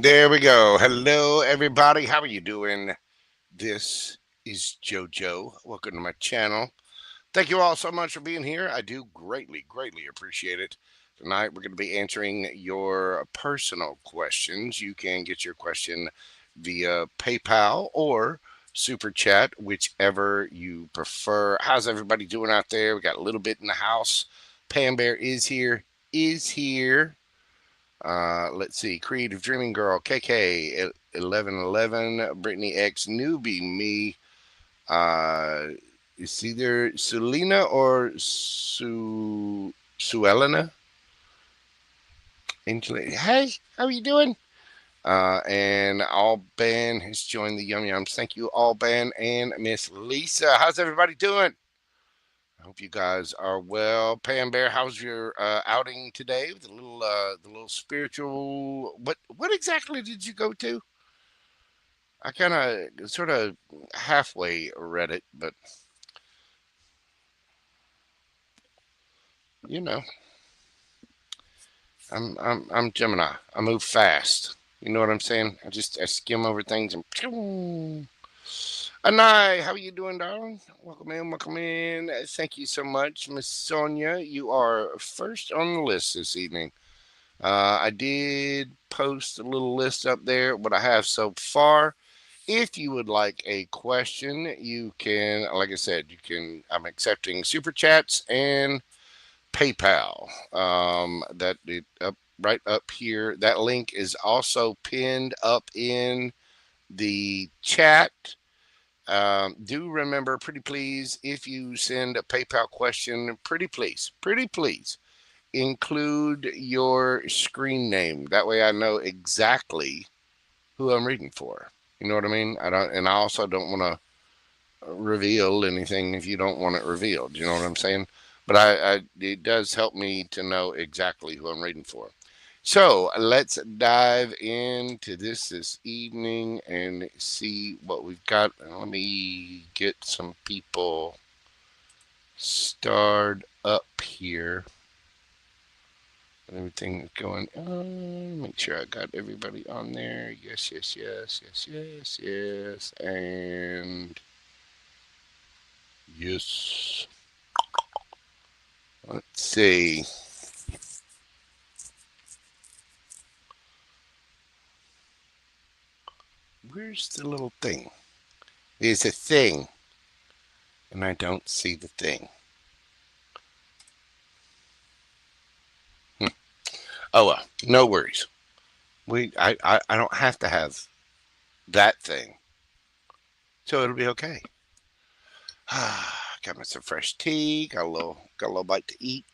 There we go. Hello, everybody. How are you doing? This is JoJo. Welcome to my channel. Thank you all so much for being here. I do greatly appreciate it. Tonight, we're going to be answering your personal questions. You can get your question via PayPal or Super Chat, whichever you prefer. How's everybody doing out there? We got a little bit in the house. Pam Bear is here. Let's see. Creative Dreaming Girl, KK, 1111, Brittany X, Newbie, me. It's either Selena or Suelena. Angela, hey, how are you doing? And Alban has joined the Yum Yums. Thank you, Alban and Miss Lisa. How's everybody doing? I hope you guys are well. Pam Bear, how's your outing today? The little spiritual. What exactly did you go to? I kind of sort of halfway read it, but you know, I'm Gemini. I move fast. You know what I'm saying? I skim over things and. Anai, how are you doing, darling? Welcome in, welcome in. Thank you so much, Miss Sonia. You are first on the list this evening. I did post a little list up there, what I have so far. If you would like a question, you can, like I said, I'm accepting Super Chats and PayPal. That it up right up here. That link is also pinned up in the chat. Do remember, pretty please, if you send a PayPal question, pretty please, include your screen name. That way I know exactly who I'm reading for. You know what I mean? I also don't want to reveal anything if you don't want it revealed. You know what I'm saying? But it does help me to know exactly who I'm reading for. So let's dive into this evening and see what we've got. Let me get some people starred up here. Everything is going on. Make sure I got everybody on there. Yes. And yes. Let's see. Where's the little thing? There's a thing. And I don't see the thing. Oh well, no worries. I don't have to have that thing. So it'll be okay. Got me some fresh tea, got a little bite to eat.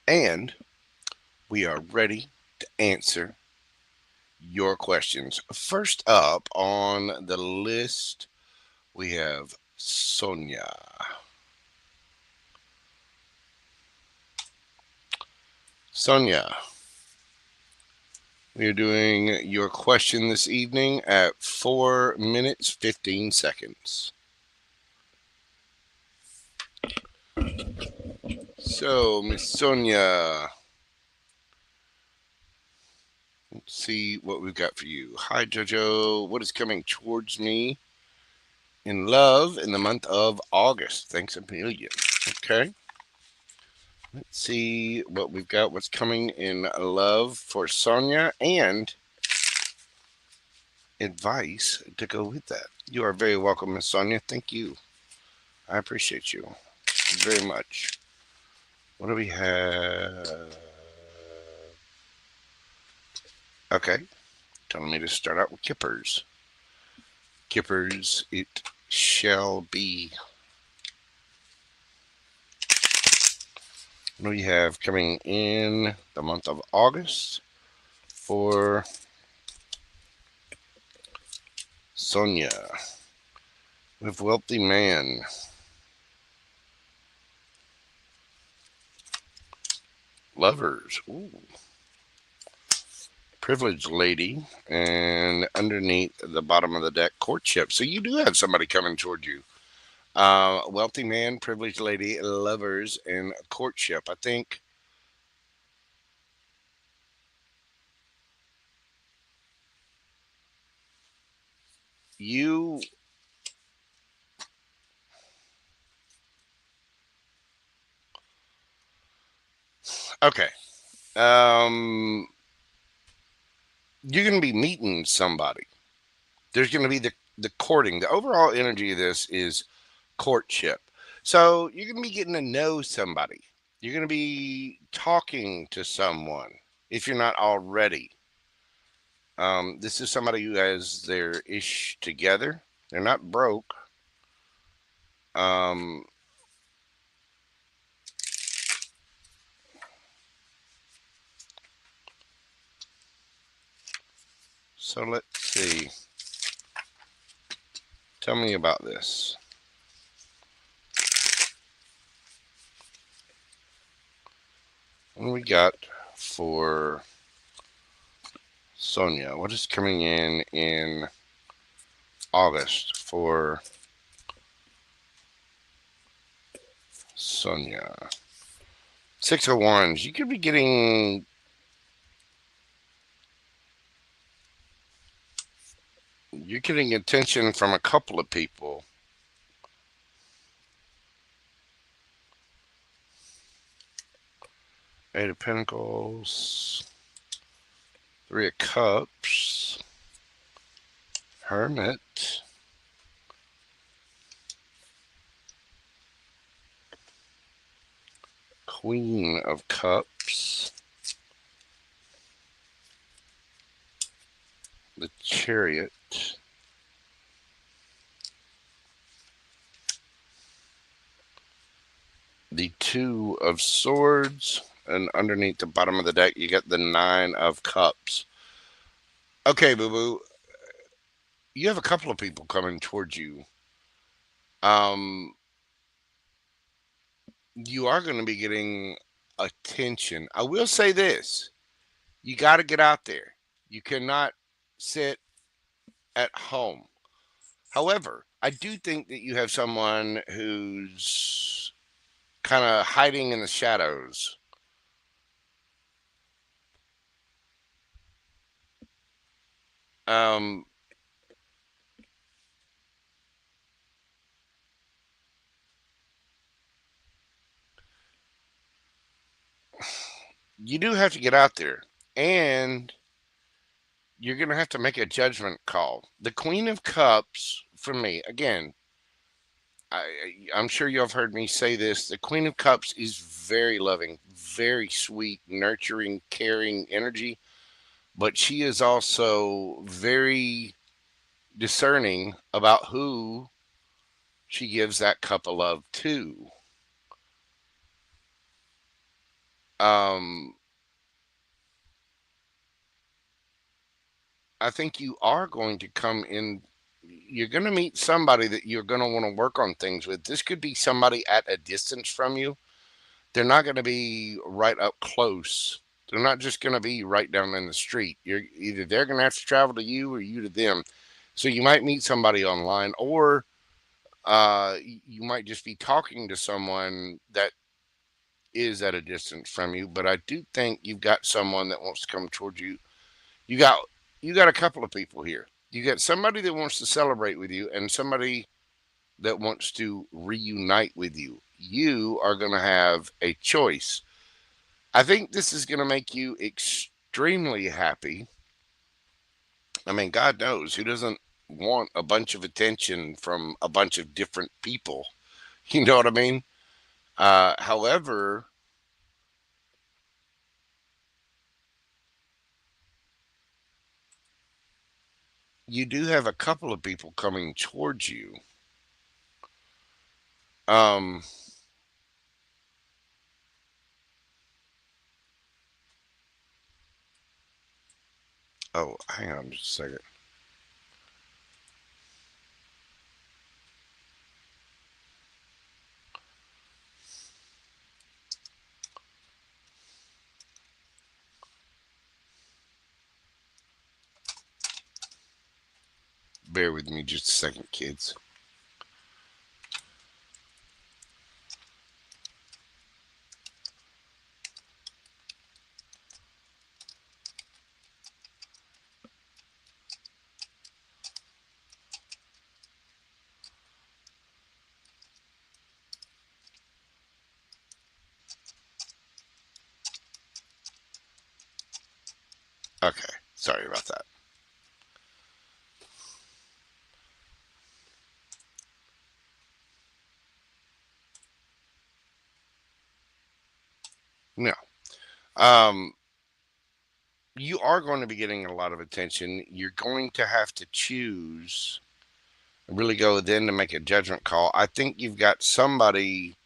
And we are ready to answer your questions. First up on the list, we have Sonia. Sonia, we are doing your question this evening at 4 minutes, 15 seconds. So, Miss Sonia, let's see what we've got for you. Hi, JoJo. What is coming towards me in love in the month of August? Thanks a million. Okay. Let's see what we've got. What's coming in love for Sonia and advice to go with that. You are very welcome, Miss Sonia. Thank you. I appreciate you very much. What do we have? Okay. Telling me to start out with Kippers. Kippers, it shall be. What do we have coming in the month of August for Sonia? With Wealthy Man. Lovers. Ooh. Privileged Lady. And underneath the bottom of the deck, Courtship. So you do have somebody coming toward you. Wealthy Man, Privileged Lady, Lovers, and Courtship. I think you okay. Um, you're going to be meeting somebody. There's going to be the courting. The overall energy of this is courtship. So you're going to be getting to know somebody. You're going to be talking to someone if you're not already. This is somebody who has their ish together. They're not broke. Um, so let's see. Tell me about this. What do we got for Sonia? What is coming in August for Sonia? Six of Wands. You could be getting you're getting attention from a couple of people. Eight of Pentacles, Three of Cups, Hermit, Queen of Cups, the Chariot, the Two of Swords, and underneath the bottom of the deck, you got the Nine of Cups. Okay, boo boo, you have a couple of people coming towards you. Um, you are going to be getting attention. I will say this: you got to get out there. You cannot sit at home. However, I do think that you have someone who's kind of hiding in the shadows. Um, you do have to get out there, and you're going to have to make a judgment call. The Queen of Cups, for me, again, I'm sure you have heard me say this. The Queen of Cups is very loving, very sweet, nurturing, caring energy, but she is also very discerning about who she gives that cup of love to. Um, I think you are going to come in. You're going to meet somebody that you're going to want to work on things with. This could be somebody at a distance from you. They're not going to be right up close. They're not just going to be right down in the street. You're either they're going to have to travel to you or you to them. So you might meet somebody online, or you might just be talking to someone that is at a distance from you. But I do think you've got someone that wants to come towards you. You got you got a couple of people here. You got somebody that wants to celebrate with you, and somebody that wants to reunite with you. You are going to have a choice. I think this is going to make you extremely happy. I mean, God knows who doesn't want a bunch of attention from a bunch of different people. You know what I mean? However, you do have a couple of people coming towards you. Um, oh, hang on just a second. Bear with me just a second, kids. Okay, sorry about that. No. Um, you are going to be getting a lot of attention. You're going to have to choose, really go then to make a judgment call. I think you've got somebody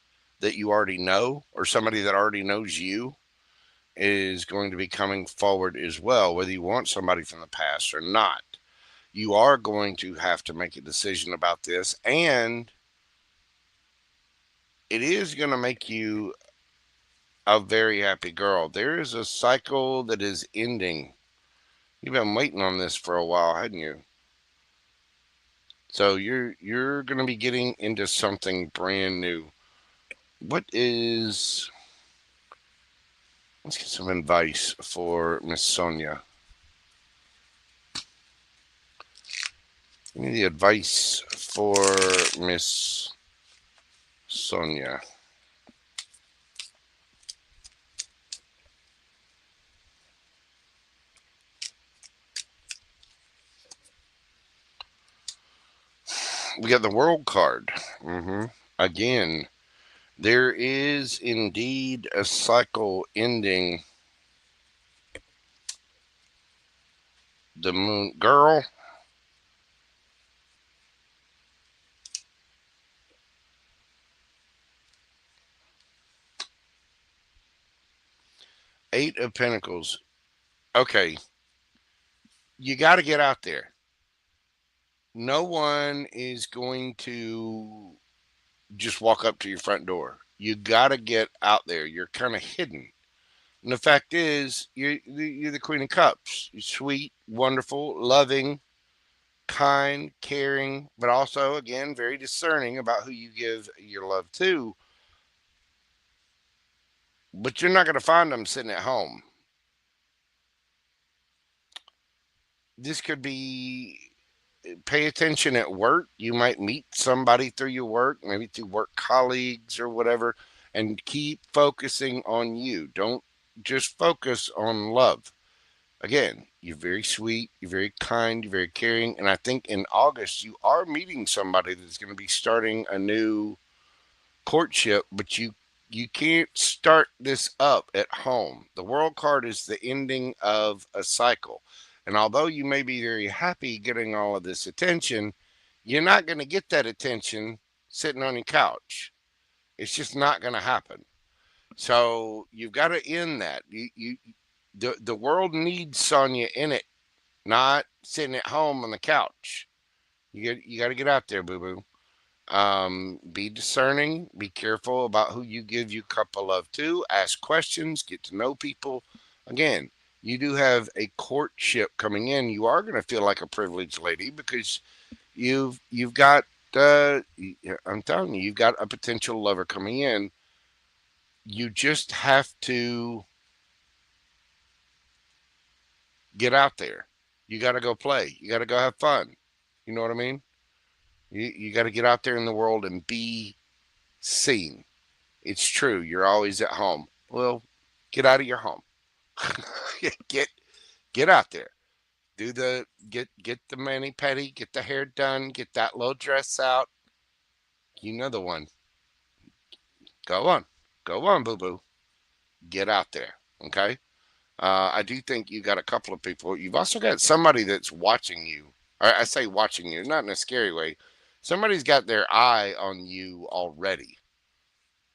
that you already know, or somebody that already knows you, is going to be coming forward as well, whether you want somebody from the past or not. You are going to have to make a decision about this, and it is going to make you a very happy girl. There is a cycle that is ending. You've been waiting on this for a while, hadn't you? So you're going to be getting into something brand new. What is? Let's get some advice for Miss Sonia. Give me the advice for Miss Sonia. We got the World card. Again, there is indeed a cycle ending. The moon girl. Eight of Pentacles. Okay, you got to get out there. No one is going to just walk up to your front door. You got to get out there. You're kind of hidden. And the fact is, you're the Queen of Cups. You're sweet, wonderful, loving, kind, caring, but also, again, very discerning about who you give your love to. But you're not going to find them sitting at home. This could be, pay attention at work. You might meet somebody through your work, maybe through work colleagues or whatever, and keep focusing on you. Don't just focus on love. Again, you're very sweet, you're very kind, you're very caring, and I think in August you are meeting somebody that's going to be starting a new courtship, but you can't start this up at home. The World card is the ending of a cycle. And although you may be very happy getting all of this attention, you're not going to get that attention sitting on your couch. It's just not going to happen. So you've got to end that. The world needs Sonya in it, not sitting at home on the couch. You got to get out there, boo boo. Be discerning, be careful about who you give your cup of love to, ask questions, get to know people. Again, you do have a courtship coming in. You are going to feel like a privileged lady because you've got I'm telling you, you've got a potential lover coming in. You just have to get out there. You got to go play. You got to go have fun. You know what I mean? You got to get out there in the world and be seen. It's true. You're always at home. Well, get out of your home. get get out there. Do the get the mani pedi, get the hair done, get that little dress out. You know the one. Go on. Go on, boo boo. Get out there. Okay? I do think you got a couple of people. You've also got somebody that's watching you. I say watching you, not in a scary way. Somebody's got their eye on you already.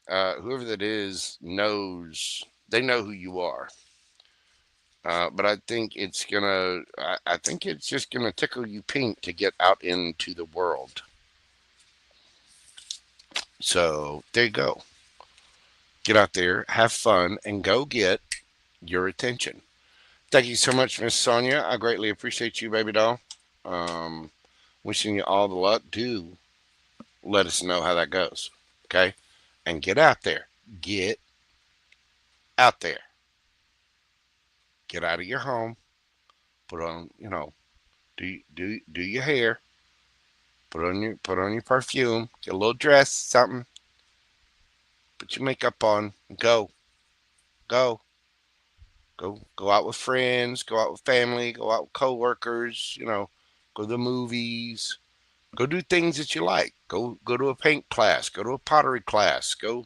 Whoever that is knows, they know who you are. But I think I think it's just gonna tickle you pink to get out into the world. So there you go. Get out there, have fun, and go get your attention. Thank you so much, Miss Sonia. I greatly appreciate you, baby doll. Um, Wishing you all the luck. Do let us know how that goes. Okay? And get out there. Get out there. Get out of your home. Put on, do your hair. Put on your perfume. Get a little dress, something. Put your makeup on. Go. Go. Go out with friends, go out with family, go out with coworkers, go to the movies, go do things that you like. Go to a paint class, go to a pottery class, go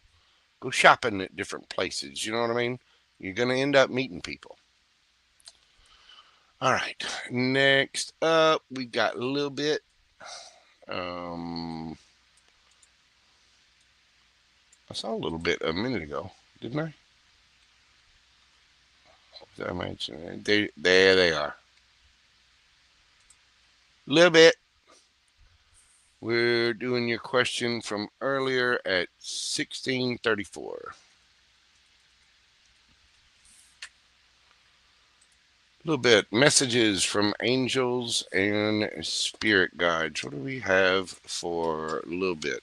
shopping at different places, you know what I mean? You're going to end up meeting people. All right. Next up, we got a little bit I saw a little bit a minute ago, didn't I? Did I mention it? There they are. A little bit. We're doing your question from earlier at 1634. A little bit. Messages from angels and spirit guides. What do we have for a little bit?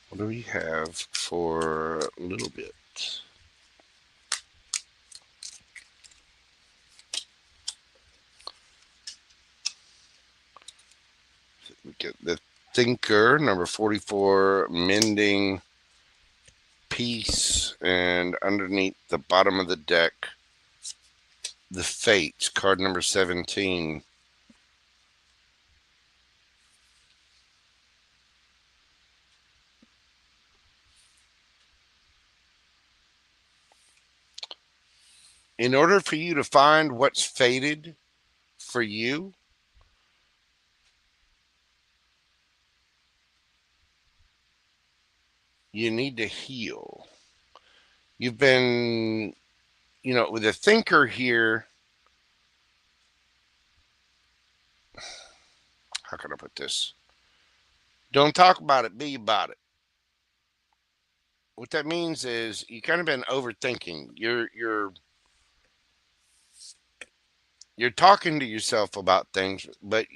What do we have for a little bit? We get the Thinker, number 44, Mending Peace, and underneath the bottom of the deck, the Fates, card number 17. In order for you to find what's fated for you, you need to heal. You've been, with the Thinker here, how can I put this? Don't talk about it, be about it. What that means is you kind of been overthinking. You're talking to yourself about things, but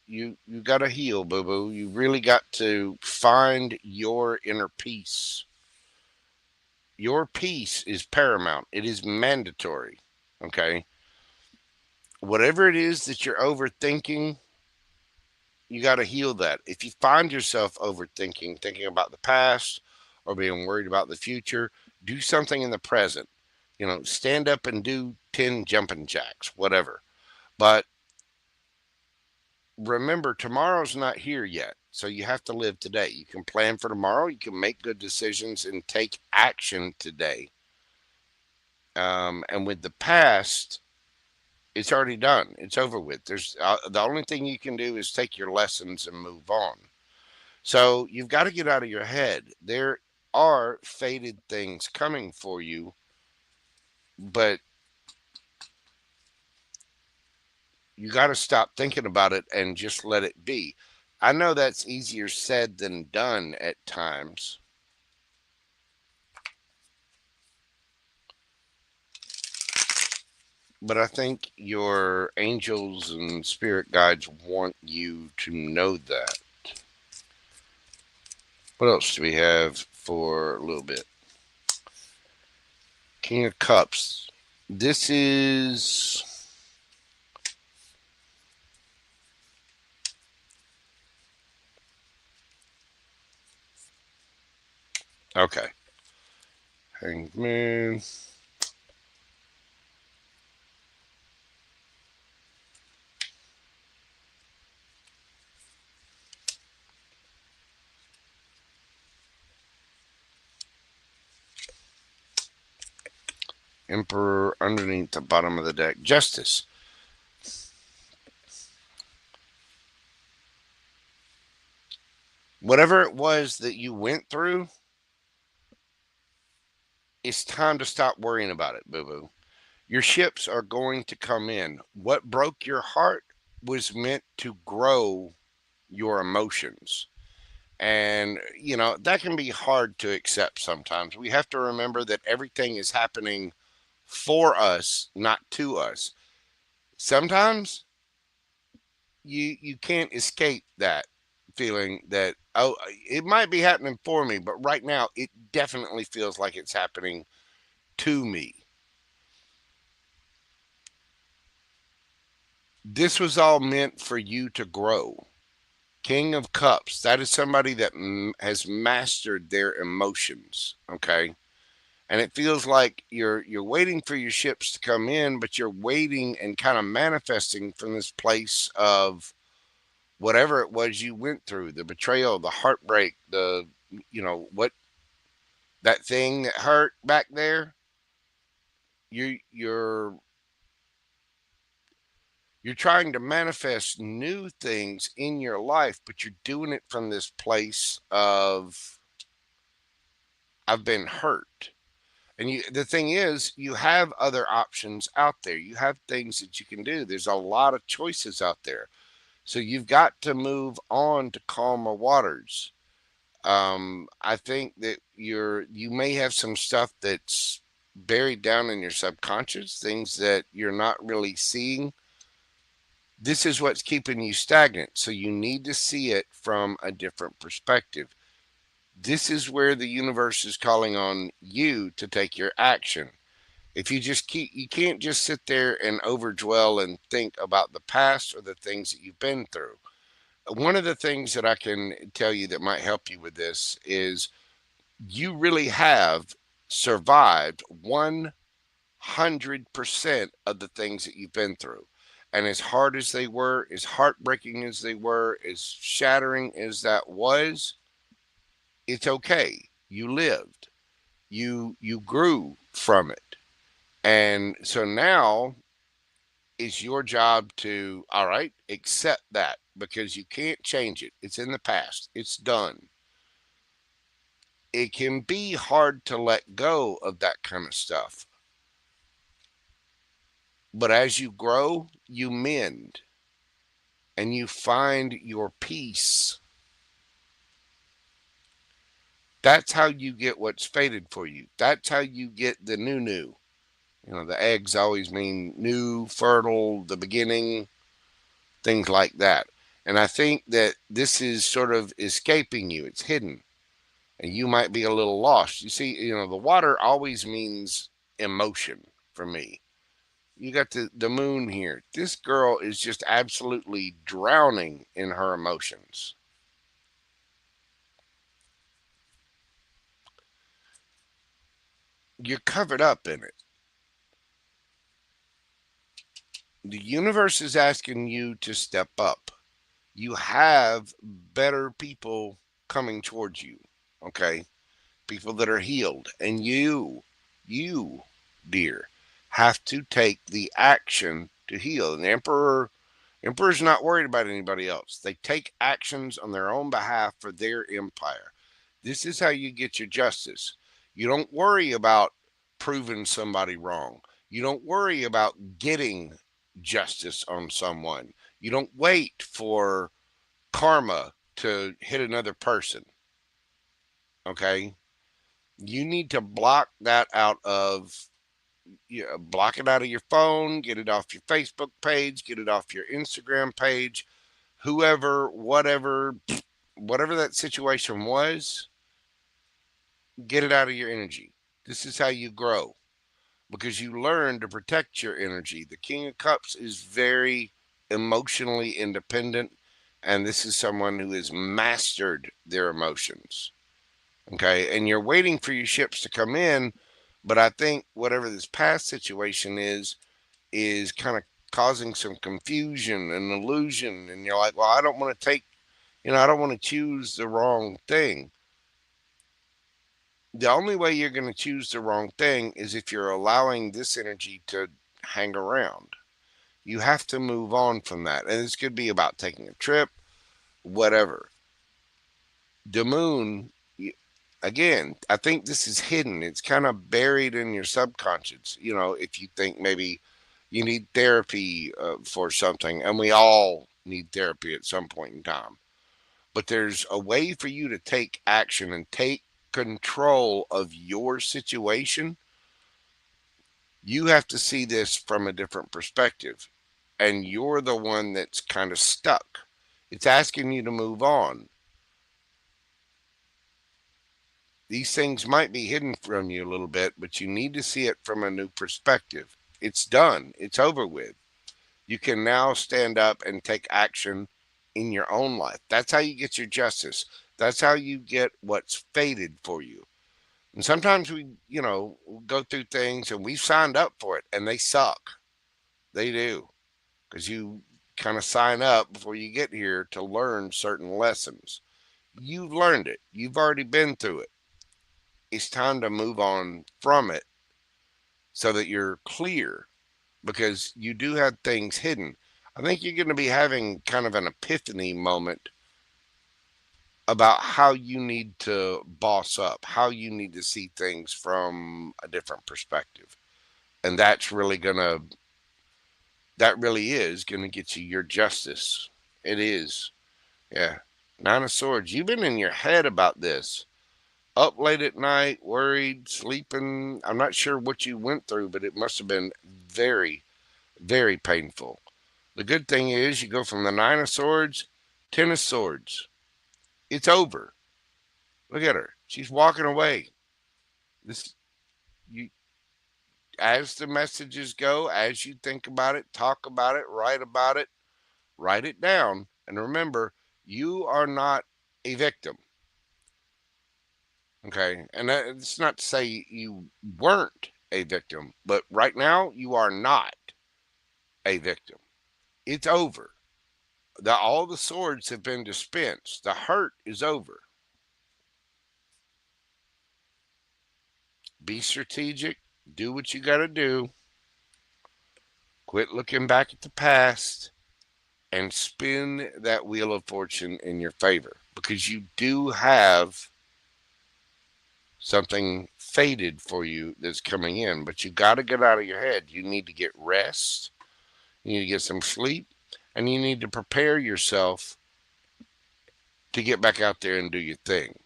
you got to heal, boo boo. You really got to find your inner peace. Your peace is paramount. It is mandatory. Okay. Whatever it is that you're overthinking, you got to heal that. If you find yourself overthinking, thinking about the past or being worried about the future, do something in the present. Stand up and do 10 jumping jacks, whatever. But remember, tomorrow's not here yet. So you have to live today. You can plan for tomorrow. You can make good decisions and take action today. And with the past, it's already done. It's over with. There's the only thing you can do is take your lessons and move on. So you've got to get out of your head. There are fated things coming for you, but you got to stop thinking about it and just let it be. I know that's easier said than done at times. But I think your angels and spirit guides want you to know that. What else do we have for a little bit? King of Cups. This is. Okay. Hangman. Emperor underneath the bottom of the deck. Justice. Whatever it was that you went through, it's time to stop worrying about it, boo boo. Your ships are going to come in. What broke your heart was meant to grow your emotions. And, that can be hard to accept sometimes. We have to remember that everything is happening for us, not to us. Sometimes you can't escape that feeling that, oh, it might be happening for me, but right now it definitely feels like it's happening to me. This was all meant for you to grow. King of Cups, that is somebody that has mastered their emotions, okay? And it feels like you're waiting for your ships to come in, but you're waiting and kind of manifesting from this place of whatever it was you went through, the betrayal, the heartbreak, the what, that thing that hurt back there. You you're you're trying to manifest new things in your life, but you're doing it from this place of I've been hurt. And the thing is, you have other options out there. You have things that you can do. There's a lot of choices out there. So you've got to move on to calmer waters. I think that you may have some stuff that's buried down in your subconscious, things that you're not really seeing. This is what's keeping you stagnant. So you need to see it from a different perspective. This is where the universe is calling on you to take your action. If you can't just sit there and overdwell and think about the past or the things that you've been through. One of the things that I can tell you that might help you with this is you really have survived 100% of the things that you've been through. And as hard as they were, as heartbreaking as they were, as shattering as that was, it's okay. You lived. You grew from it. And so now it's your job to, all right, accept that because you can't change it. It's in the past. It's done. It can be hard to let go of that kind of stuff. But as you grow, you mend and you find your peace. That's how you get what's fated for you. That's how you get the new new. The eggs always mean new, fertile, the beginning, things like that. And I think that this is sort of escaping you. It's hidden. And you might be a little lost. You see, the water always means emotion for me. You got the moon here. This girl is just absolutely drowning in her emotions. You're covered up in it. The universe is asking you to step up. You have better people coming towards you. Okay? People that are healed. And you, dear, have to take the action to heal. And the Emperor's not worried about anybody else. They take actions on their own behalf for their empire. This is how you get your justice. You don't worry about proving somebody wrong. You don't worry about getting justice on someone. You don't wait for karma to hit another person. Okay? You need to block that out of block it out of your phone, get it off your Facebook page, get it off your Instagram page, whoever, whatever that situation was, get it out of your energy. This is how you grow because you learn to protect your energy. The King of Cups is very emotionally independent, and this is someone who has mastered their emotions. Okay, and you're waiting for your ships to come in, but I think whatever this past situation is kind of causing some confusion and illusion, and you're like, well, I don't want to take, I don't want to choose the wrong thing. The only way you're going to choose the wrong thing is if you're allowing this energy to hang around. You have to move on from that, and this could be about taking a trip, whatever. The moon, again, I think this is hidden. It's kind of buried in your subconscious. If you think maybe you need therapy for something, and we all need therapy at some point in time, but there's a way for you to take action and take control of your situation. You have to see this from a different perspective, and you're the one that's kind of stuck. It's asking you to move on. These things might be hidden from you a little bit, but you need to see it from a new perspective. It's done. It's over with. You can now stand up and take action in your own life. That's how you get your justice. That's how you get what's fated for you. And sometimes we, go through things and we've signed up for it and they suck. They do. Because you kind of sign up before you get here to learn certain lessons. You've learned it, you've already been through it. It's time to move on from it so that you're clear because you do have things hidden. I think you're going to be having kind of an epiphany moment about how you need to boss up, how you need to see things from a different perspective. And that really is going to get you your justice. It is. Yeah. Nine of Swords. You've been in your head about this. Up late at night, worried, sleeping. I'm not sure what you went through, but it must have been very, very painful. The good thing is you go from the Nine of Swords, Ten of Swords. It's over. Look at her. She's walking away. This you as the messages go, as you think about it, talk about it, write it down. And remember, you are not a victim. Okay. And it's not to say you weren't a victim, but right now you are not a victim. It's over. All the swords have been dispensed. The hurt is over. Be strategic. Do what you got to do. Quit looking back at the past and spin that wheel of fortune in your favor because you do have something fated for you that's coming in, but you got to get out of your head. You need to get rest, you need to get some sleep, and you need to prepare yourself to get back out there and do your thing.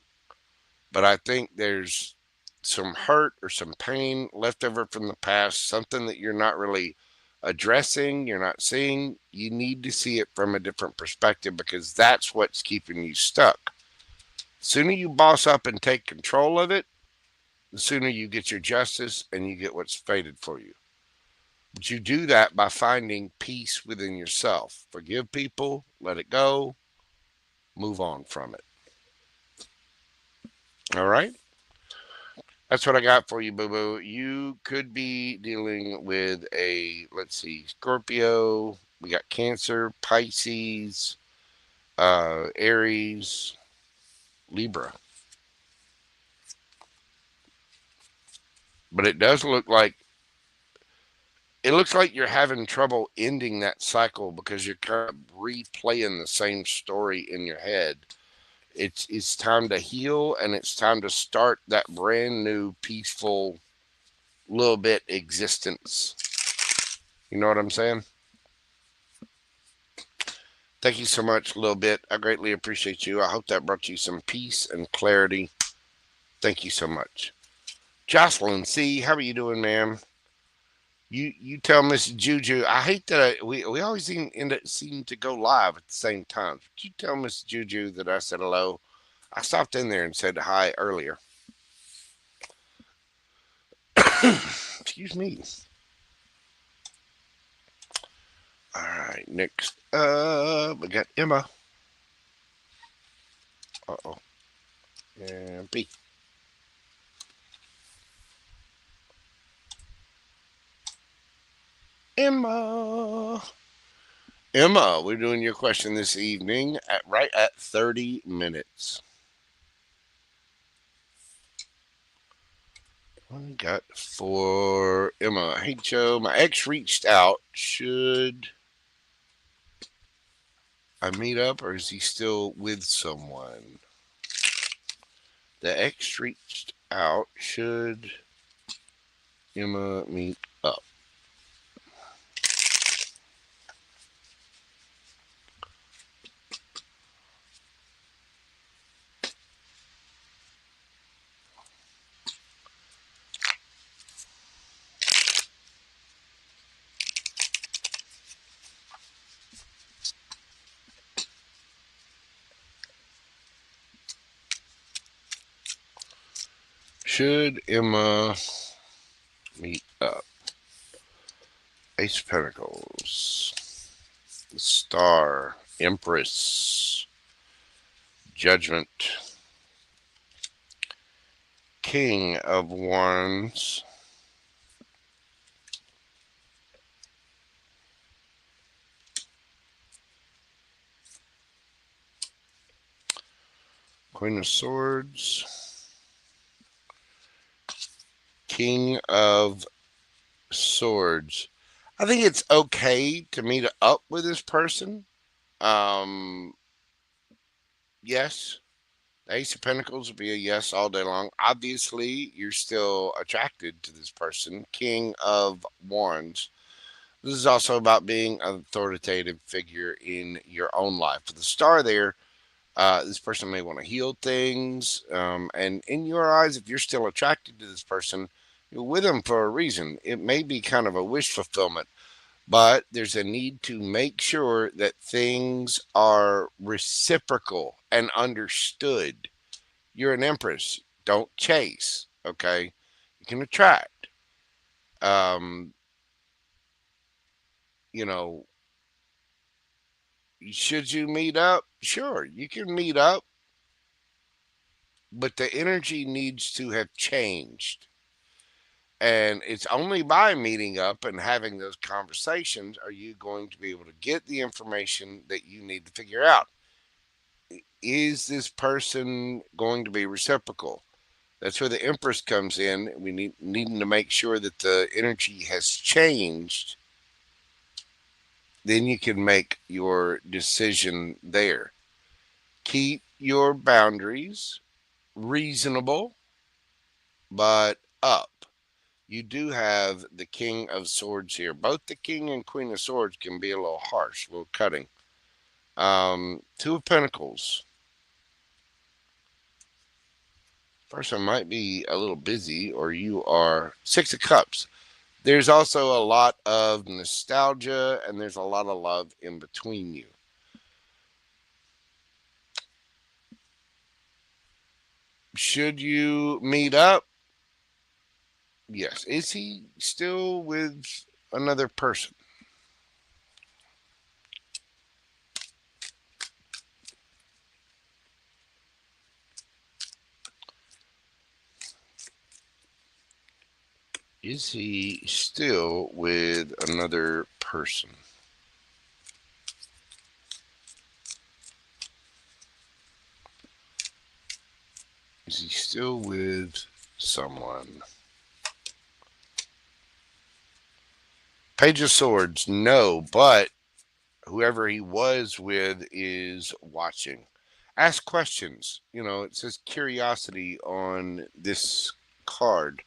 But I think there's some hurt or some pain left over from the past, something that you're not really addressing, you're not seeing. You need to see it from a different perspective because that's what's keeping you stuck. The sooner you boss up and take control of it, the sooner you get your justice and you get what's fated for you. But you do that by finding peace within yourself. Forgive people, let it go, move on from it. All right? That's what I got for you, boo boo. You could be dealing with let's see, Scorpio. We got Cancer, Pisces, Aries, Libra. But it looks like you're having trouble ending that cycle because you're kind of replaying the same story in your head. It's time to heal and it's time to start that brand new peaceful little bit existence. You know what I'm saying? Thank you so much, little bit. I greatly appreciate you. I hope that brought you some peace and clarity. Thank you so much. Jocelyn C, how are you doing, ma'am? You tell Miss Juju. I hate that we always seem to go live at the same time. Could you tell Miss Juju that I said hello? I stopped in there and said hi earlier. Excuse me. All right, next we got Emma. Uh-oh. And B. Emma. Emma, we're doing your question this evening right at 30 minutes. What I got for Emma? Hey, Joe, my ex reached out. Should I meet up or is he still with someone? The ex reached out. Should Emma meet up? Should Emma meet up? Ace of Pentacles. The Star, Empress, Judgment, King of Wands, Queen of Swords, King of Swords. I think it's okay to meet up with this person. Um, yes, Ace of Pentacles would be a yes all day long. Obviously, you're still attracted to this person. King of Wands. This is also about being an authoritative figure in your own life. With the star there, this person may want to heal things. And in your eyes, if you're still attracted to this person, you're with them for a reason. It may be kind of a wish fulfillment, but there's a need to make sure that things are reciprocal and understood. You're an empress. Don't chase. Okay. You can attract. Um, you know, should you meet up? Sure, you can meet up, but the energy needs to have changed. And it's only by meeting up and having those conversations are you going to be able to get the information that you need to figure out. Is this person going to be reciprocal? That's where the Empress comes in. We needing to make sure that the energy has changed. Then you can make your decision there. Keep your boundaries reasonable, but up. You do have the King of Swords here. Both the King and Queen of Swords can be a little harsh, a little cutting. Two of Pentacles. Person might be a little busy, or you are Six of Cups. There's also a lot of nostalgia, and there's a lot of love in between you. Should you meet up? Yes. Is he still with another person? Is he still with another person? Is he still with someone? Page of Swords, no, but whoever he was with is watching. Ask questions. You know, it says curiosity on this card.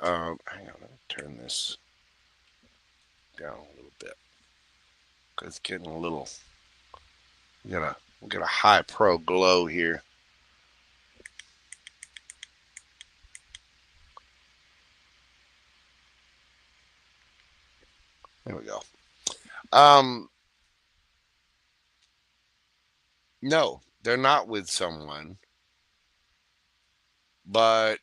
Hang on, let me turn this down a little bit because it's getting a little. We got a high pro glow here. There we go. Um, no, they're not with someone, but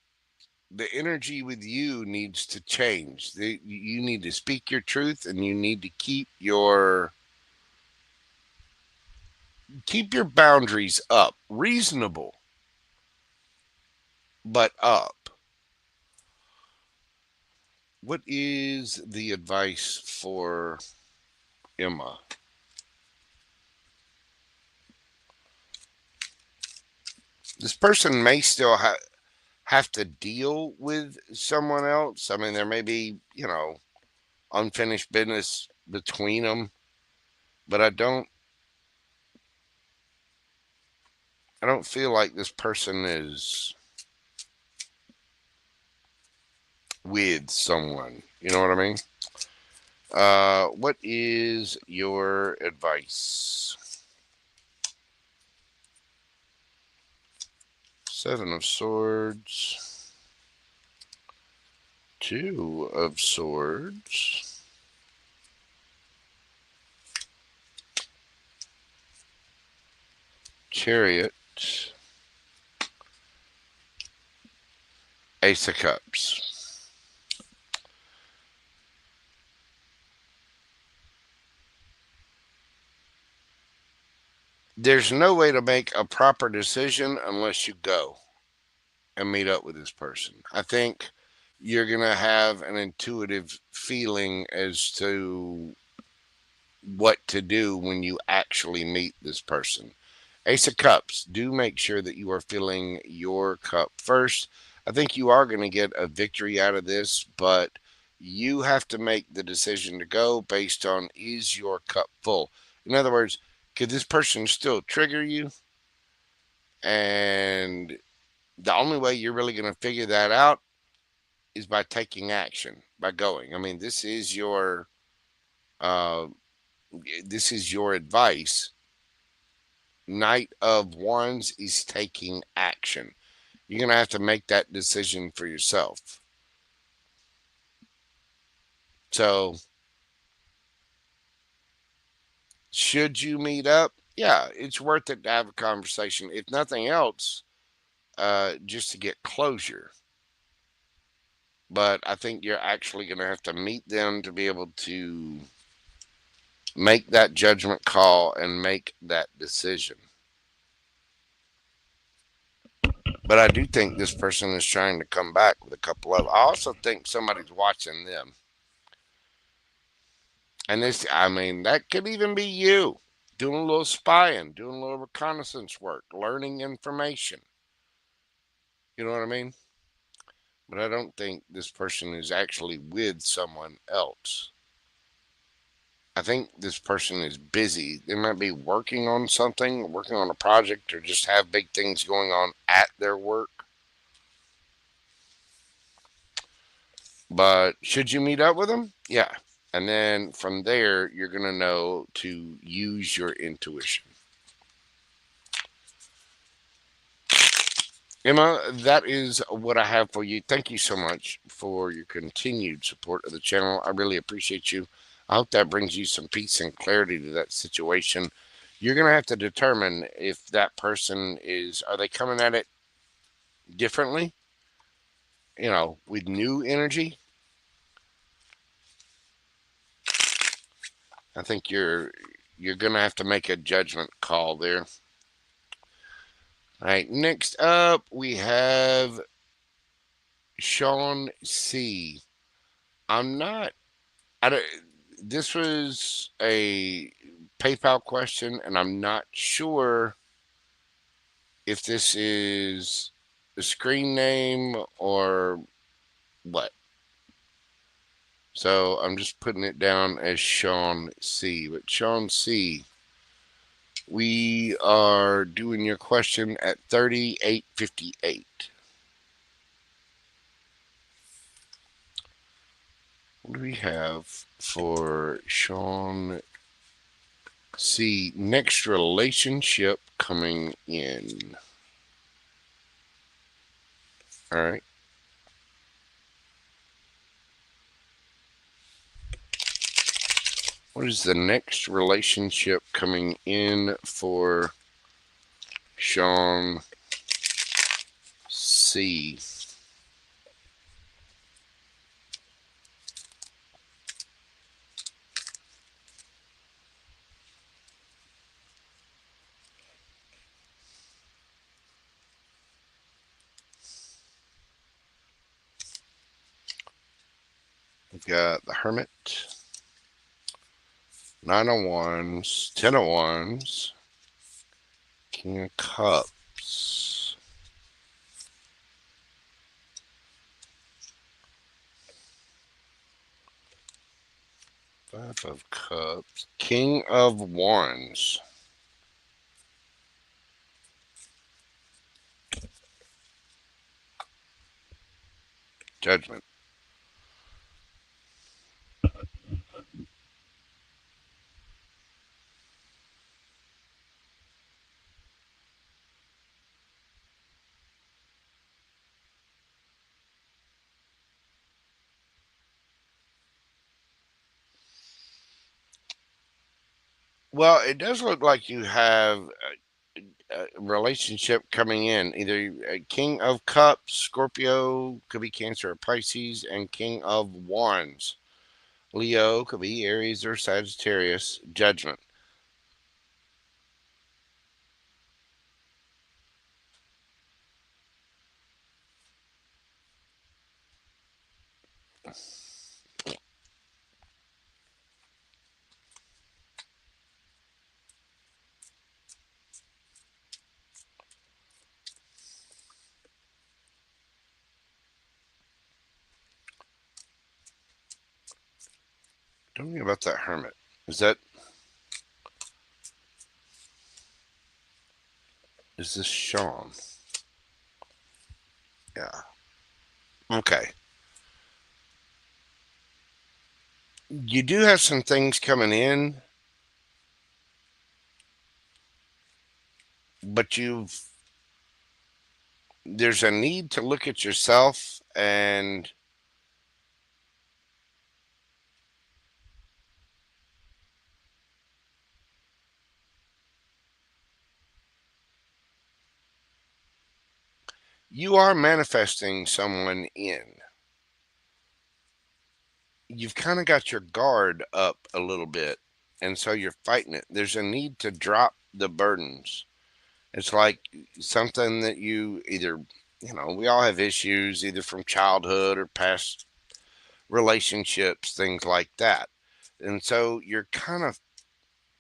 the energy with you needs to change. You need to speak your truth, and you need to keep your boundaries up, reasonable, but up. What is the advice for Emma? This person may still have to deal with someone else. I mean, there may be, unfinished business between them, but I don't feel like this person is with someone. You know what I mean? What is your advice? Seven of Swords. Two of Swords. Chariot. Ace of Cups. there's no way to make a proper decision unless you go and meet up with this person. I think you're going to have an intuitive feeling as to what to do when you actually meet this person. Ace of Cups, do make sure that you are filling your cup first. I think you are going to get a victory out of this, but you have to make the decision to go based on, is your cup full? In other words, could this person still trigger you? And the only way you're really going to figure that out is by taking action, by going. I mean, uh, this is your advice. Knight of Wands is taking action. You're going to have to make that decision for yourself. So, should you meet up? Yeah, it's worth it to have a conversation. If nothing else, just to get closure. But I think you're actually going to have to meet them to be able to make that judgment call and make that decision. But I do think this person is trying to come back with a couple of. I also think somebody's watching them. And this, I mean, that could even be you doing a little spying, doing a little reconnaissance work, learning information. You know what I mean? But I don't think this person is actually with someone else. I think this person is busy. They might be working on something, working on a project, or just have big things going on at their work. But should you meet up with them? Yeah. And then from there, you're going to know to use your intuition. Emma, that is what I have for you. Thank you so much for your continued support of the channel. I really appreciate you. I hope that brings you some peace and clarity to that situation. You're going to have to determine if that person is, are they coming at it differently? You know, with new energy? I think you're going to have to make a judgment call there. All right, next up we have Sean C. I'm not, I don't, this was a PayPal question, and I'm not sure if this is a screen name or what. So I'm just putting it down as Sean C. But Sean C, we are doing your question at 3858. What do we have for Sean C? Next relationship coming in. All right. What is the next relationship coming in for Sean C? We've got the Hermit, 9 of Wands, 10 of Wands, King of Cups, Five of Cups, King of Wands. Judgment. Well, it does look like you have a relationship coming in. Either King of Cups, Scorpio, could be Cancer or Pisces, and King of Wands. Leo, could be Aries or Sagittarius. Judgment. Tell me about that hermit. Is this Sean? Yeah. Okay. You do have some things coming in, but there's a need to look at yourself, and you are manifesting someone in. You've kind of got your guard up a little bit, and so you're fighting it. There's a need to drop the burdens. It's like something that you either, we all have issues either from childhood or past relationships, things like that. And so you're kind of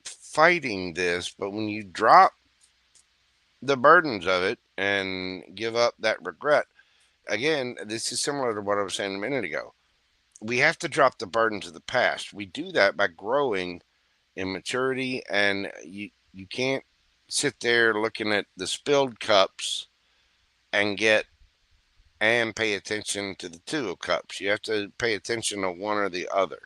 fighting this, but when you drop the burdens of it and give up that regret, again, this is similar to what I was saying a minute ago. We have to drop the burdens of the past. We do that by growing in maturity, and you can't sit there looking at the spilled cups and pay attention to the two of cups. You have to pay attention to one or the other.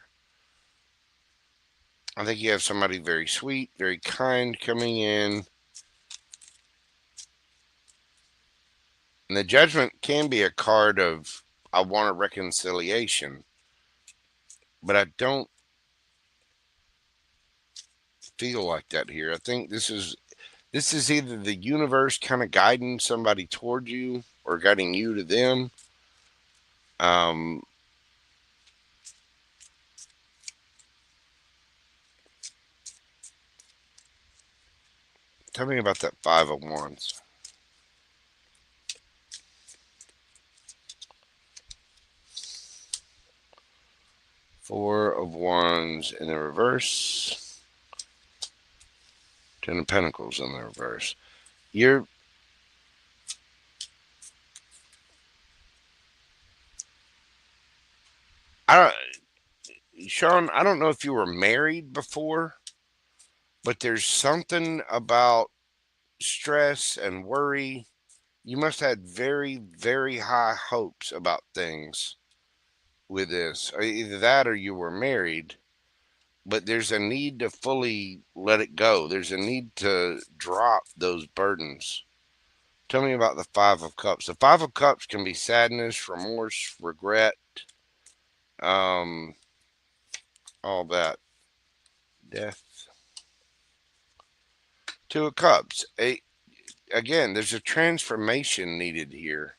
I think you have somebody very sweet, very kind coming in. And the judgment can be a card of, I want a reconciliation, but I don't feel like that here. I think this is either the universe kind of guiding somebody toward you or guiding you to them. Um, Tell me about that Five of Wands. Four of Wands in the reverse. Ten of Pentacles in the reverse. You're I don't, Sean, I don't know if you were married before, but there's something about stress and worry. You must have had very, very high hopes about things with this. Either that or you were married, but there's a need to fully let it go. There's a need to drop those burdens. Tell me about the Five of Cups. The Five of Cups can be sadness, remorse, regret, um, all that. Death. Two of Cups. Again, there's a transformation needed here.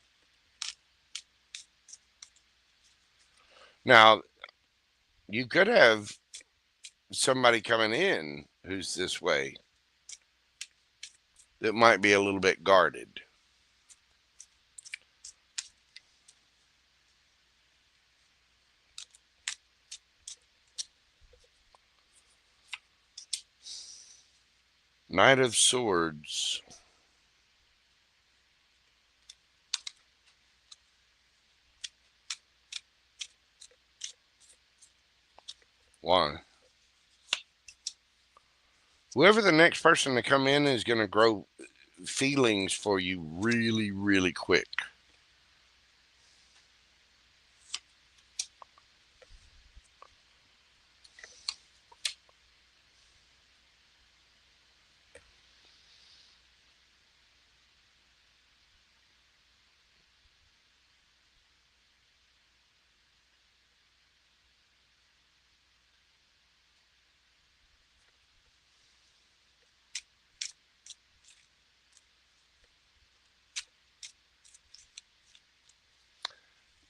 Now, you could have somebody coming in who's this way that might be a little bit guarded. Knight of Swords. One. Whoever the next person to come in is going to grow feelings for you really, really quick.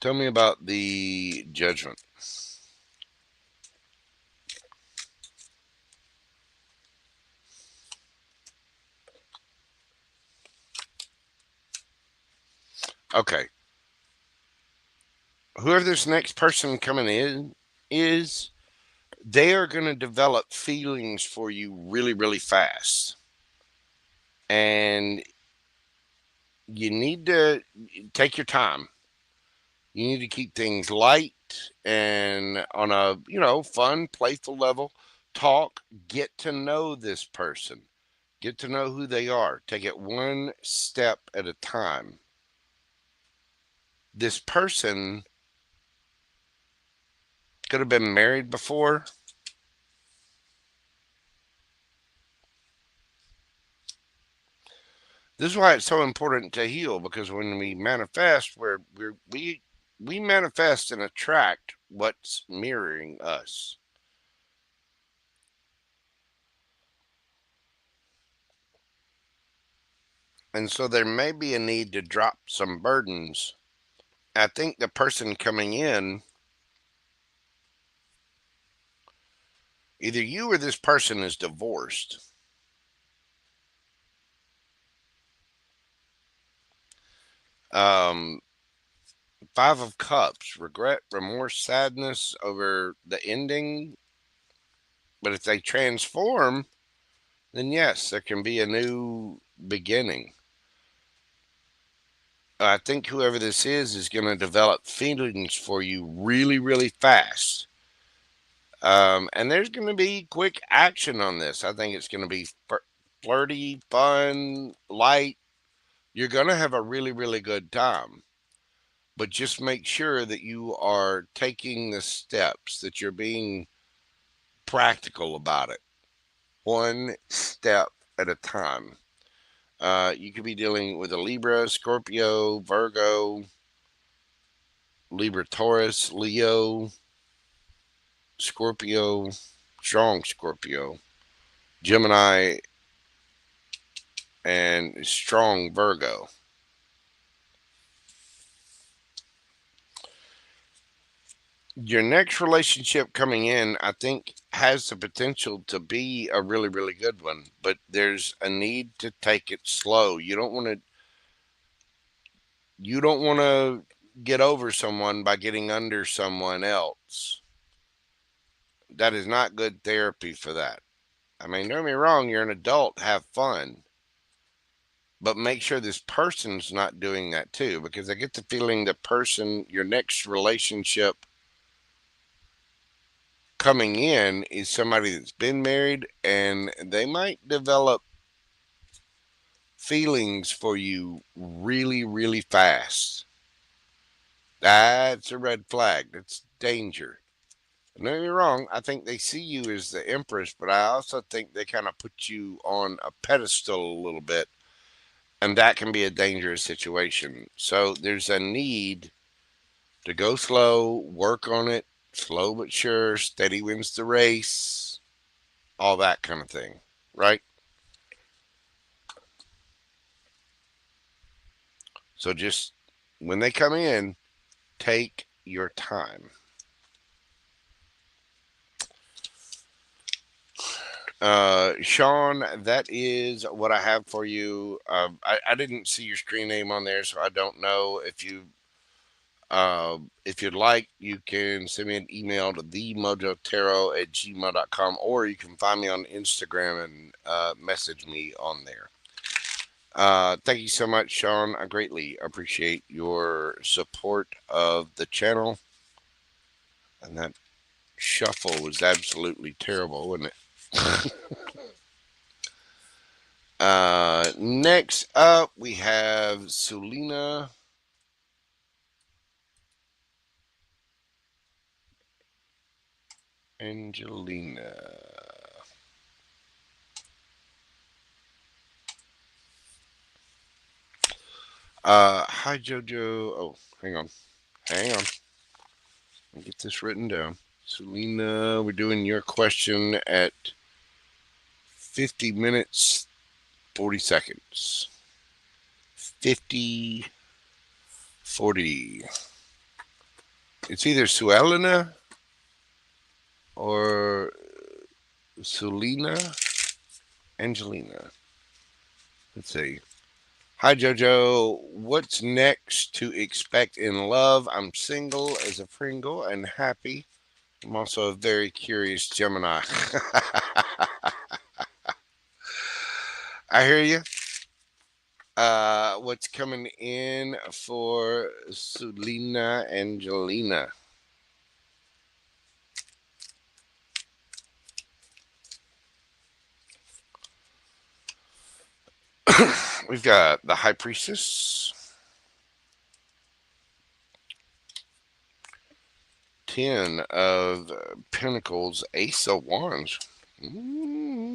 Tell me about the Judgment. Okay. whoever this next person coming in is, they are going to develop feelings for you really, really fast. And you need to take your time. You need to keep things light and on a, fun, playful level. Talk, get to know this person, get to know who they are. Take it one step at a time. This person could have been married before. This is why it's so important to heal, because when we manifest, we manifest and attract what's mirroring us. And so there may be a need to drop some burdens. I think the person coming in, either you or this person is divorced. Um, Five of Cups, regret, remorse, sadness over the ending. But if they transform, then yes, there can be a new beginning. I think whoever this is going to develop feelings for you really, really fast. And there's going to be quick action on this. I think it's going to be flirty, fun, light. You're going to have a really, really good time. But just make sure that you are taking the steps, that you're being practical about it, one step at a time. You could be dealing with a Libra, Scorpio, Virgo, Libra, Taurus, Leo, Scorpio, strong Scorpio, Gemini, and strong Virgo. Your next relationship coming in, I think, has the potential to be a really, really good one, but there's a need to take it slow. You don't want to get over someone by getting under someone else. That is not good therapy for that. I mean, don't get me wrong, you're an adult, have fun. But make sure this person's not doing that too, because I get the feeling the person, your next relationship coming in, is somebody that's been married and they might develop feelings for you really, really fast. That's a red flag. That's danger. Don't get me wrong, I think they see you as the empress, but I also think they kind of put you on a pedestal a little bit, and that can be a dangerous situation. So there's a need to go slow, work on it, slow but sure, steady wins the race, all that kind of thing, right? So just when they come in, take your time. Sean, that is what I have for you. I didn't see your screen name on there, so I don't know if you'd like, you can send me an email to themojotero@gmail.com, or you can find me on Instagram and message me on there. Thank you so much, Sean. I greatly appreciate your support of the channel. And that shuffle was absolutely terrible, wasn't it? Next up, we have Sulina. Angelina. Hi, Jojo. Oh, hang on. Hang on. Let me get this written down. Selena, we're doing your question at 50 minutes, 40 seconds. 50, 40. It's either Suelina or Sulina. Angelina. Let's see. Hi, JoJo. What's next to expect in love? I'm single as a Pringle and happy. I'm also a very curious Gemini. I hear you. What's coming in for Sulina Angelina? We've got the High Priestess, 10 of Pentacles, Ace of Wands. Mm,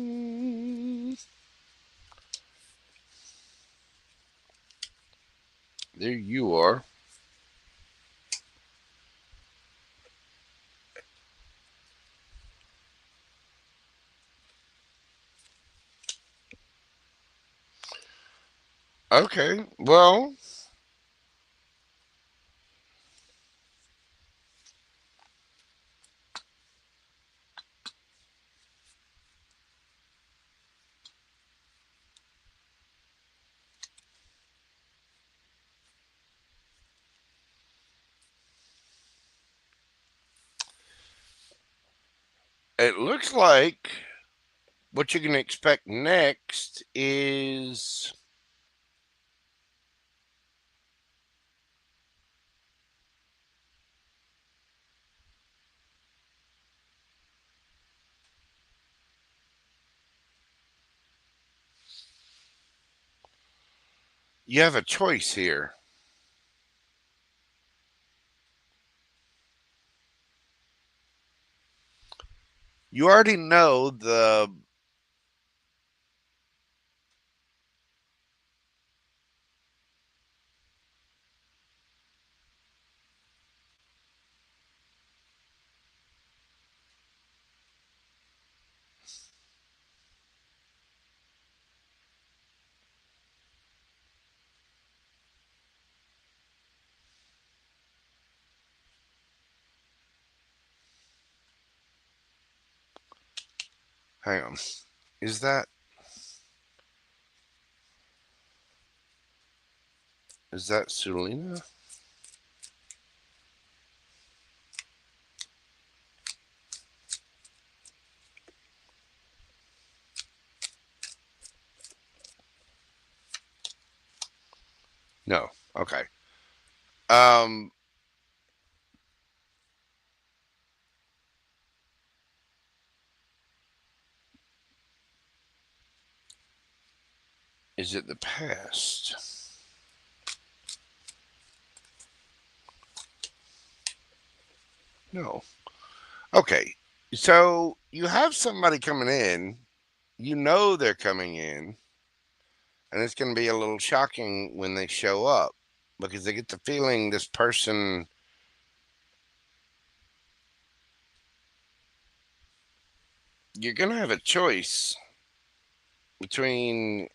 there you are. Okay, well, it looks like what you can expect next is you have a choice here. You already know hang on. Is that Sulina? No. Okay. Um is it the past? No. Okay. So you have somebody coming in, you know they're coming in, and it's going to be a little shocking when they show up because they get the feeling this person, you're going to have a choice between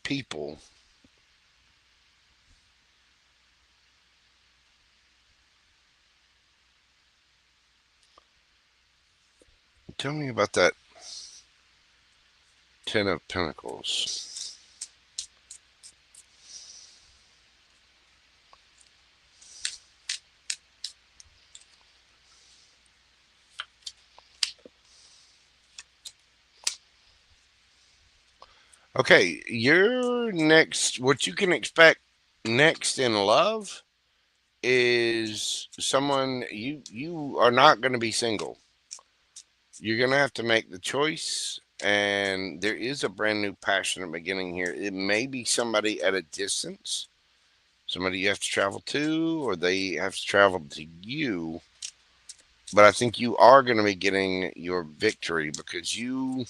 people. Tell me about that 10 of Pentacles. Okay, your next, what you can expect next in love is someone you are not going to be single. You're going to have to make the choice, and there is a brand new passionate beginning here. It may be somebody at a distance, somebody you have to travel to, or they have to travel to you. But I think you are going to be getting your victory because you,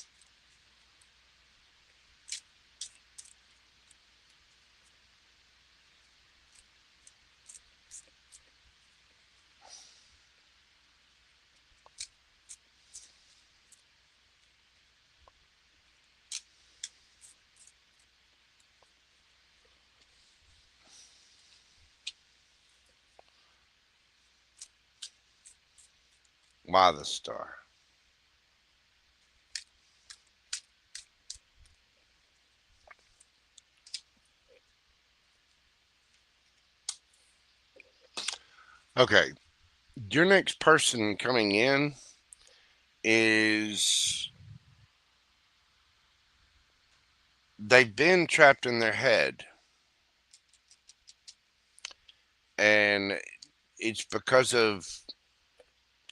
why the star? Okay, your next person coming in is they've been trapped in their head, and it's because of,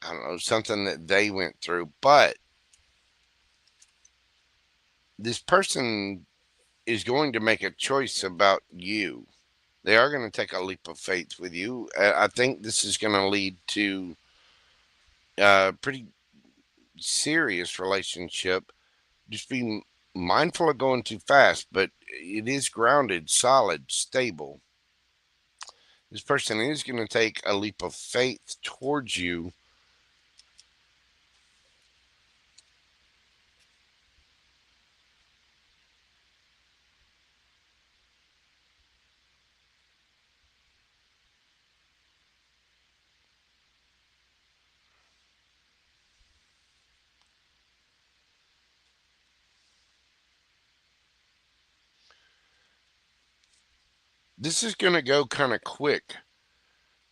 I don't know, something that they went through. But this person is going to make a choice about you. They are going to take a leap of faith with you. I think this is going to lead to a pretty serious relationship. Just be mindful of going too fast, but it is grounded, solid, stable. This person is going to take a leap of faith towards you. This is going to go kind of quick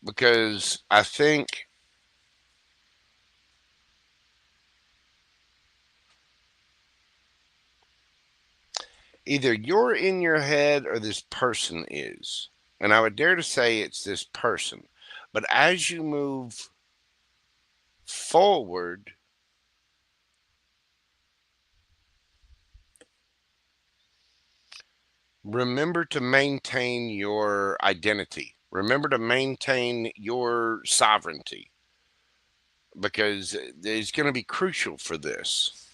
because I think either you're in your head or this person is. And I would dare to say it's this person. But as you move forward, remember to maintain your identity. Remember to maintain your sovereignty because it's going to be crucial for this.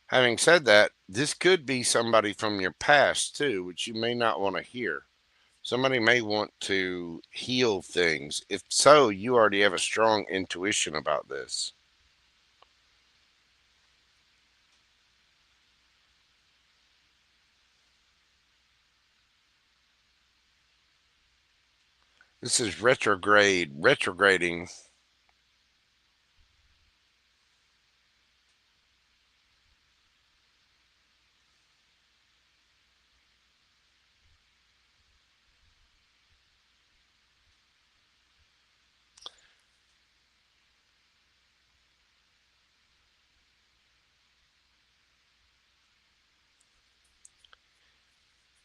Having said that, this could be somebody from your past too, which you may not want to hear. Somebody may want to heal things. If so, you already have a strong intuition about this. This is retrograding.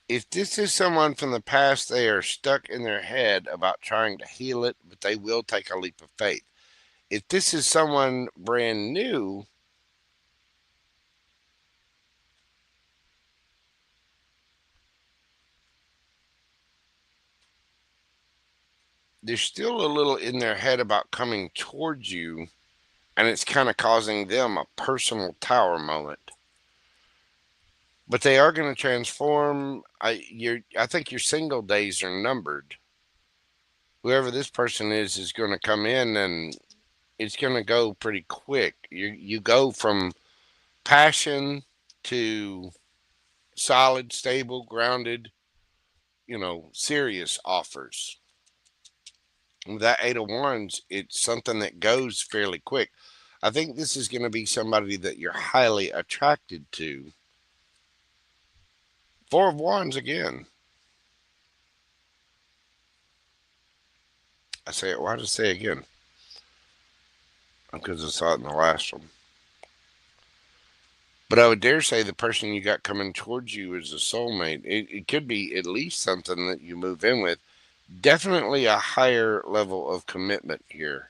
If this is someone from the past, they are stuck in their head about trying to heal it, but they will take a leap of faith. If this is someone brand new, they're still a little in their head about coming towards you, and it's kind of causing them a personal tower moment. But they are going to transform. I think your single days are numbered. Whoever this person is going to come in, and it's going to go pretty quick. You go from passion to solid, stable, grounded, serious offers. With that Eight of Wands, it's something that goes fairly quick. I think this is going to be somebody that you're highly attracted to. Four of Wands again. I say it. Why did I say it again? Because I saw it in the last one. But I would dare say the person you got coming towards you is a soulmate. It could be at least something that you move in with. Definitely a higher level of commitment here.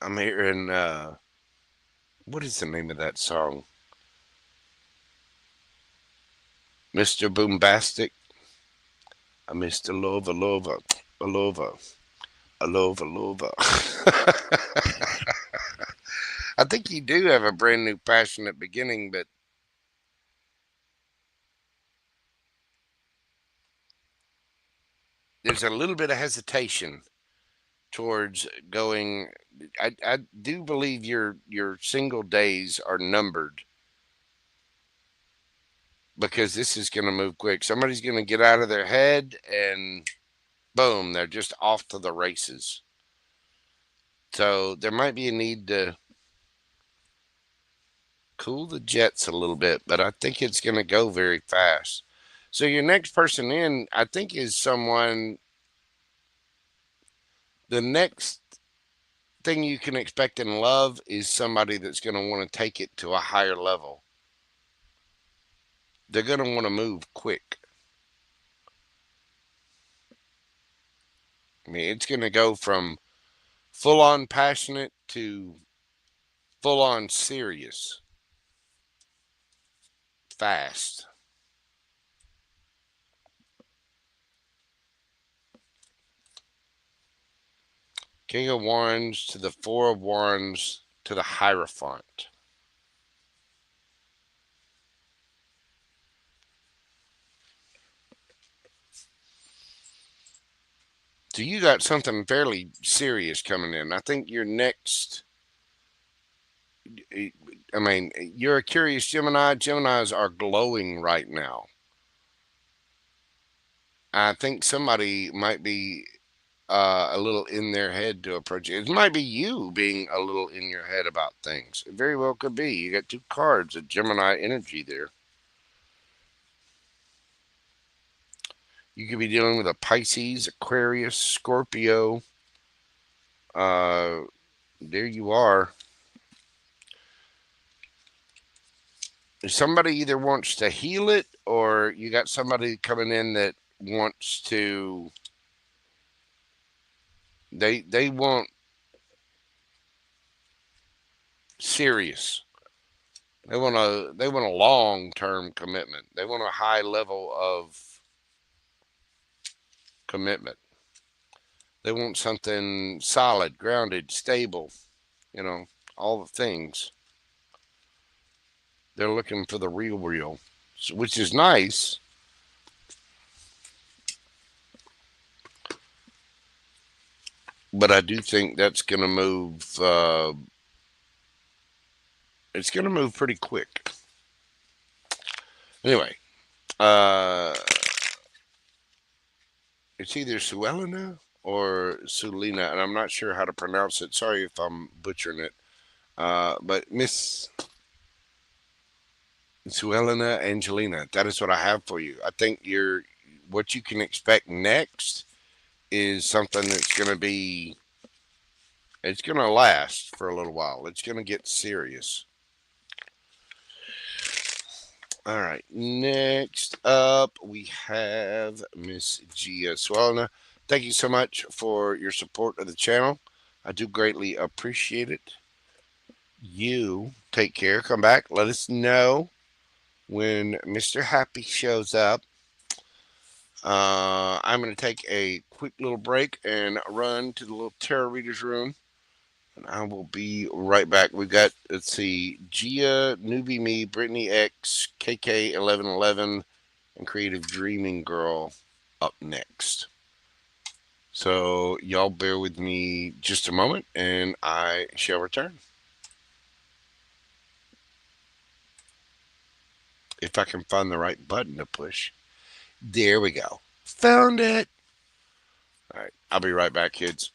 I'm hearing, what is the name of that song? Mr. Boombastic. Mr. Lover, Lover, Lover. Alova. I think you do have a brand new passionate beginning, but there's a little bit of hesitation towards going. I do believe your single days are numbered because this is going to move quick. Somebody's going to get out of their head and boom, they're just off to the races. So there might be a need to cool the jets a little bit, but I think it's going to go very fast. So your next person in, I think, is someone. The next thing you can expect in love is somebody that's going to want to take it to a higher level. They're going to want to move quick. I mean, it's going to go from full on passionate to full on serious fast. King of Wands to the Four of Wands to the Hierophant. So you got something fairly serious coming in. I think your next, I mean, you're a curious Gemini. Geminis are glowing right now. I think somebody might be a little in their head to approach it. It might be you being a little in your head about things. It very well could be. You got two cards of Gemini energy there. You could be dealing with a Pisces, Aquarius, Scorpio. There you are. Somebody either wants to heal it, or you got somebody coming in that wants to. They want serious. They want a long term commitment. They want a high level of commitment. They want something solid, grounded, stable, you know, all the things. They're looking for the real, which is nice. But I do think that's going to move. It's going to move pretty quick. Anyway, it's either Suelina or Sulina, and I'm not sure how to pronounce it. Sorry if I'm butchering it. But Miss Suelina Angelina, that is what I have for you. I think what you can expect next is something that's going to be, it's going to last for a little while. It's going to get serious. All right, next up we have Miss Gia Swelna. Thank you so much for your support of the channel. I do greatly appreciate it. You take care. Come back. Let us know when Mr. Happy shows up. I'm going to take a quick little break and run to the little tarot reader's room. And I will be right back. We've got, let's see, Gia, Newbie Me, Brittany X, KK1111, and Creative Dreaming Girl up next. So y'all bear with me just a moment and I shall return. If I can find the right button to push. There we go. Found it. All right. I'll be right back, kids.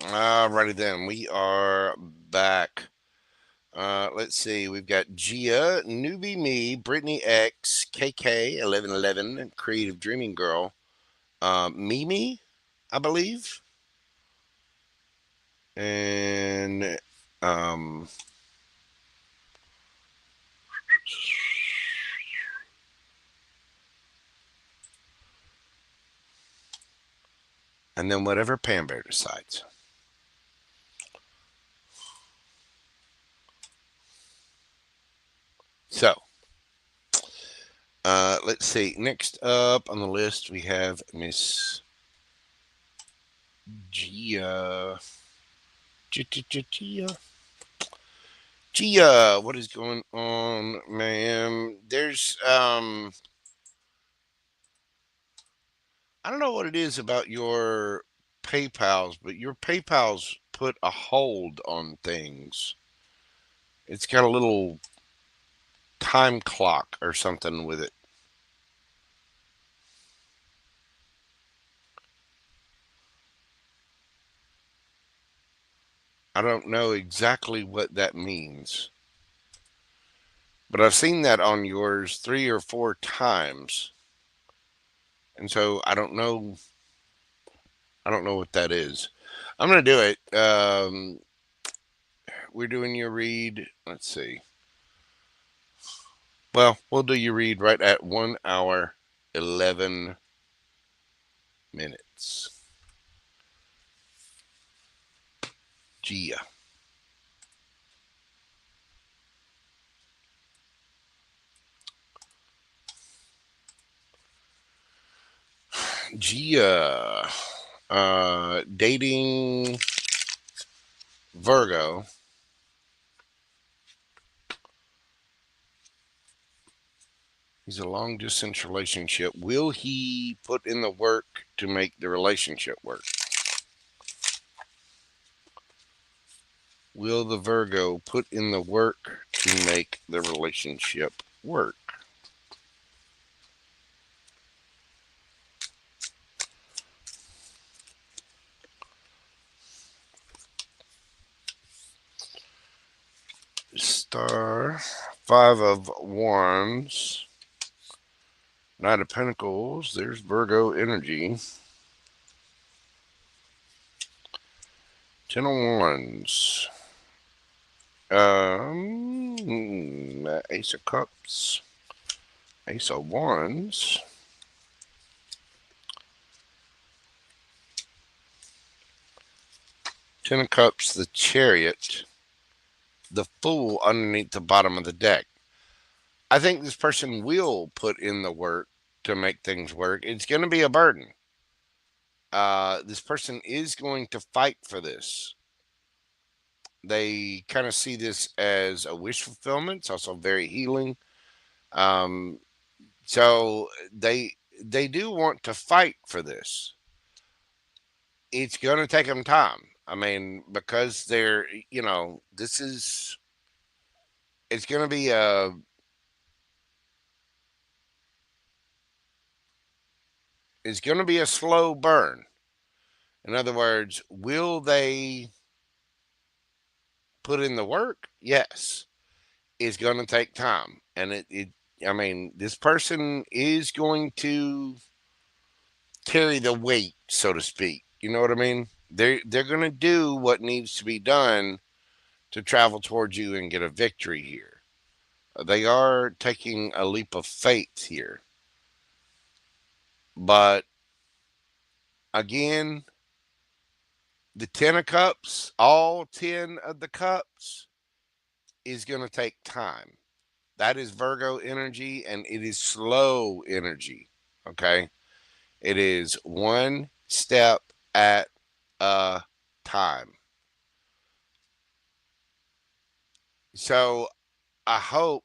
Alrighty then, we are back. Let's see, we've got Gia, Newbie Me, Brittany X, KK 1111, Creative Dreaming Girl, Mimi, I believe, and um, and then whatever Pam Bear decides. So, let's see. Next up on the list, we have Miss Gia. Gia. Gia, what is going on, ma'am? There's I don't know what it is about your PayPal's, but your PayPal's put a hold on things. It's got a little time clock or something with it. I don't know exactly what that means, but I've seen that on yours 3 or 4 times. And so I don't know. I don't know what that is. I'm going to do it. We're doing your read. Let's see. Well, we'll do your read right at 1 hour, 11 minutes. Gia. Gia. Dating Virgo. He's a long distance relationship. Will he put in the work to make the relationship work? Will the Virgo put in the work to make the relationship work? Star, 5 of Wands, Knight of Pentacles. There's Virgo energy. 10 of Wands. Ace of Cups. Ace of Wands. Ten of Cups, the Chariot, the Fool underneath the bottom of the deck. I think this person will put in the work to make things work. It's going to be a burden. This person is going to fight for this. They kind of see this as a wish fulfillment. It's also very healing. Um, so they do want to fight for this. It's going to take them time. I mean, because they're, this is, it's going to be a slow burn. In other words, will they put in the work? Yes. It's going to take time. And I mean, this person is going to carry the weight, so to speak. You know what I mean? They're going to do what needs to be done to travel towards you and get a victory here. They are taking a leap of faith here. But again, the 10 of Cups, all 10 of the cups, is going to take time. That is Virgo energy, and it is slow energy. Okay? It is one step at a time. So I hope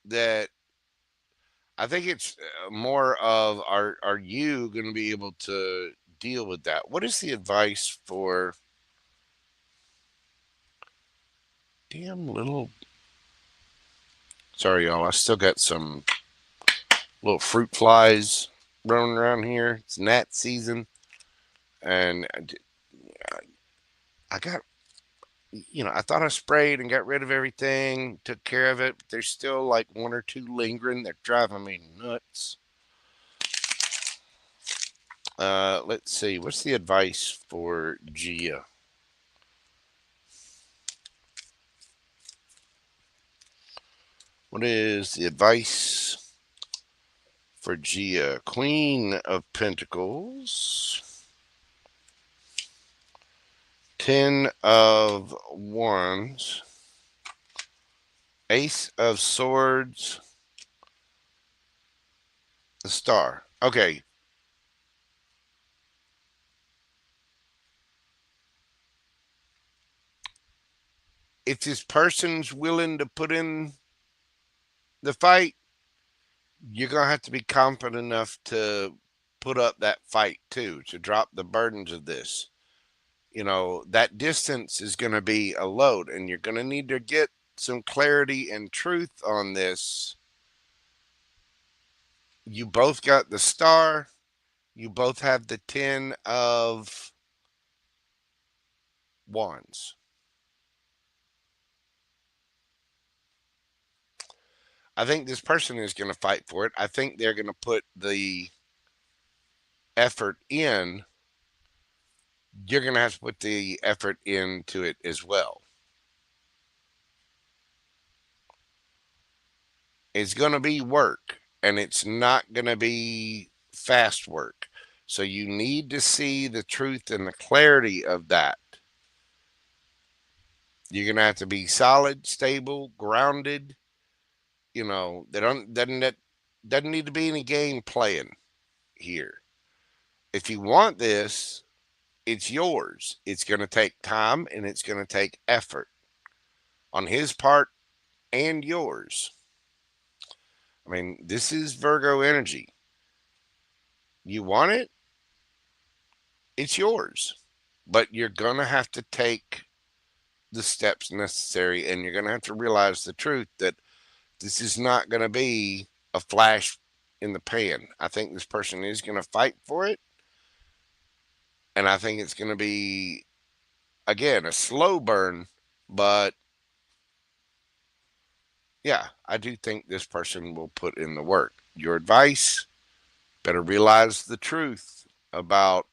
that I think it's more of are you going to be able to deal with that? What is the advice for damn little? Sorry, y'all. I still got some little fruit flies running around here. It's gnat season. And I got, I thought I sprayed and got rid of everything, took care of it. But there's still like one or two lingering. They're driving me nuts. Let's see. What's the advice for Gia? What is the advice for Gia? Queen of Pentacles, Ten of Wands, Ace of Swords, the Star. Okay. If this person's willing to put in the fight, you're going to have to be confident enough to put up that fight too, to drop the burdens of this. That distance is going to be a load, and you're going to need to get some clarity and truth on this. You both got the Star, you both have the 10 of Wands. I think this person is going to fight for it. I think they're going to put the effort in. You're going to have to put the effort into it as well. It's going to be work, and it's not going to be fast work. So you need to see the truth and the clarity of that. You're going to have to be solid, stable, grounded. They doesn't need to be any game playing here. If you want this, it's yours. It's going to take time, and it's going to take effort on his part and yours. I mean, this is Virgo energy. You want it, it's yours. But you're going to have to take the steps necessary, and you're going to have to realize the truth that this is not going to be a flash in the pan. I think this person is going to fight for it, and I think it's going to be, again, a slow burn, but yeah, I do think this person will put in the work. Your advice: better realize the truth about,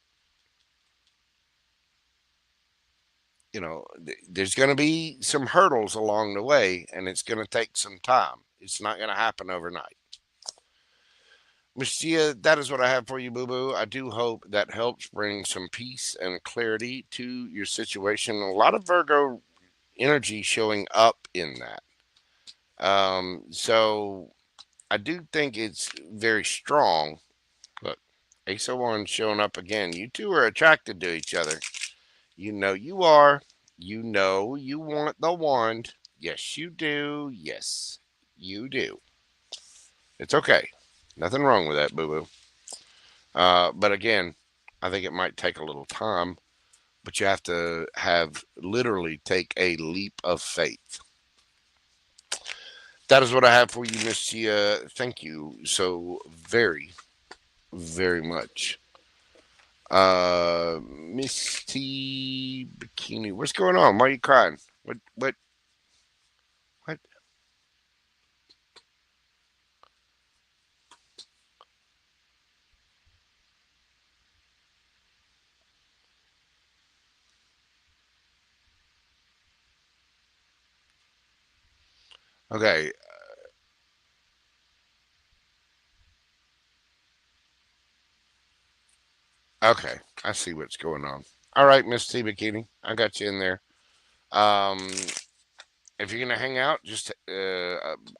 there's going to be some hurdles along the way, and it's going to take some time. It's not going to happen overnight. Miss Gia, that is what I have for you, boo boo. I do hope that helps bring some peace and clarity to your situation. A lot of Virgo energy showing up in that. So I do think it's very strong. Look, Ace of Wands showing up again. You two are attracted to each other. You know you are. You know you want the wand. Yes, you do. Yes, you do. It's okay. Nothing wrong with that, boo boo. But again, I think it might take a little time, but you have to literally take a leap of faith. That is what I have for you, Miss Gia. Thank you so very, very much. Miss T Bikini, what's going on? Why are you crying? What? Okay, okay, I see what's going on. All right, Miss T Bikini, I got you in there. Um, if you're gonna hang out, just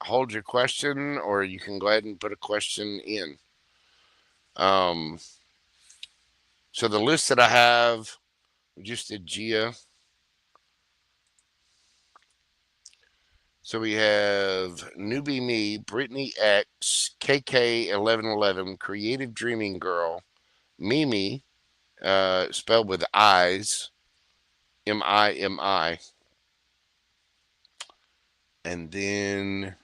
hold your question, or you can go ahead and put a question in. Um, so the list that I have, we just did Gia. So we have Newbie Me, Brittany X, KK1111, Creative Dreaming Girl, Mimi, spelled with eyes, Mimi, and then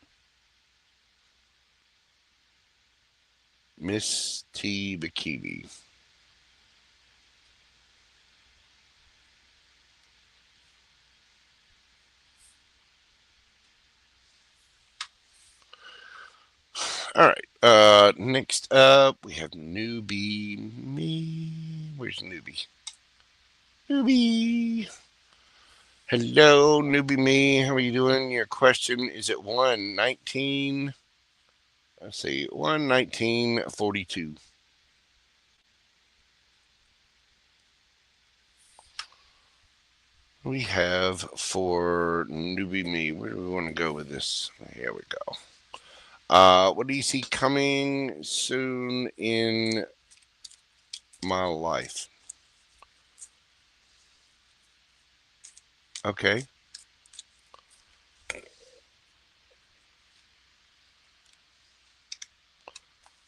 Miss T Bikini. Next up, we have Newbie Me. Where's Newbie? Newbie. Hello, Newbie Me. How are you doing? Your question is at 119. Let's see, 11942. We have for Newbie Me. Where do we want to go with this? Here we go. What do you see coming soon in my life? Okay.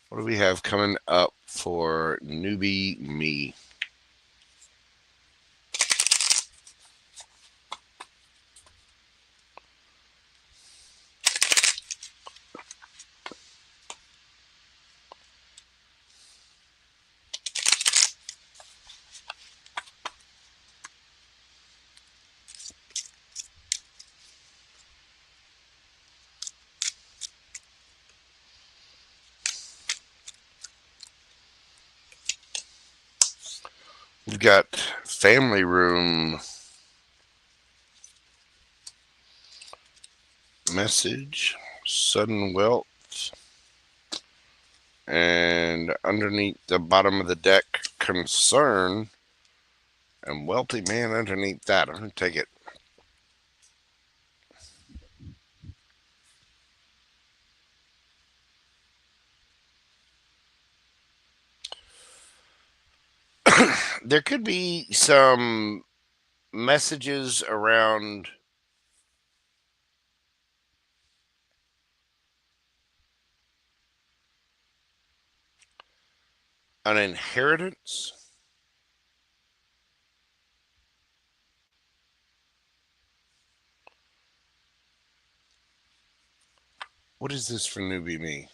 What do we have coming up for Newbie Me? We've got family room message, sudden wealth, and underneath the bottom of the deck, concern, and wealthy man underneath that. I'm going to take it. There could be some messages around an inheritance. What is this for Newbie Me?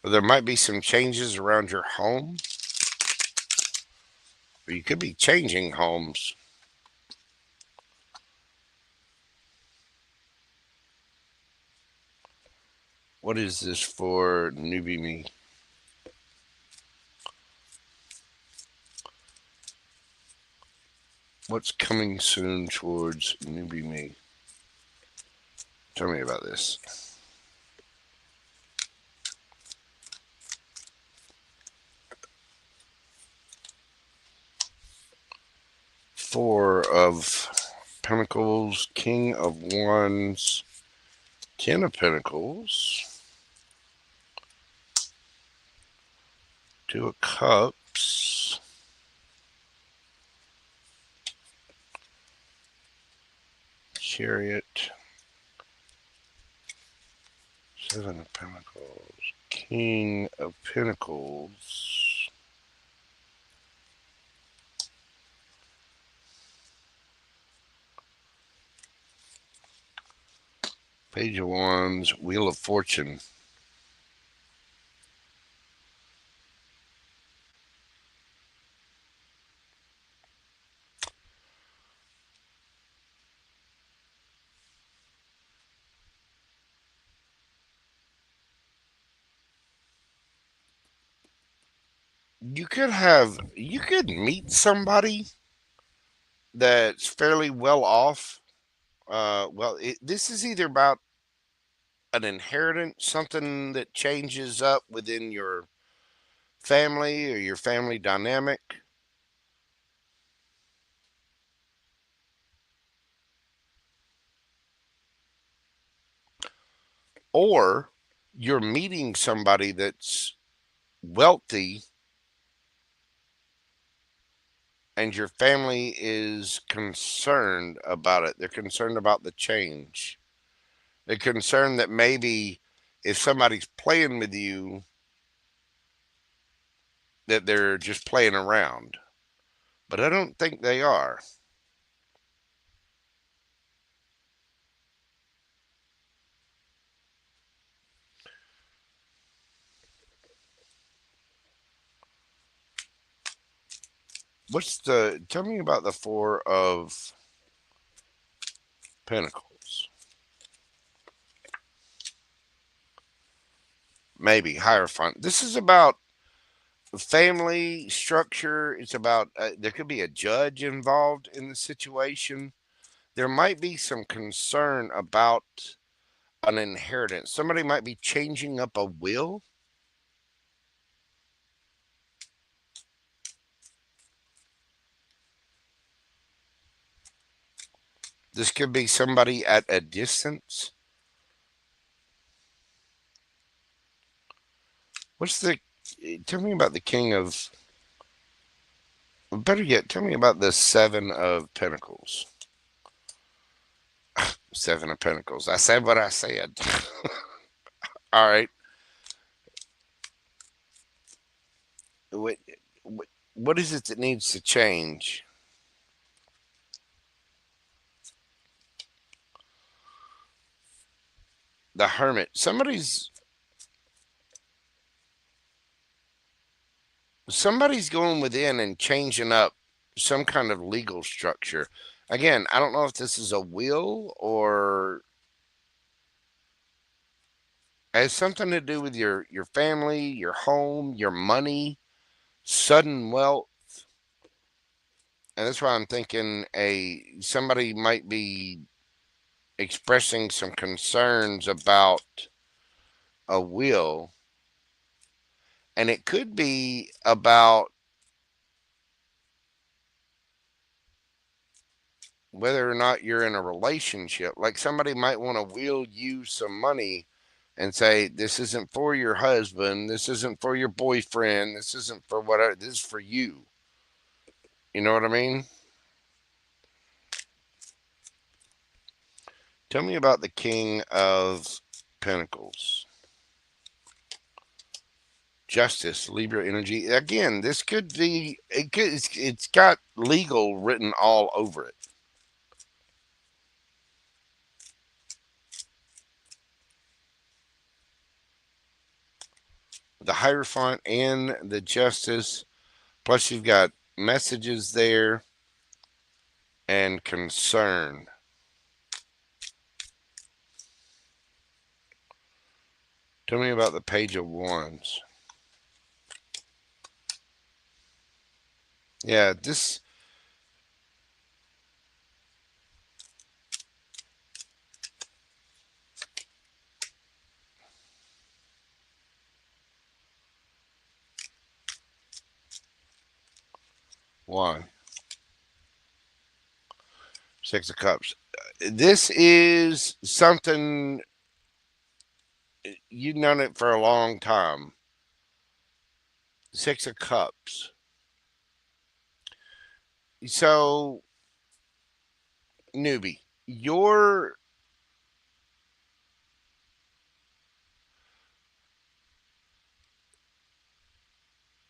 There might be some changes around your home. Or you could be changing homes. What is this for Newbie Me? What's coming soon towards Newbie Me? Tell me about this. Four of Pentacles, King of Wands, Ten of Pentacles, Two of Cups, Chariot, Seven of Pentacles, King of Pentacles, Page of Wands, Wheel of Fortune. You could meet somebody that's fairly well off. This is either about an inheritance, something that changes up within your family or your family dynamic, or you're meeting somebody that's wealthy and your family is concerned about it. They're concerned about the change. They're concerned that maybe if somebody's playing with you, that they're just playing around. But I don't think they are. Tell me about the Four of Pentacles. maybe Hierophant. This is about family structure. It's about there could be a judge involved in the situation. There might be some concern about an inheritance. Somebody might be changing up a will. This could be somebody at a distance. What's the. Tell me about the King of. Better yet, tell me about the Seven of Pentacles. Seven of Pentacles. I said what I said. All right. What, what is it that needs to change? The Hermit. Somebody's going within and changing up some kind of legal structure. Again, I don't know if this is a will or has something to do with your family, your home, your money, sudden wealth. And that's why I'm thinking a somebody might be expressing some concerns about a will, and it could be about whether or not you're in a relationship. Like somebody might want to will you some money and say, this isn't for your husband, this isn't for your boyfriend, this isn't for whatever, this is for you. You know what I mean? Tell me about the King of Pentacles. Justice, Libra energy. Again, this could be, it's got legal written all over it. The Hierophant and the Justice. Plus, you've got messages there and concern. Tell me about the Page of Wands. Yeah, this. Why? Six of Cups. This is something you've known it for a long time. Six of Cups. So, newbie,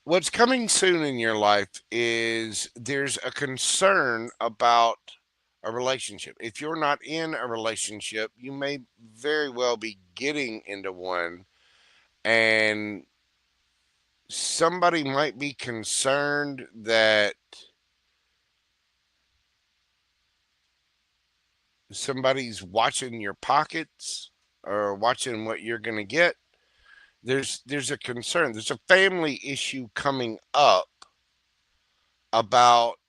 what's coming soon in your life is there's a concern about a relationship. If you're not in a relationship, you may very well be getting into one, and somebody might be concerned that somebody's watching your pockets or watching what you're going to get. There's a concern. There's a family issue coming up about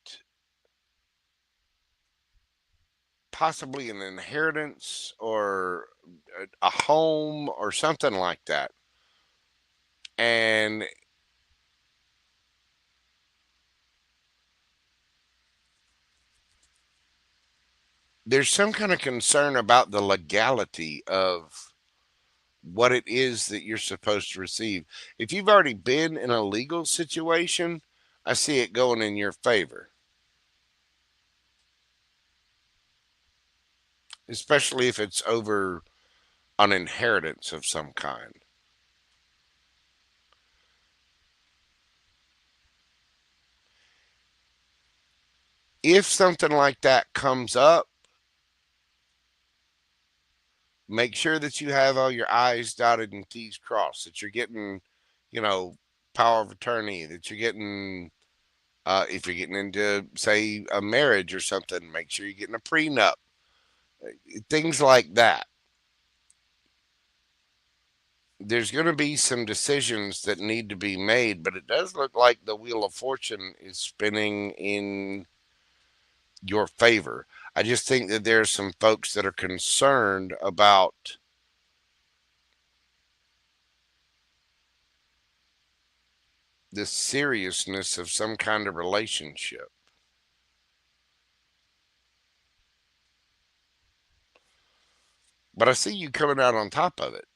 possibly an inheritance or a home or something like that. And there's some kind of concern about the legality of what it is that you're supposed to receive. If you've already been in a legal situation, I see it going in your favor, especially if it's over an inheritance of some kind. If something like that comes up, make sure that you have all your I's dotted and T's crossed, that you're getting, you know, power of attorney, that you're getting, if you're getting into, say, a marriage or something, make sure you're getting a prenup, things like that. there's going to be some decisions that need to be made, but it does look like the Wheel of Fortune is spinning in your favor. I just think that there's some folks that are concerned about the seriousness of some kind of relationship. But I see you coming out on top of it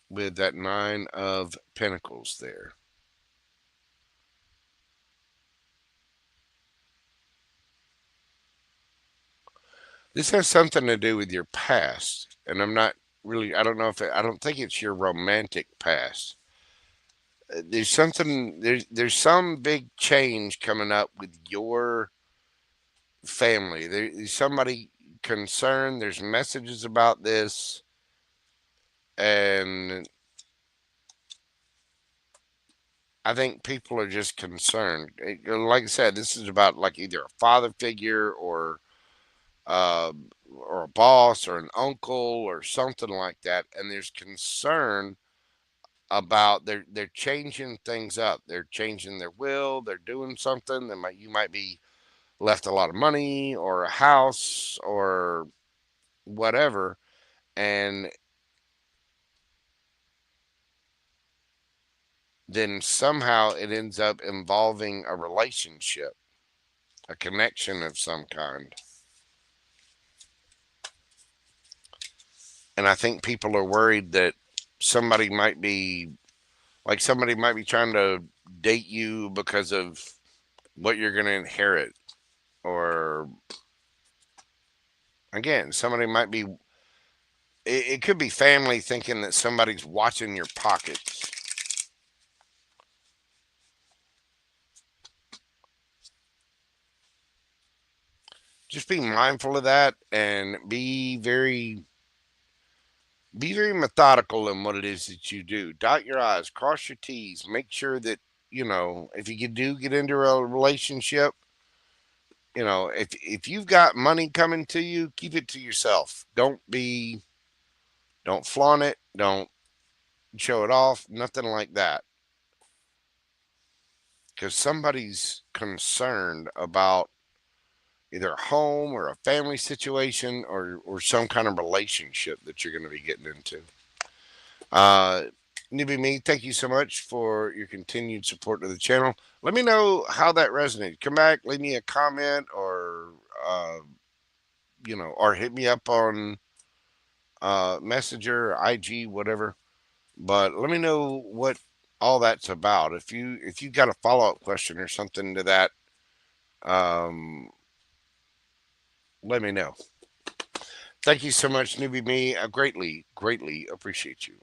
with that Nine of Pentacles there. This has something to do with your past, and I'm not really, I don't know if I don't think it's your romantic past. There's something, there's some big change coming up with your family. There's somebody concerned, there's messages about this, and I think people are just concerned. Like I said, this is about like either a father figure uh, or a boss or an uncle or something like that, and there's concern about they're changing things up. They're changing their will. They're doing something. You might be left a lot of money or a house or whatever, and then somehow it ends up involving a relationship, a connection of some kind. And I think people are worried that somebody might be somebody might be trying to date you because of what you're going to inherit, or again, somebody might be it could be family thinking that somebody's watching your pockets. Just be mindful of that and be very methodical in what it is that you do. Dot your I's, cross your T's, make sure that, if you do get into a relationship, if you've got money coming to you, keep it to yourself. Don't flaunt it, don't show it off, nothing like that. Because somebody's concerned about either a home or a family situation or some kind of relationship that you're going to be getting into. Uh, Newbie Me, thank you so much for your continued support of the channel. Let me know how that resonated. Come back, leave me a comment, or hit me up on Messenger, IG, whatever. But let me know what all that's about. If you got a follow up question or something to that, um, let me know. Thank you so much, Newbie Me. I greatly appreciate you.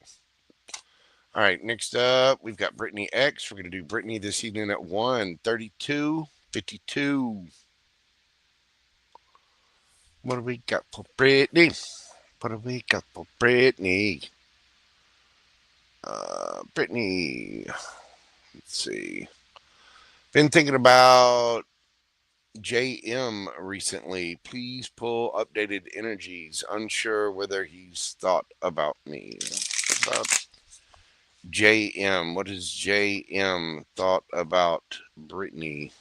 All right, next up, we've got Brittany X. We're going to do Brittany this evening at 1:32:52. What do we got for Brittany? What do we got for Brittany? Brittany, let's see. Been thinking about JM recently. Please pull updated energies. Unsure whether he's thought about me. About JM. What has JM thought about Brittany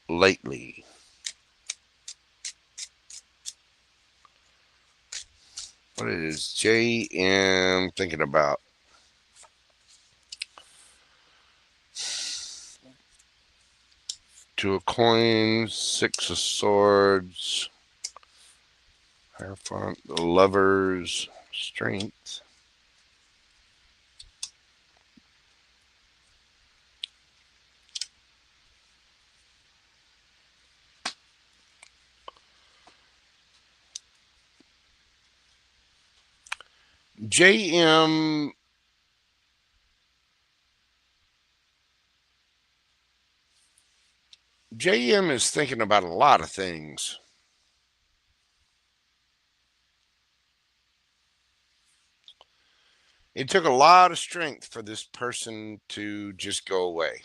lately? What is JM thinking about? Two of coins, six of swords, Hierophant, the lovers, strength. JM JM is thinking about a lot of things. It took a lot of strength for this person to just go away.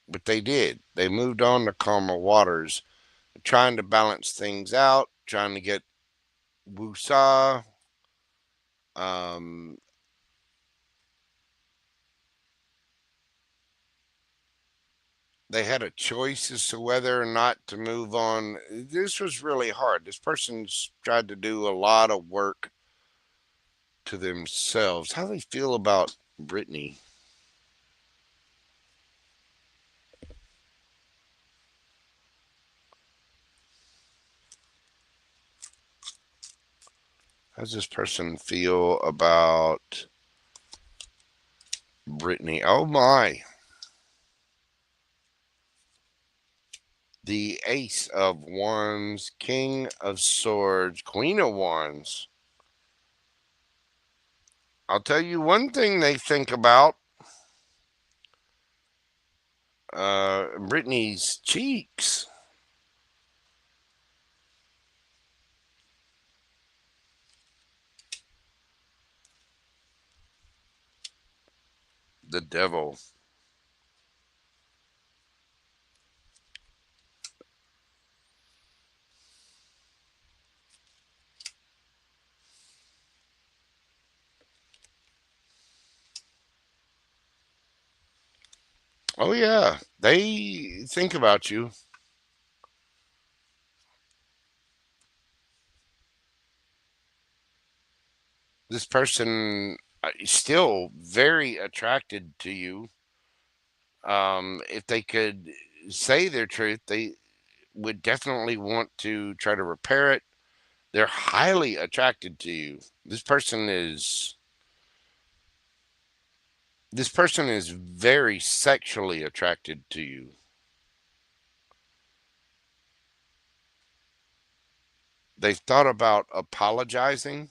But they did. They moved on to calmer waters, trying to balance things out, trying to get Wusa. Um, they had a choice as to whether or not to move on. This was really hard. This person's tried to do a lot of work to themselves. How do they feel about Brittany? How does this person feel about Brittany? Oh my. The Ace of Wands, King of Swords, Queen of Wands. I'll tell you one thing they think about Brittany's cheeks. The devil. Oh, yeah. They think about you. This person is still very attracted to you. If they could say their truth, they would definitely want to try to repair it. They're highly attracted to you. This person is very sexually attracted to you. They've thought about apologizing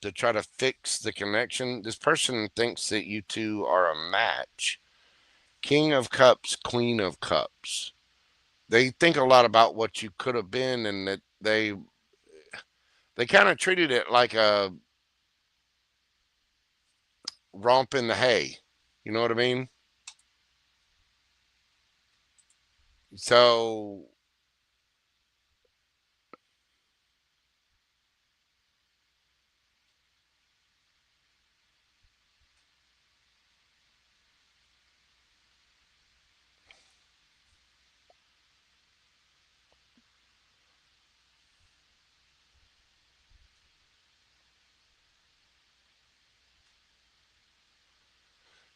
to try to fix the connection. This person thinks that you two are a match. King of Cups, Queen of Cups. They think a lot about what you could have been, and that they kind of treated it like a romp in the hay. You know what I mean? So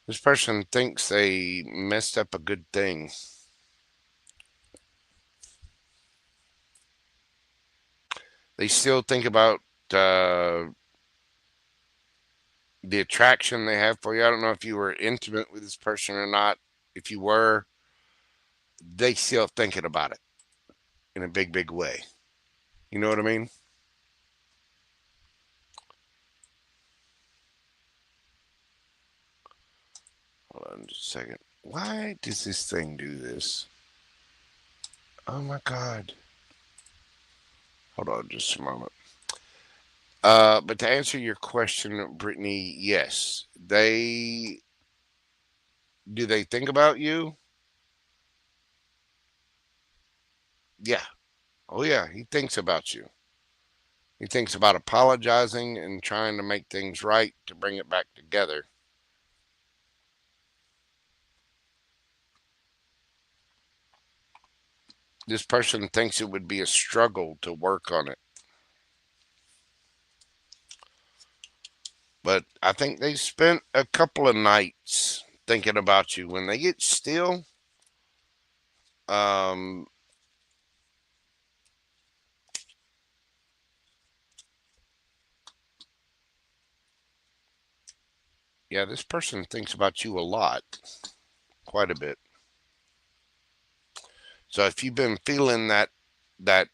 this person thinks they messed up a good thing. They still think about uh, the attraction they have for you. I don't know if you were intimate with this person or not. If you were, they still thinking about it in a big, big way. You know what I mean? Hold on just a second. Why does this thing do this? Oh my God. Hold on just a moment. But to answer your question, Brittany, yes. They think about you? Yeah. Oh yeah, he thinks about you. He thinks about apologizing and trying to make things right to bring it back together. This person thinks it would be a struggle to work on it. But I think they spent a couple of nights thinking about you. When they get still, um, yeah, this person thinks about you a lot, quite a bit. So if you've been feeling that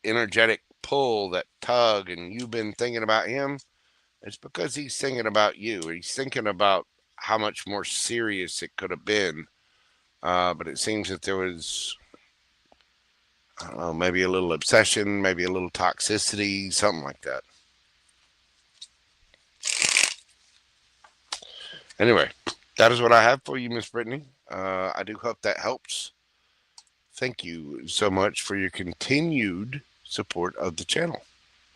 energetic pull, that tug, and you've been thinking about him, it's because he's thinking about you. He's thinking about how much more serious it could have been. But it seems that there was, I don't know, maybe a little obsession, maybe a little toxicity, something like that. Anyway, that is what I have for you, Miss Brittany. I do hope that helps. Thank you so much for your continued support of the channel.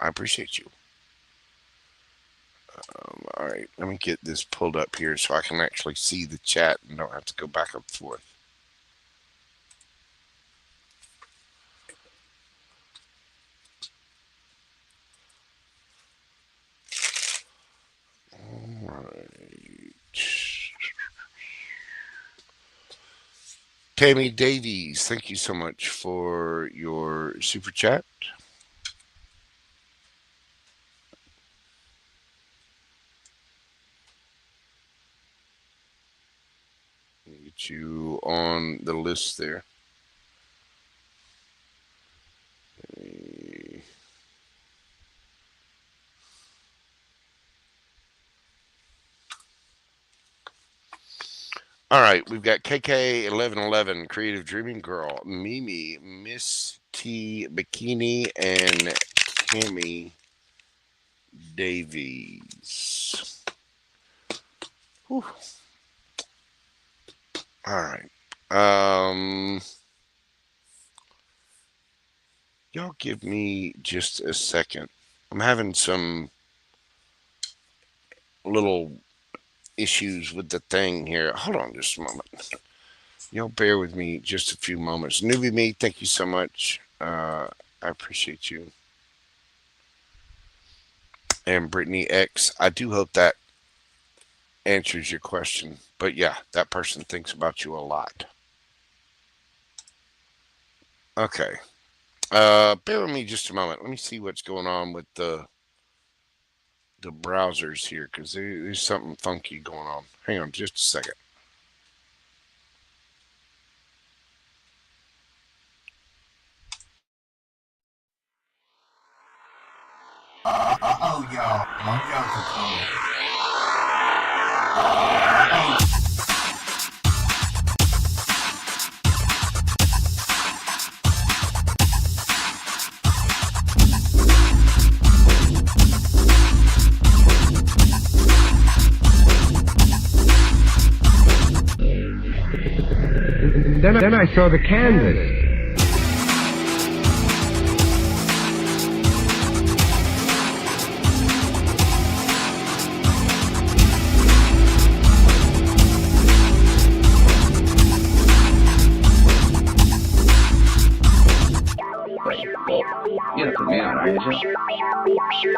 I appreciate you. All right, let me get this pulled up here so I can actually see the chat and don't have to go back and forth. All right. Tammy Davies, thank you so much for your super chat. Get you on the list there. All right, we've got KK1111, Creative Dreaming Girl, Mimi, Miss T Bikini, and Tammy Davies. Whew. All right. Y'all give me just a second. I'm having some little issues with the thing here. Hold on just a moment. Y'all bear with me just a few moments. Newbie Me, thank you so much. I appreciate you. And Brittany X, I do hope that answers your question. But yeah, that person thinks about you a lot. Okay. Bear with me just a moment. Let me see what's going on with the browsers here, because there's something funky going on. Hang on just a second. Uh-oh, y'all. Mojo control. Then I saw the canvas. You're not me out, are you? Wait, oh, you're not me out, are you?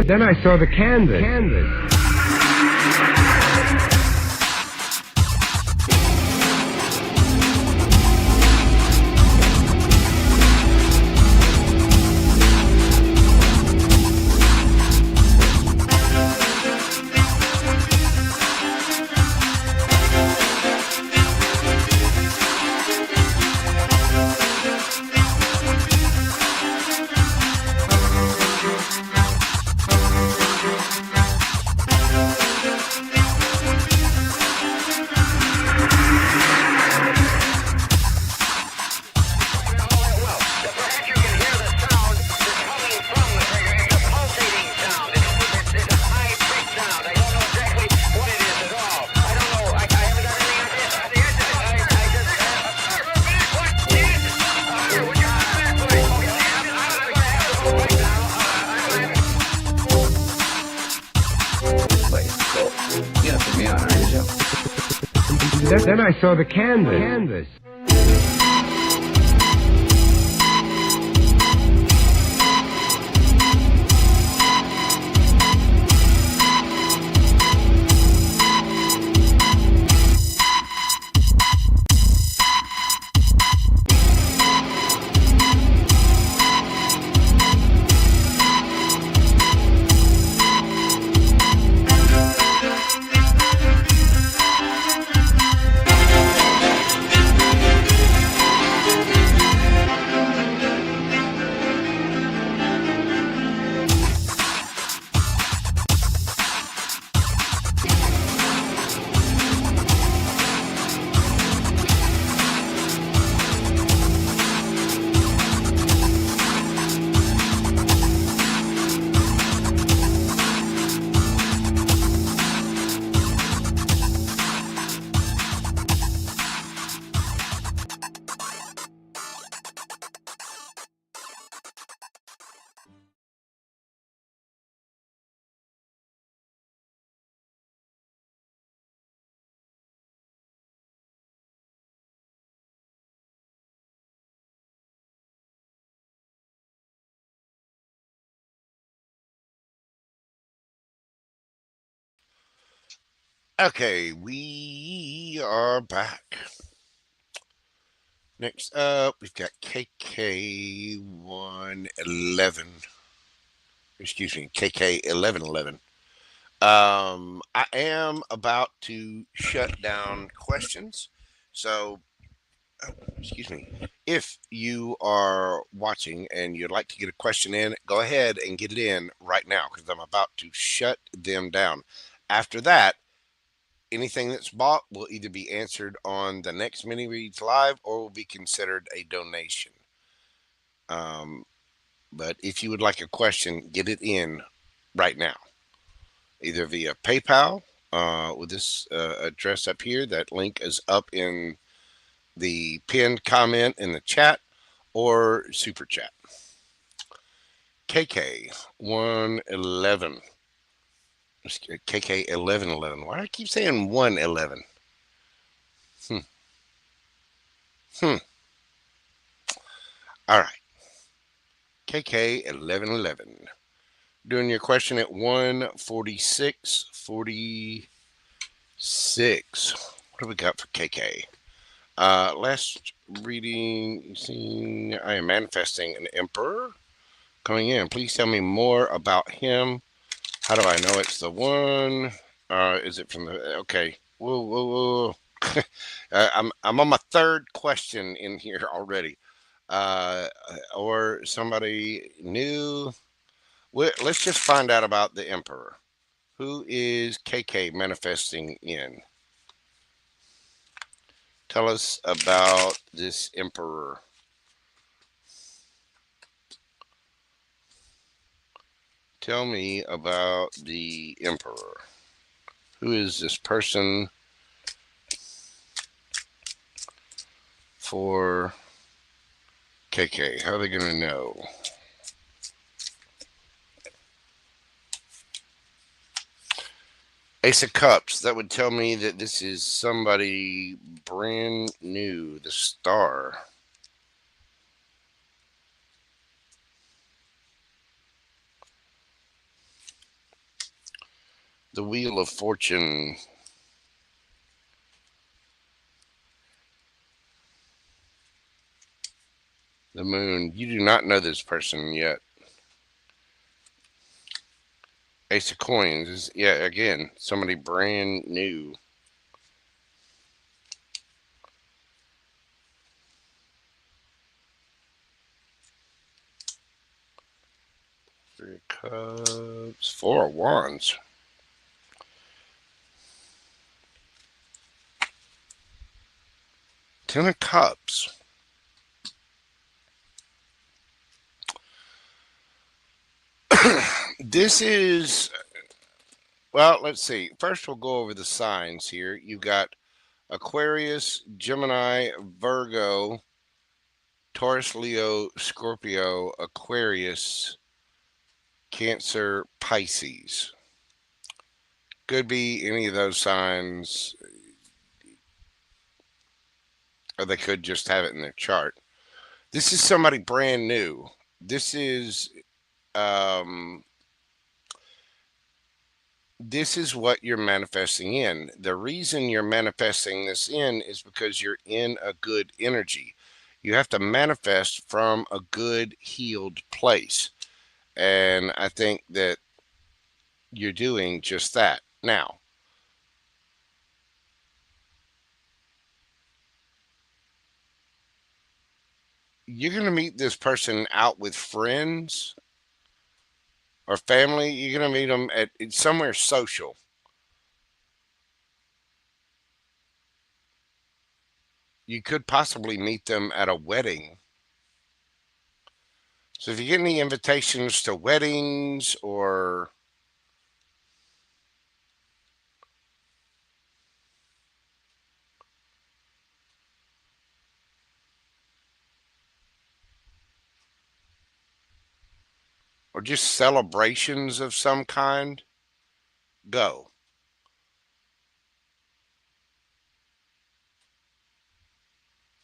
Then I saw the canvas. Then I saw the canvas. Okay, we are back. Next up, we've got KK111. Excuse me, KK1111. I am about to shut down questions. So, excuse me. If you are watching and you'd like to get a question in, go ahead and get it in right now because I'm about to shut them down. After that, anything that's bought will either be answered on the next mini reads live or will be considered a donation. Um, but if you would like a question, get it in right now, either via PayPal with this address up here. That link is up in the pinned comment in the chat or Superchat. KK111. KK1111. Why do I keep saying 111? Hmm. Hmm. All right. KK1111. Doing your question at 146.46. What do we got for KK? Last reading, seeing I am manifesting an emperor coming in. Please tell me more about him. How do I know it's the one? Is it from the? Okay. Whoa, whoa, whoa. I'm on my third question in here already. Or somebody new. Let's just find out about the emperor. Who is KK manifesting in? Tell us about this emperor. Tell me about the emperor. Who is this person for KK? How are they going to know? Ace of Cups. That would tell me that this is somebody brand new. The Star. The Wheel of Fortune. The Moon. You do not know this person yet. Ace of Coins is, yeah, again, somebody brand new. Three of Cups. Four of Wands. Ten of Cups. This is, well, let's see. First, we'll go over the signs here. You got Aquarius, Gemini, Virgo, Taurus, Leo, Scorpio, Aquarius, Cancer, Pisces. Could be any of those signs, or they could just have it in their chart. This is somebody brand new. This is um, this is what you're manifesting in. The reason you're manifesting this in is because you're in a good energy. You have to manifest from a good, healed place. And I think that you're doing just that. Now, you're going to meet this person out with friends or family. You're going to meet them at somewhere social. You could possibly meet them at a wedding. So if you get any invitations to weddings or just celebrations of some kind, go.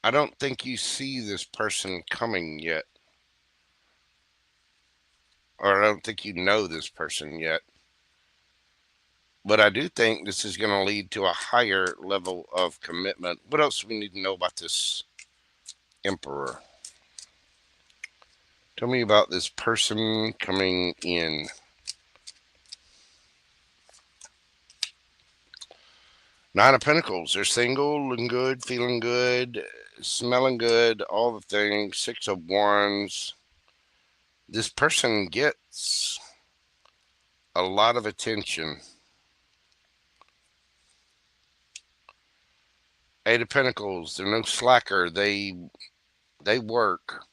I don't think you see this person coming yet, or I don't think you know this person yet. But I do think this is going to lead to a higher level of commitment. What else do we need to know about this Emperor? Tell me about this person coming in. Nine of Pentacles. They're single, looking good, feeling good, smelling good, all the things. Six of Wands. This person gets a lot of attention. Eight of Pentacles. They're no slacker. They work.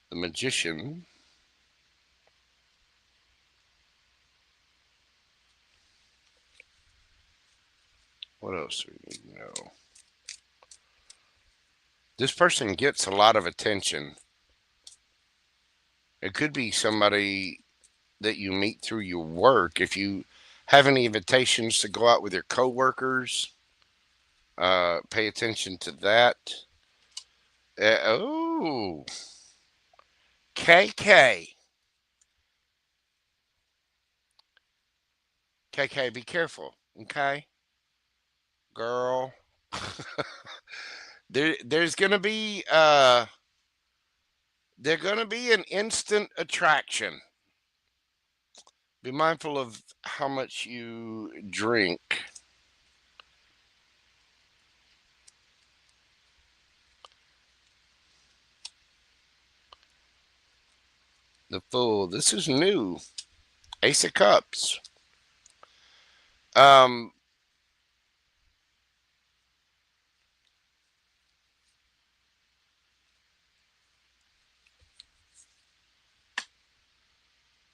The Magician. What else do we need to know? This person gets a lot of attention. It could be somebody that you meet through your work. If you have any invitations to go out with your coworkers, pay attention to that. Oh, KK. KK, be careful, okay? Girl. There's gonna be they're gonna be an instant attraction. Be mindful of how much you drink. The Fool. This is new. Ace of Cups. Um,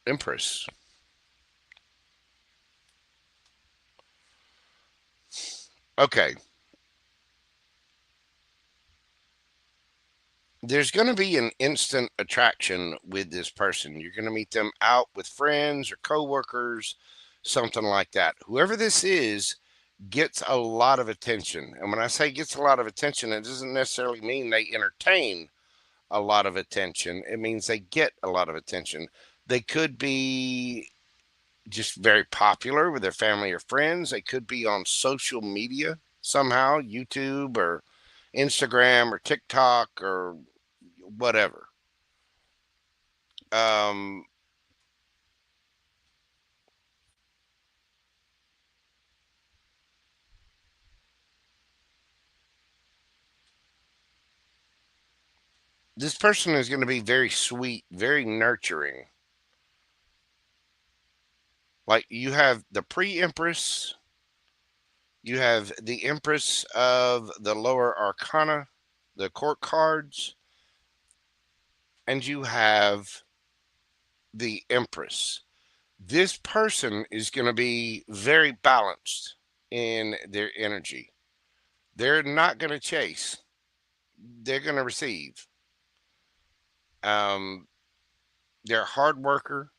Empress. Okay. There's going to be an instant attraction with this person. You're going to meet them out with friends or coworkers, something like that. Whoever this is gets a lot of attention. And when I say gets a lot of attention, it doesn't necessarily mean they entertain a lot of attention. It means they get a lot of attention. They could be just very popular with their family or friends. They could be on social media somehow, YouTube or Instagram or TikTok or whatever. Um, this person is going to be very sweet, very nurturing. Like you have the pre-empress, you have the empress of the lower arcana, the court cards, and you have the empress. This person is going to be very balanced in their energy. They're not going to chase. They're going to receive. Um, they're a hard worker.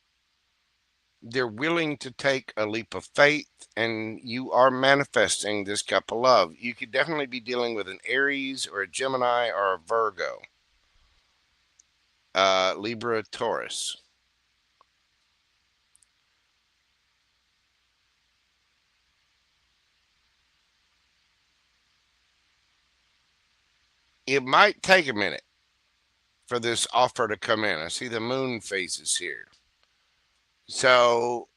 They're willing to take a leap of faith, and you are manifesting this cup of love. You could definitely be dealing with an Aries or a Gemini or a Virgo, Libra, Taurus. It might take a minute for this offer to come in. I see the moon phases here. So,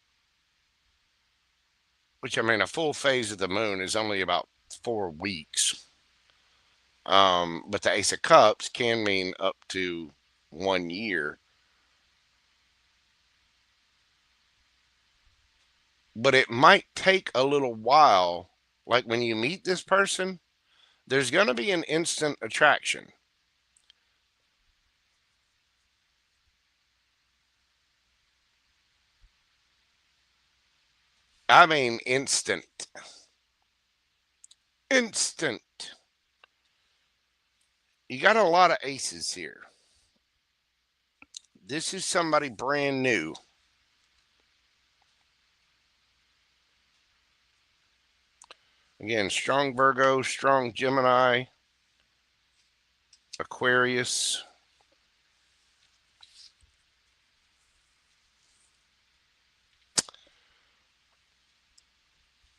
which I mean, a full phase of the moon is only about 4 weeks. But the Ace of Cups can mean up to 1 year. But it might take a little while. Like when you meet this person, there's going to be an instant attraction. I mean, instant. Instant. You got a lot of aces here. This is somebody brand new. Again, strong Virgo, strong Gemini, Aquarius.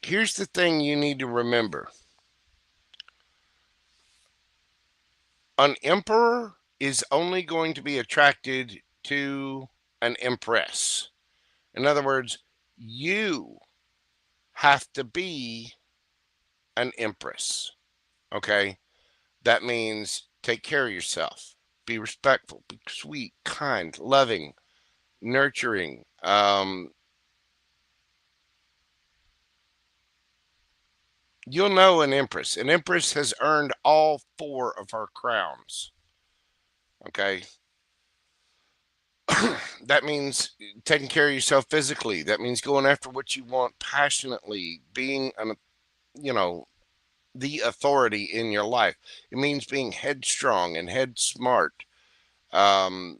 Here's the thing you need to remember. An emperor is only going to be attracted to an empress. In other words, you have to be an empress. Okay? That means take care of yourself, be respectful, be sweet, kind, loving, nurturing. You'll know an empress. An empress has earned all four of her crowns. Okay? That means taking care of yourself physically. That means going after what you want passionately, being you know, the authority in your life. It means being headstrong and head smart, um,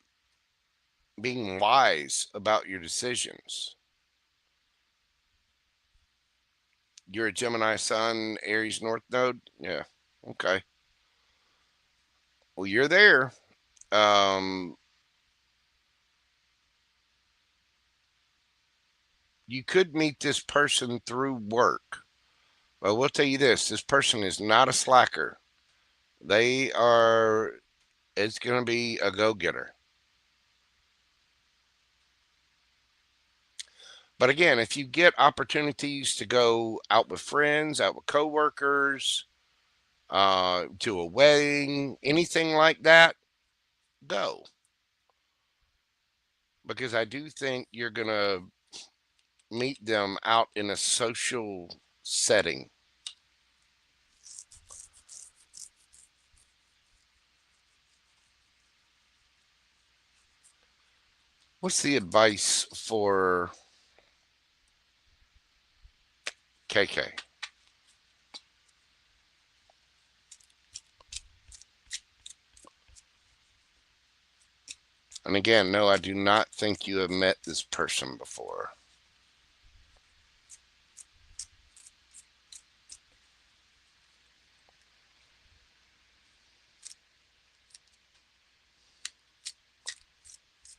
being wise about your decisions. You're a Gemini Sun, Aries North Node. Yeah. Okay. Well, you're there. Um, you could meet this person through work. Well, we'll tell you this person is not a slacker. They are, it's going to be a go getter. But again, if you get opportunities to go out with friends, out with coworkers, to a wedding, anything like that, go. Because I do think you're going to meet them out in a social setting. What's the advice for KK? And again, no, I do not think you have met this person before.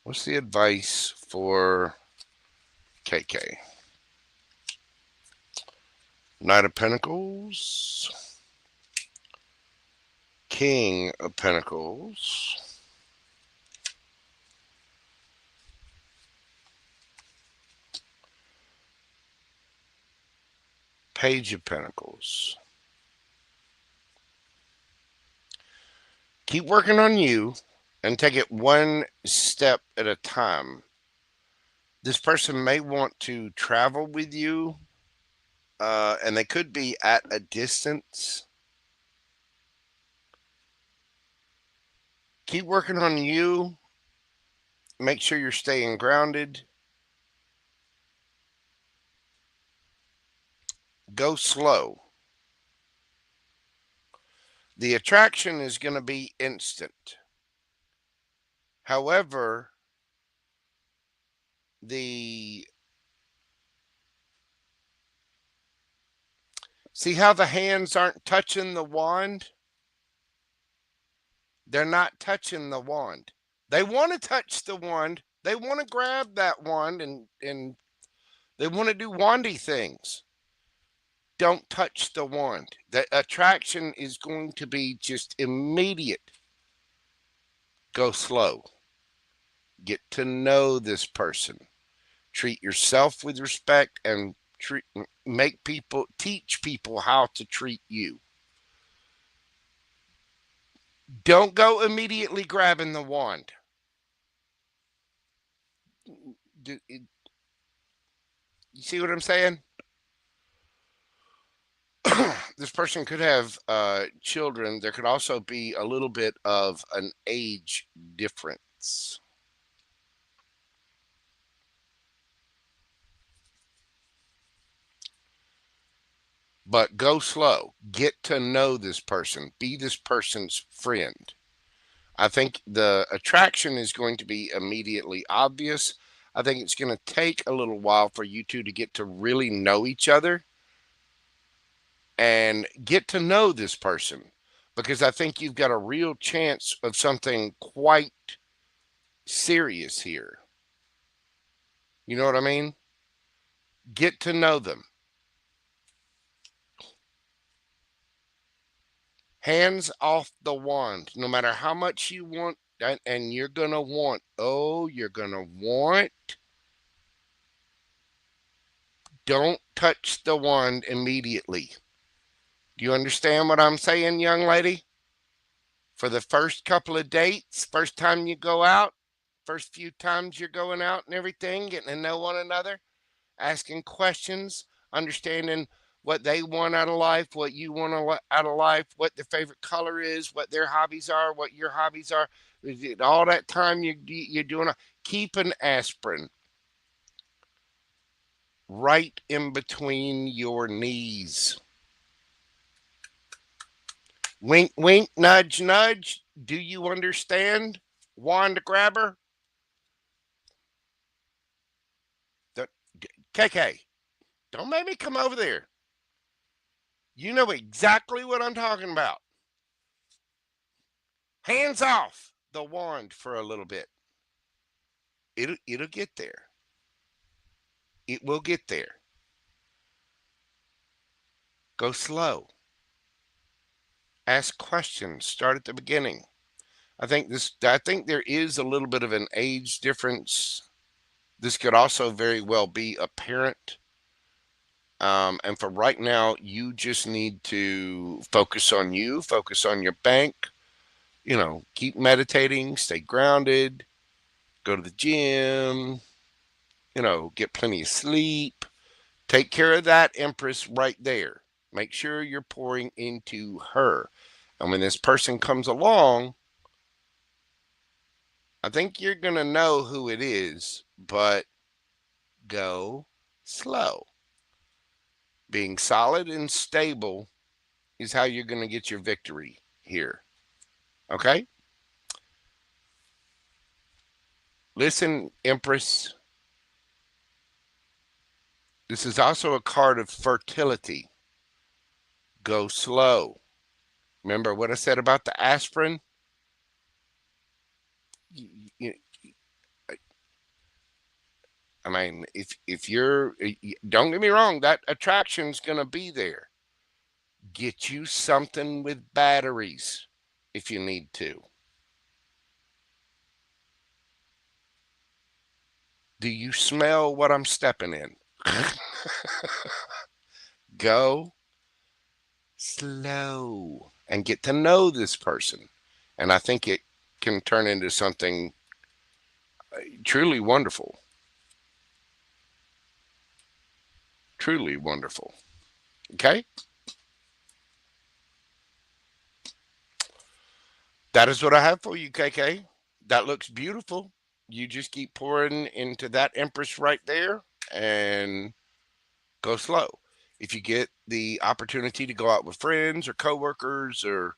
What's the advice for KK? Knight of Pentacles, King of Pentacles, Page of Pentacles. Keep working on you and take it one step at a time. This person may want to travel with you, and they could be at a distance. Keep working on you. Make sure you're staying grounded. Go slow. The attraction is going to be instant. However, see how the hands aren't touching the wand? They're not touching the wand. They want to touch the wand. They want to grab that wand and they want to do wandy things. Don't touch the wand. The attraction is going to be just immediate. Go slow. Get to know this person. Treat yourself with respect and teach people how to treat you. Don't go immediately grabbing the wand. You see what I'm saying? This person could have children. There could also be a little bit of an age difference. But go slow. Get to know this person. Be this person's friend. I think the attraction is going to be immediately obvious. I think it's going to take a little while for you two to get to really know each other and get to know this person, because I think you've got a real chance of something quite serious here. You know what I mean? Get to know them. Hands off the wand. No matter how much you want, and you're going to want, you're going to want, don't touch the wand immediately. Do you understand what I'm saying, young lady? For the first couple of dates, first time you go out, first few times you're going out and everything, getting to know one another, asking questions, understanding what they want out of life, what you want out of life, what their favorite color is, what their hobbies are, what your hobbies are. All that time you're doing, keep an aspirin right in between your knees. Wink, wink, nudge, nudge. Do you understand? Wand grabber. The, KK, don't make me come over there. You know exactly what I'm talking about. Hands off the wand for a little bit. It'll get there. It will get there. Go slow. Ask questions. Start at the beginning. I think there is a little bit of an age difference. This could also very well be a parent. And for right now, you just need to focus on you, focus on your bank, keep meditating, stay grounded, go to the gym, get plenty of sleep. Take care of that Empress right there. Make sure you're pouring into her. And when this person comes along, I think you're going to know who it is, but go slow. Being solid and stable is how you're going to get your victory here. Okay? Listen, Empress. This is also a card of fertility. Go slow. Remember what I said about the aspirin? I mean, if you're, don't get me wrong, that attraction's going to be there. Get you something with batteries if you need to. Do you smell what I'm stepping in? Go slow and get to know this person. And I think it can turn into something truly wonderful. Truly wonderful. Okay? That is what I have for you, KK. That looks beautiful. You just keep pouring into that Empress right there and go slow. If you get the opportunity to go out with friends or coworkers or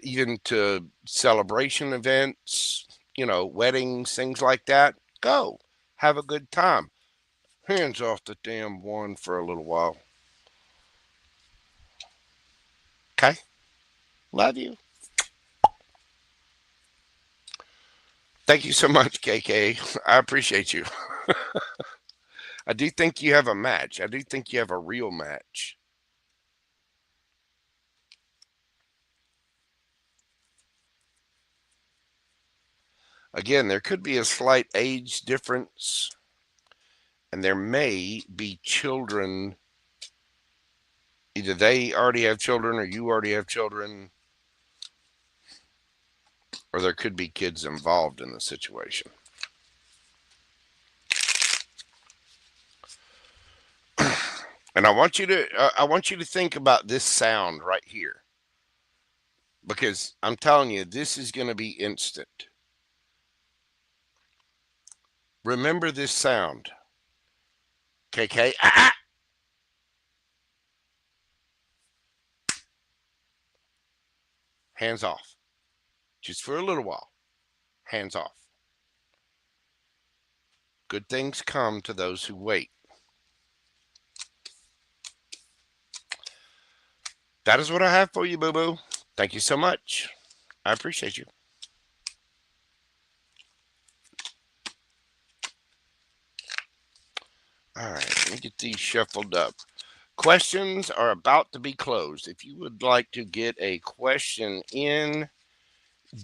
even to celebration events, weddings, things like that, go. Have a good time. Hands off the damn one for a little while. Okay? Love you. Thank you so much, KK. I appreciate you. I do think you have a match. I do think you have a real match. Again, there could be a slight age difference, and there may be children. Either they already have children or you already have children, or there could be kids involved in the situation. And I want you to think about this sound right here, because I'm telling you, this is going to be instant. Remember this sound. KK. Hands off. Just for a little while. Hands off. Good things come to those who wait. That is what I have for you, boo-boo. Thank you so much. I appreciate you. All right, let me get these shuffled up. Questions are about to be closed. If you would like to get a question in,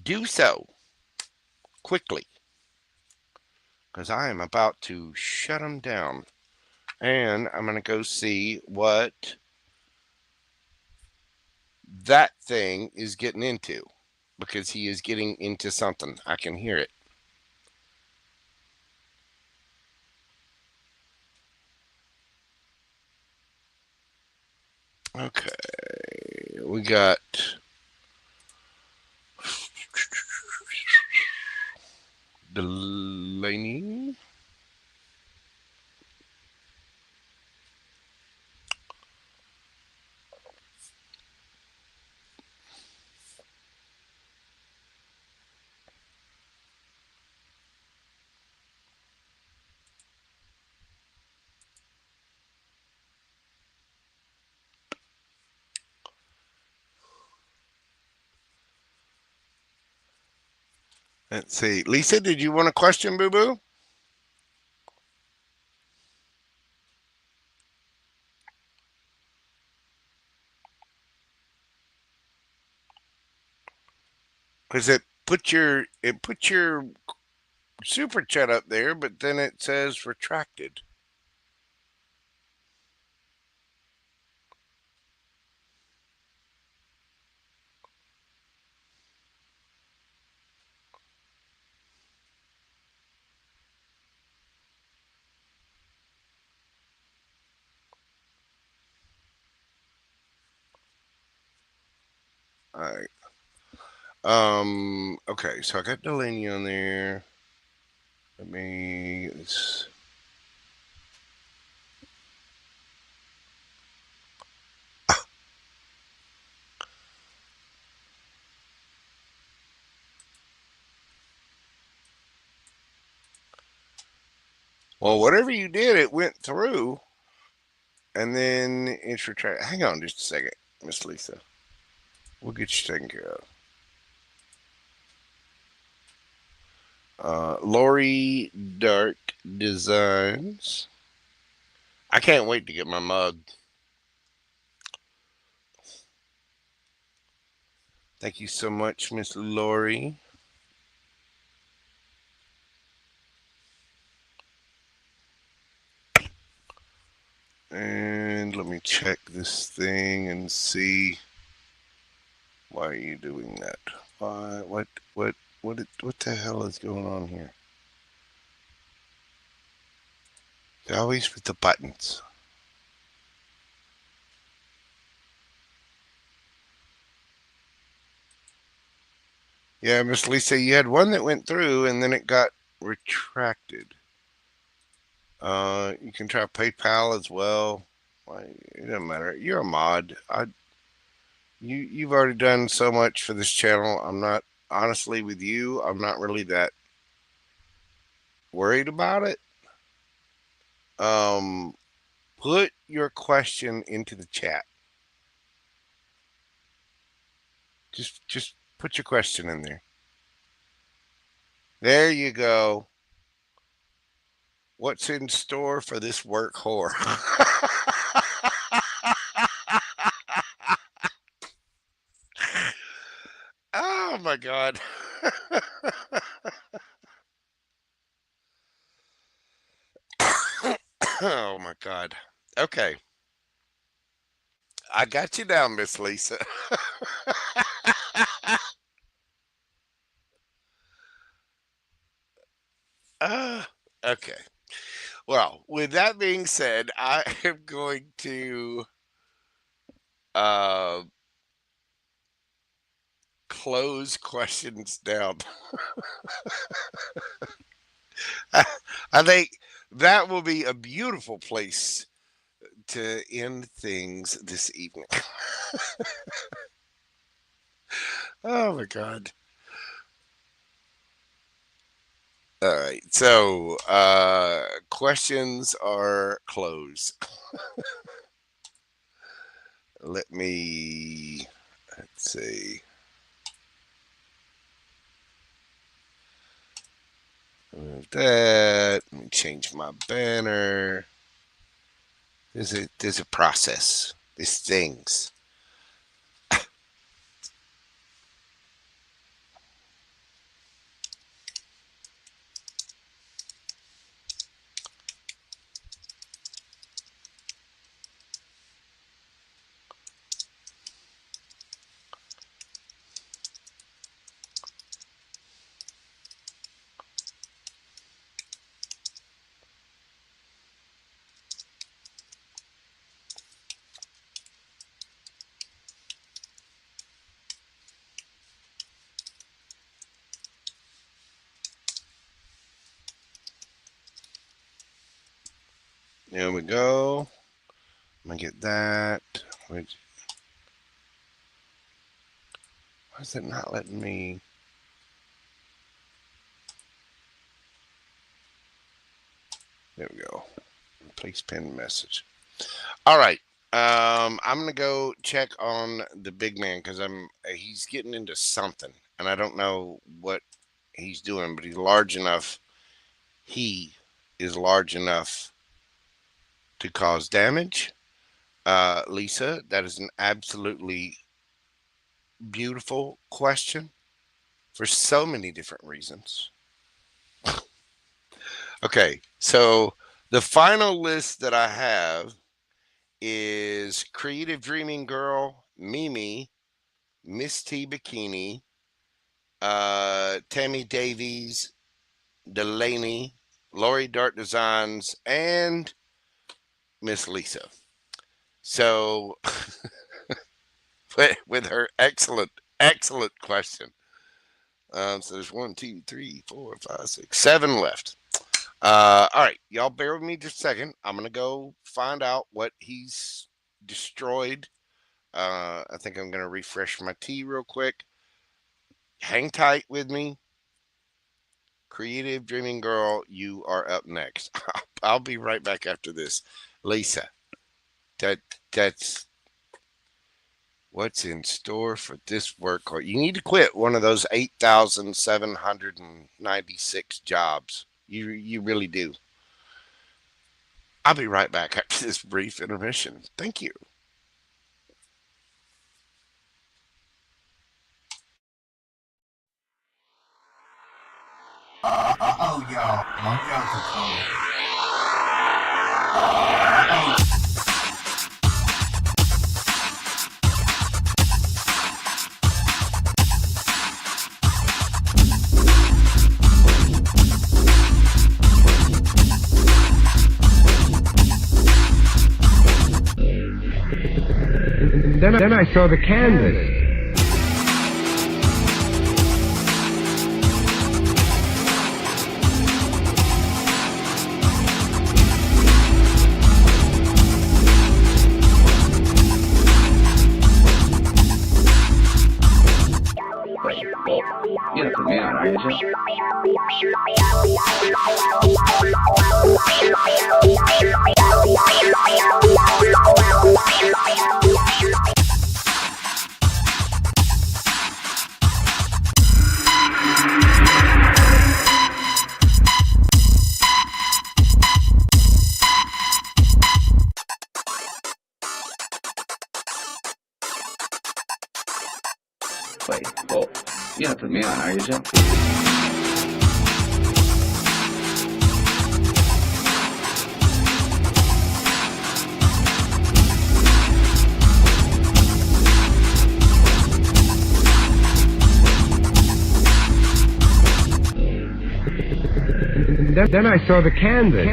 do so quickly, because I am about to shut them down. And I'm going to go see what that thing is getting into, because he is getting into something. I can hear it. Okay, we got Delaney. Let's see. Lisa, did you want a question, Boo Boo? Because it put your super chat up there, but then it says retracted. All right. Okay, so I got Delaney on there. Let me. Well, whatever you did, it went through, and then it's retracted. Hang on just a second, Miss Lisa. We'll get you taken care of. Lori Dark Designs. I can't wait to get my mug. Thank you so much, Miss Lori. And let me check this thing and see. Why are you doing that? Why? What the hell is going on here? Always with the buttons. Yeah, Miss Lisa, you had one that went through and then it got retracted. You can try PayPal as well. It doesn't matter. You're a mod. You've already done so much for this channel. I'm not honestly with you. I'm not really that worried about it. Um, put your question into the chat. Just put your question in there. There you go. What's in store for this work whore? Oh my god. Oh my god. Okay. I got you down, Miss Lisa. uh, okay. Well, with that being said, I am going to uh, close questions down. I think that will be a beautiful place to end things this evening. Oh my god. All right. So, questions are closed. Let me, let's see. Move that. Let me change my banner. There's a process. There's things. There we go. I'm gonna get that. Why is it not letting me? There we go. Replace pin message. All right. I'm gonna go check on the big man because he's getting into something, and I don't know what he's doing, but he's large enough. He is large enough to cause damage. Lisa, that is an absolutely beautiful question for so many different reasons. Okay, so the final list that I have is Creative Dreaming Girl, Mimi, Miss T Bikini, Tammy Davies, Delaney, Lori Dart Designs, and Miss Lisa. So, with her excellent question. So there's 1, 2, 3, 4, 5, 6, 7 left. All right, y'all bear with me just a second. I'm gonna go find out what he's destroyed. I think I'm gonna refresh my tea real quick. Hang tight with me. Creative Dreaming Girl, you are up next. I'll be right back after this. Lisa, that's what's in store for this work. You need to quit one of those 8,796 jobs. You really do. I'll be right back after this brief intermission. Thank you. Oh, y'all. Mojo to come. Then I saw the canvas. You have to be on, right? Wait, well, you have to be on, are you, Joe? Then I saw the canvas.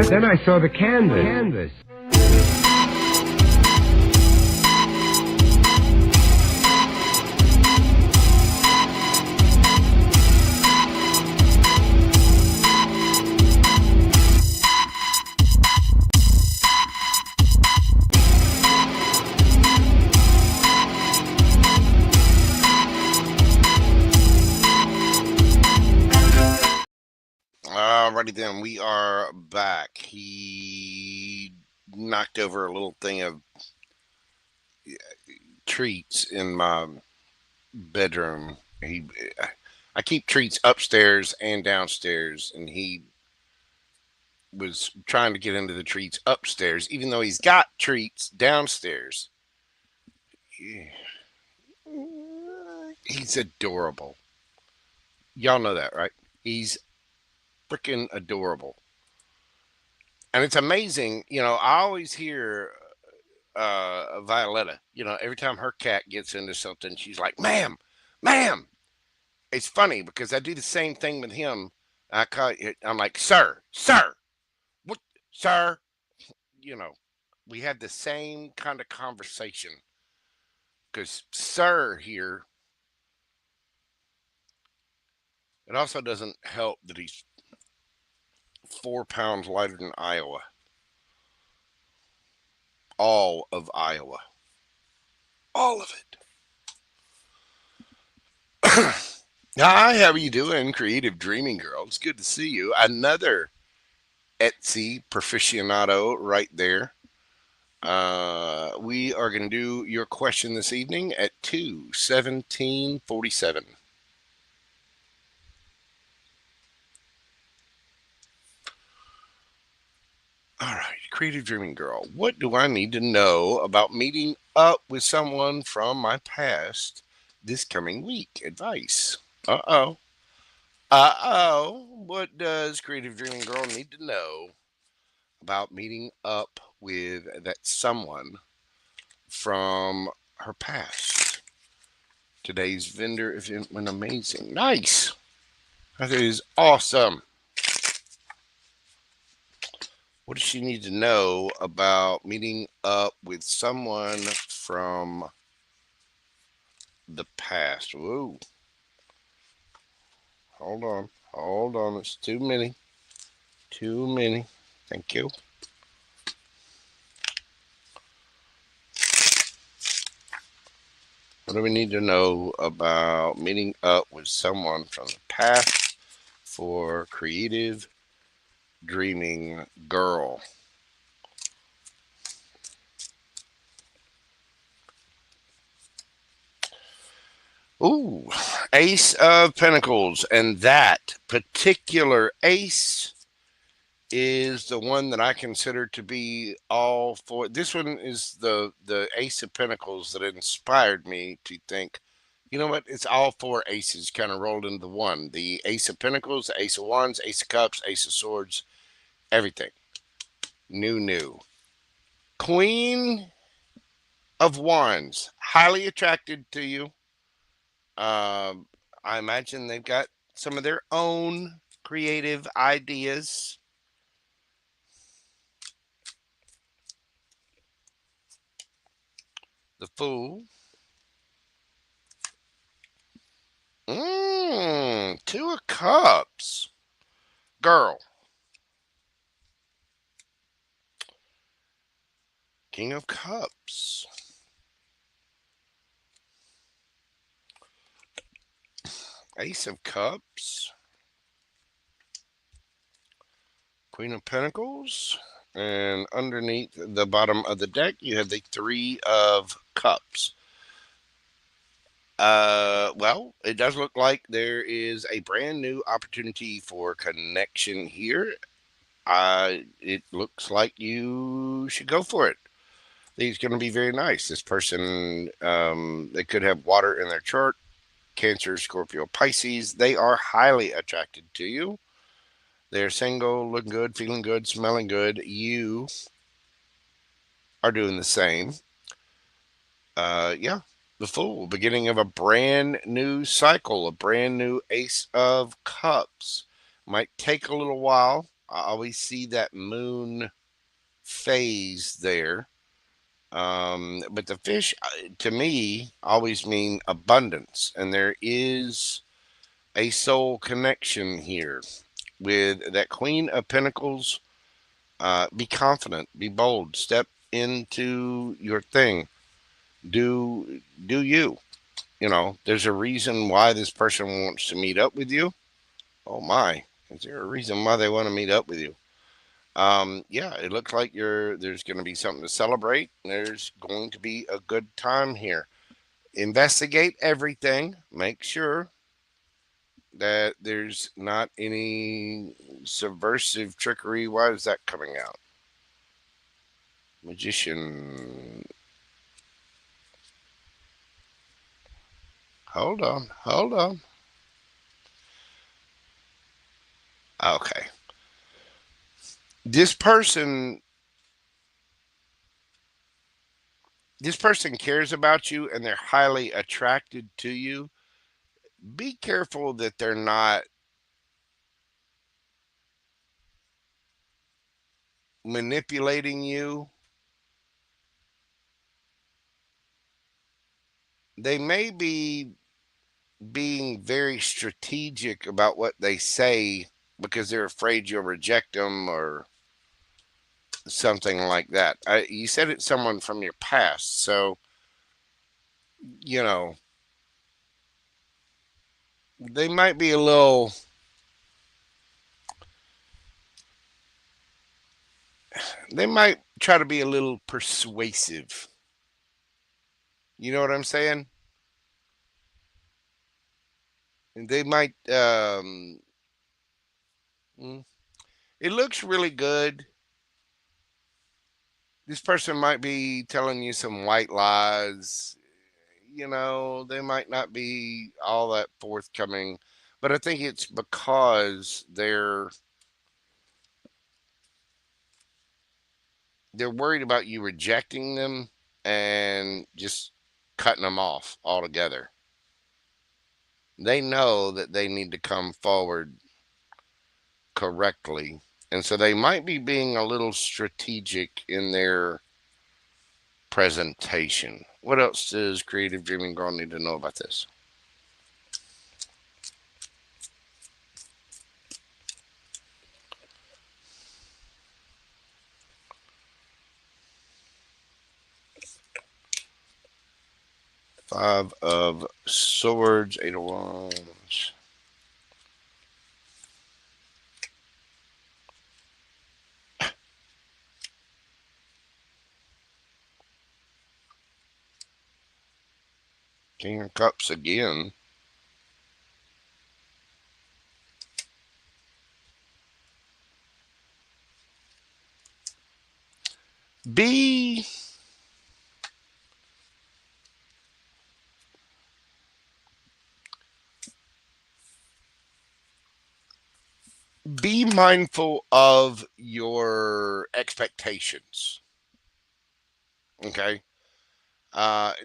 then I saw the canvas. Alrighty then, we are back. He knocked over a little thing of treats in my bedroom. I keep treats upstairs and downstairs, and he was trying to get into the treats upstairs, even though he's got treats downstairs. He's adorable. Y'all know that, right? He's freaking adorable. And it's amazing, I always hear Violetta, every time her cat gets into something, she's like, ma'am, ma'am. It's funny because I do the same thing with him. I'm like, sir, what, sir? You know, we have the same kind of conversation because sir here, it also doesn't help that he's 4 pounds lighter than Iowa. All of Iowa. All of it. Hi, how are you doing, Creative Dreaming Girl? It's good to see you. Another Etsy proficionado right there. We are going to do your question this evening at 2:17:47. All right, Creative Dreaming Girl. What do I need to know about meeting up with someone from my past this coming week? Advice. Uh-oh. Uh-oh. What does Creative Dreaming Girl need to know about meeting up with that someone from her past? Today's vendor event went amazing. Nice. That is awesome. What does she need to know about meeting up with someone from the past? Whoa. Hold on. Hold on. It's too many. Too many. Thank you. What do we need to know about meeting up with someone from the past for Creative Dreaming Girl? Ooh, Ace of Pentacles. And that particular ace is the one that I consider to be all for. This one is the Ace of Pentacles that inspired me to think, you know what? It's all four aces kind of rolled into one. The Ace of Pentacles, the Ace of Wands, Ace of Cups, Ace of Swords, everything. New. Queen of Wands, highly attracted to you. I imagine they've got some of their own creative ideas. The Fool. Two of Cups. Girl. King of Cups. Ace of Cups. Queen of Pentacles. And underneath the bottom of the deck, you have the Three of Cups. Well, it does look like there is a brand new opportunity for connection here. It looks like you should go for it. I think it's going to be very nice. This person, they could have water in their chart. Cancer, Scorpio, Pisces. They are highly attracted to you. They're single, looking good, feeling good, smelling good. You are doing the same. Yeah, the Fool, beginning of a brand new cycle, a brand new Ace of Cups. Might take a little while I always see that moon phase there. But the fish, to me, always mean abundance, and there is a soul connection here with that Queen of Pentacles. Be confident, be bold, step into your thing. Do you? You know, there's a reason why this person wants to meet up with you. Oh my, is there a reason why they want to meet up with you? Yeah, it looks like there's going to be something to celebrate. There's going to be a good time here. Investigate everything. Make sure that there's not any subversive trickery. Why is that coming out? Magician. Hold on. Hold on. Okay. This person this person cares about you and they're highly attracted to you. Be careful that they're not manipulating you. They may be being very strategic about what they say because they're afraid you'll reject them or something like that. You said it's someone from your past, so you know they might be a little. They might try to be a little persuasive. You know what I'm saying? They might. Mm, it looks really good. This person might be telling you some white lies. You know, they might not be all that forthcoming, but I think it's because they're worried about you rejecting them and just cutting them off altogether. They know that they need to come forward correctly, and so they might be being a little strategic in their presentation. What else does Creative Dreaming Girl need to know about this? Five of Swords, Eight of Wands. King of Cups again. Be be mindful of your expectations. Okay.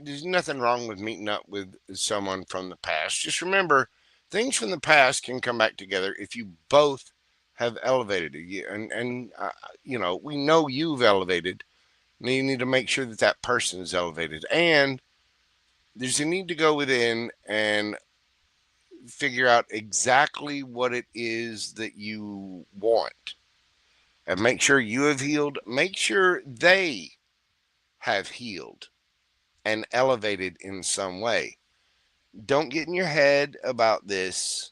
There's nothing wrong with meeting up with someone from the past. Just remember, things from the past can come back together if you both have elevated. And you know, we know you've elevated. And you need to make sure that that person is elevated. And there's a need to go within and figure out exactly what it is that you want. And make sure you have healed. Make sure they have healed and elevated in some way. Don't get in your head about this.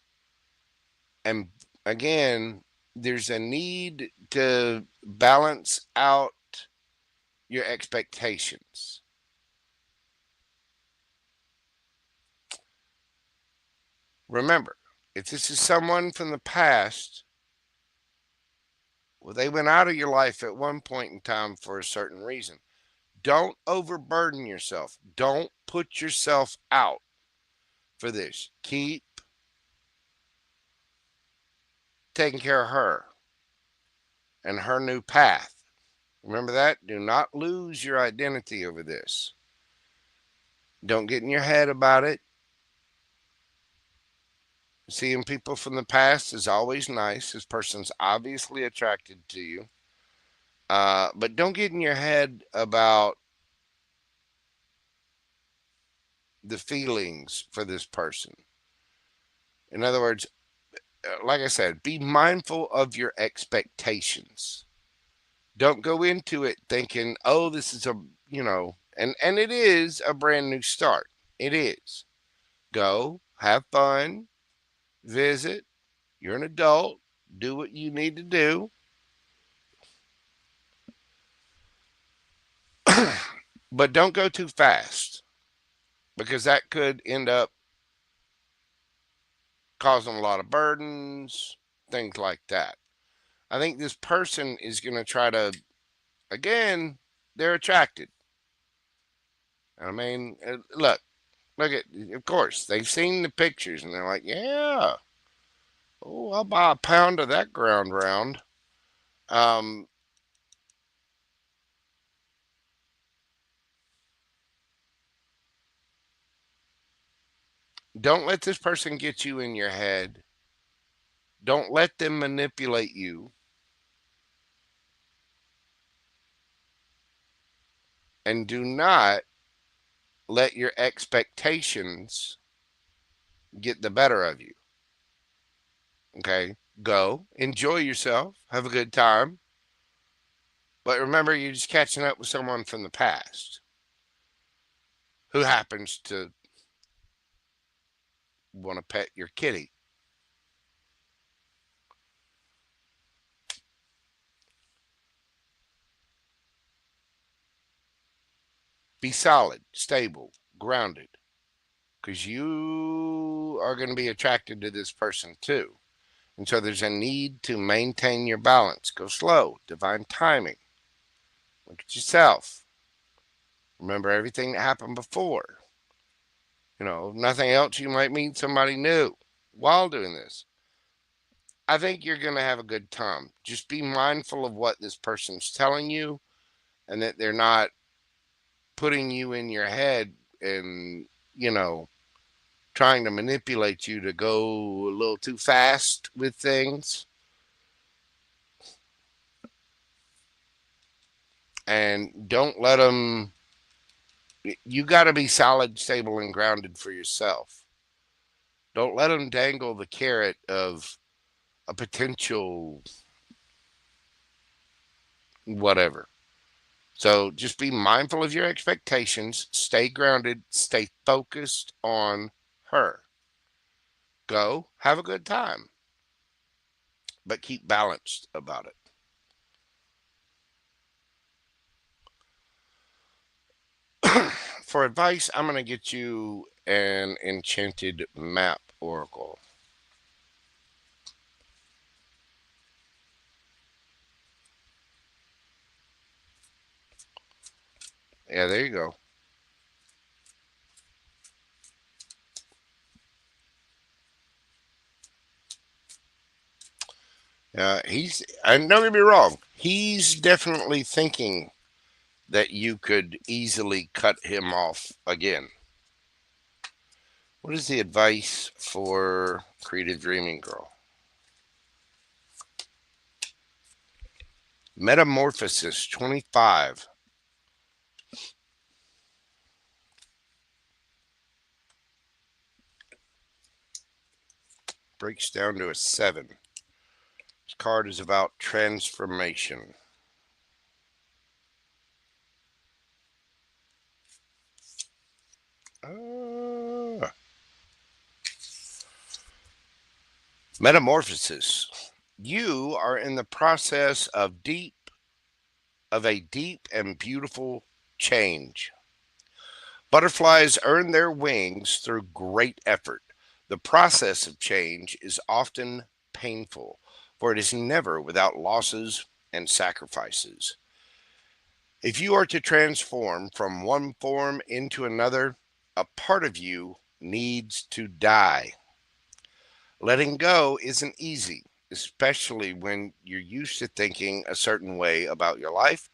And again, there's a need to balance out your expectations. Remember, if this is someone from the past, well, they went out of your life at one point in time for a certain reason. Don't overburden yourself. Don't put yourself out for this. Keep taking care of her and her new path. Remember that? Do not lose your identity over this. Don't get in your head about it. Seeing people from the past is always nice. This person's obviously attracted to you. But don't get in your head about the feelings for this person. In other words, like I said, be mindful of your expectations. Don't go into it thinking, oh, this is and it is a brand new start. It is. Go, have fun, visit. You're an adult. Do what you need to do. But don't go too fast because that could end up causing a lot of burdens, things like that. I think this person is going to try to, again, they're attracted. I mean, look at, of course, they've seen the pictures and they're like, yeah, oh, I'll buy a pound of that ground round. Um, don't let this person get you in your head. Don't let them manipulate you. And do not let your expectations get the better of you. Okay? Go, enjoy yourself, have a good time. But remember, you're just catching up with someone from the past who happens to want to pet your kitty. Be solid, stable, grounded, because you are going to be attracted to this person too. And so there's a need to maintain your balance. Go slow, divine timing. Look at yourself. Remember everything that happened before. If nothing else, you might meet somebody new while doing this. I think you're going to have a good time. Just be mindful of what this person's telling you and that they're not putting you in your head and, you know, trying to manipulate you to go a little too fast with things. And don't let them, you got to be solid, stable, and grounded for yourself. Don't let them dangle the carrot of a potential whatever. So just be mindful of your expectations, stay grounded, stay focused on her. Go, have a good time, but keep balanced about it. For advice, I'm going to get you an enchanted map oracle. Yeah, there you go. and don't get me wrong, he's definitely thinking that you could easily cut him off again. What is the advice for creative dreaming girl? Metamorphosis 25. Breaks down to a 7. This card is about transformation. Metamorphosis. You are in the process of a deep and beautiful change. Butterflies earn their wings through great effort. The process of change is often painful, for it is never without losses and sacrifices. If you are to transform from one form into another, a part of you needs to die. Letting go isn't easy, especially when you're used to thinking a certain way about your life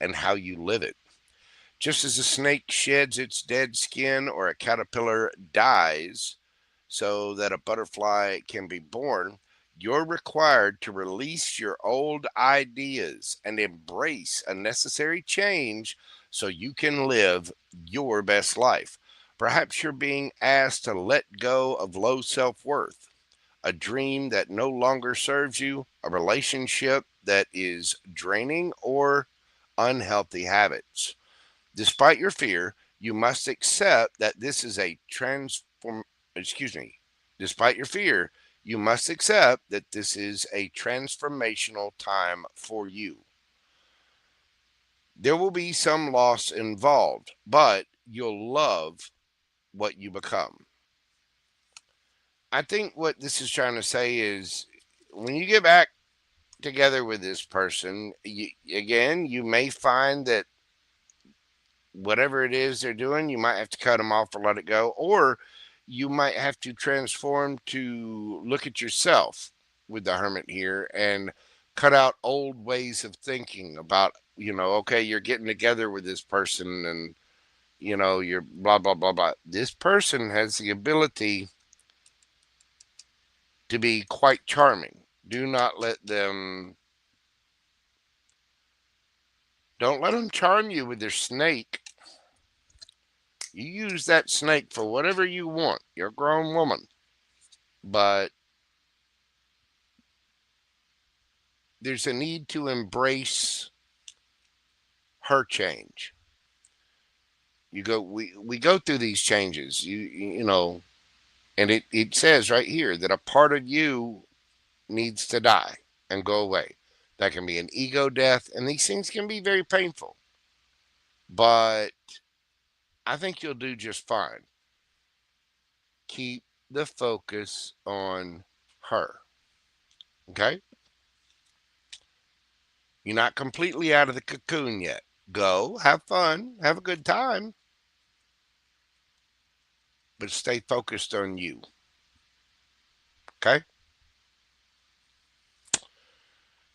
and how you live it. Just as a snake sheds its dead skin or a caterpillar dies, so that a butterfly can be born, you're required to release your old ideas and embrace a necessary change so you can live your best life. Perhaps you're being asked to let go of low self worth, a dream that no longer serves you, a relationship that is draining, or unhealthy habits. Despite your fear, you must accept that this is a excuse me. Despite your fear, you must accept that this is a transformational time for you. There will be some loss involved, but you'll love what you become. I think what this is trying to say is when you get back together with this person, again, you may find that whatever it is they're doing, you might have to cut them off or let it go, or you might have to transform to look at yourself with the hermit here and cut out old ways of thinking about, okay, you're getting together with this person and, you're blah, blah, blah, blah. This person has the ability to be quite charming. Do not let them, don't let them charm you with their snake. You use that snake for whatever you want. You're a grown woman. But there's a need to embrace her change. We go through these changes. And it says right here that a part of you needs to die and go away. That can be an ego death, and these things can be very painful. But I think you'll do just fine. Keep the focus on her. Okay? You're not completely out of the cocoon yet. Go, have fun, have a good time, but stay focused on you. Okay?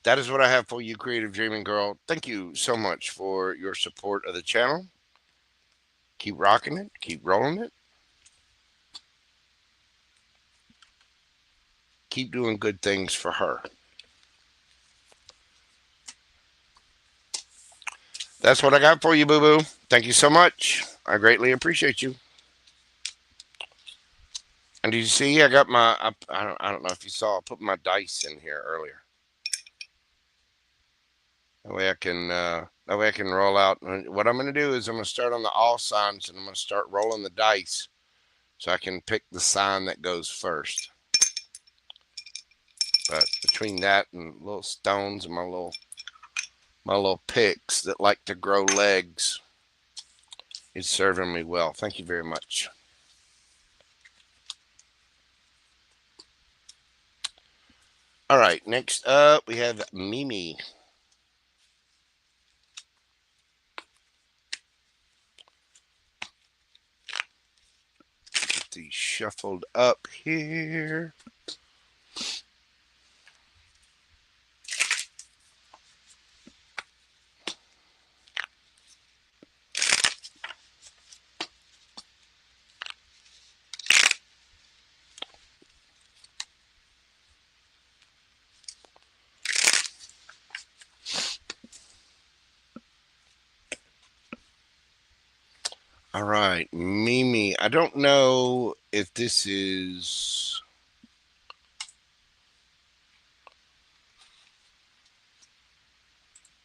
That is what I have for you, Creative Dreaming Girl. Thank you so much for your support of the channel. Keep rocking it, keep rolling it, keep doing good things for her. That's what I got for you, boo boo. Thank you so much. I greatly appreciate you. And did you see? I got my. I don't know if you saw. I put my dice in here earlier. That way I can roll out. And what I'm going to do is I'm going to start on the all signs and I'm going to start rolling the dice so I can pick the sign that goes first. But between that and little stones and my little picks that like to grow legs, it's serving me well. Thank you very much. All right, next up we have Mimi. Get these shuffled up here. All right, Mimi. I don't know if this is.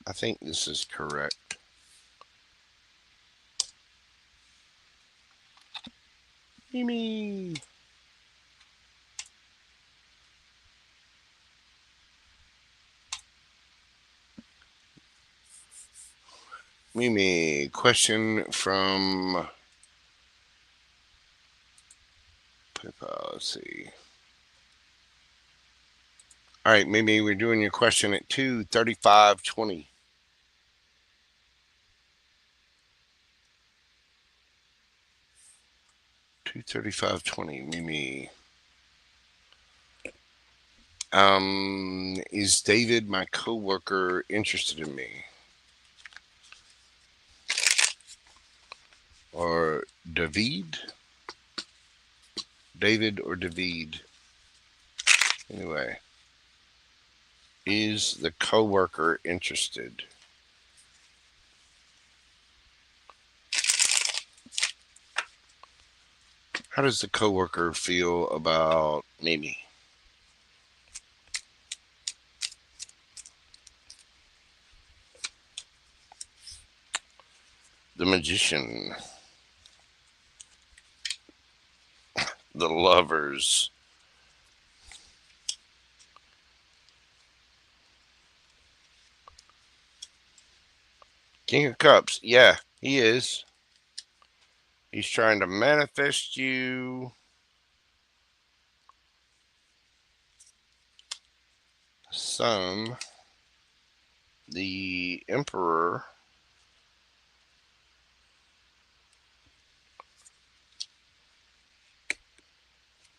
I think this is correct. Mimi. Mimi, question from. Let's see. All right, Mimi, we're doing your question at 2:35:20. 2:35:20, Mimi. Is David, my coworker, interested in me? Or David? David or David. Anyway, is the coworker interested? How does the coworker feel about Mimi? The magician, the lovers, King of Cups. Yeah, he is. He's trying to manifest you some. The Emperor,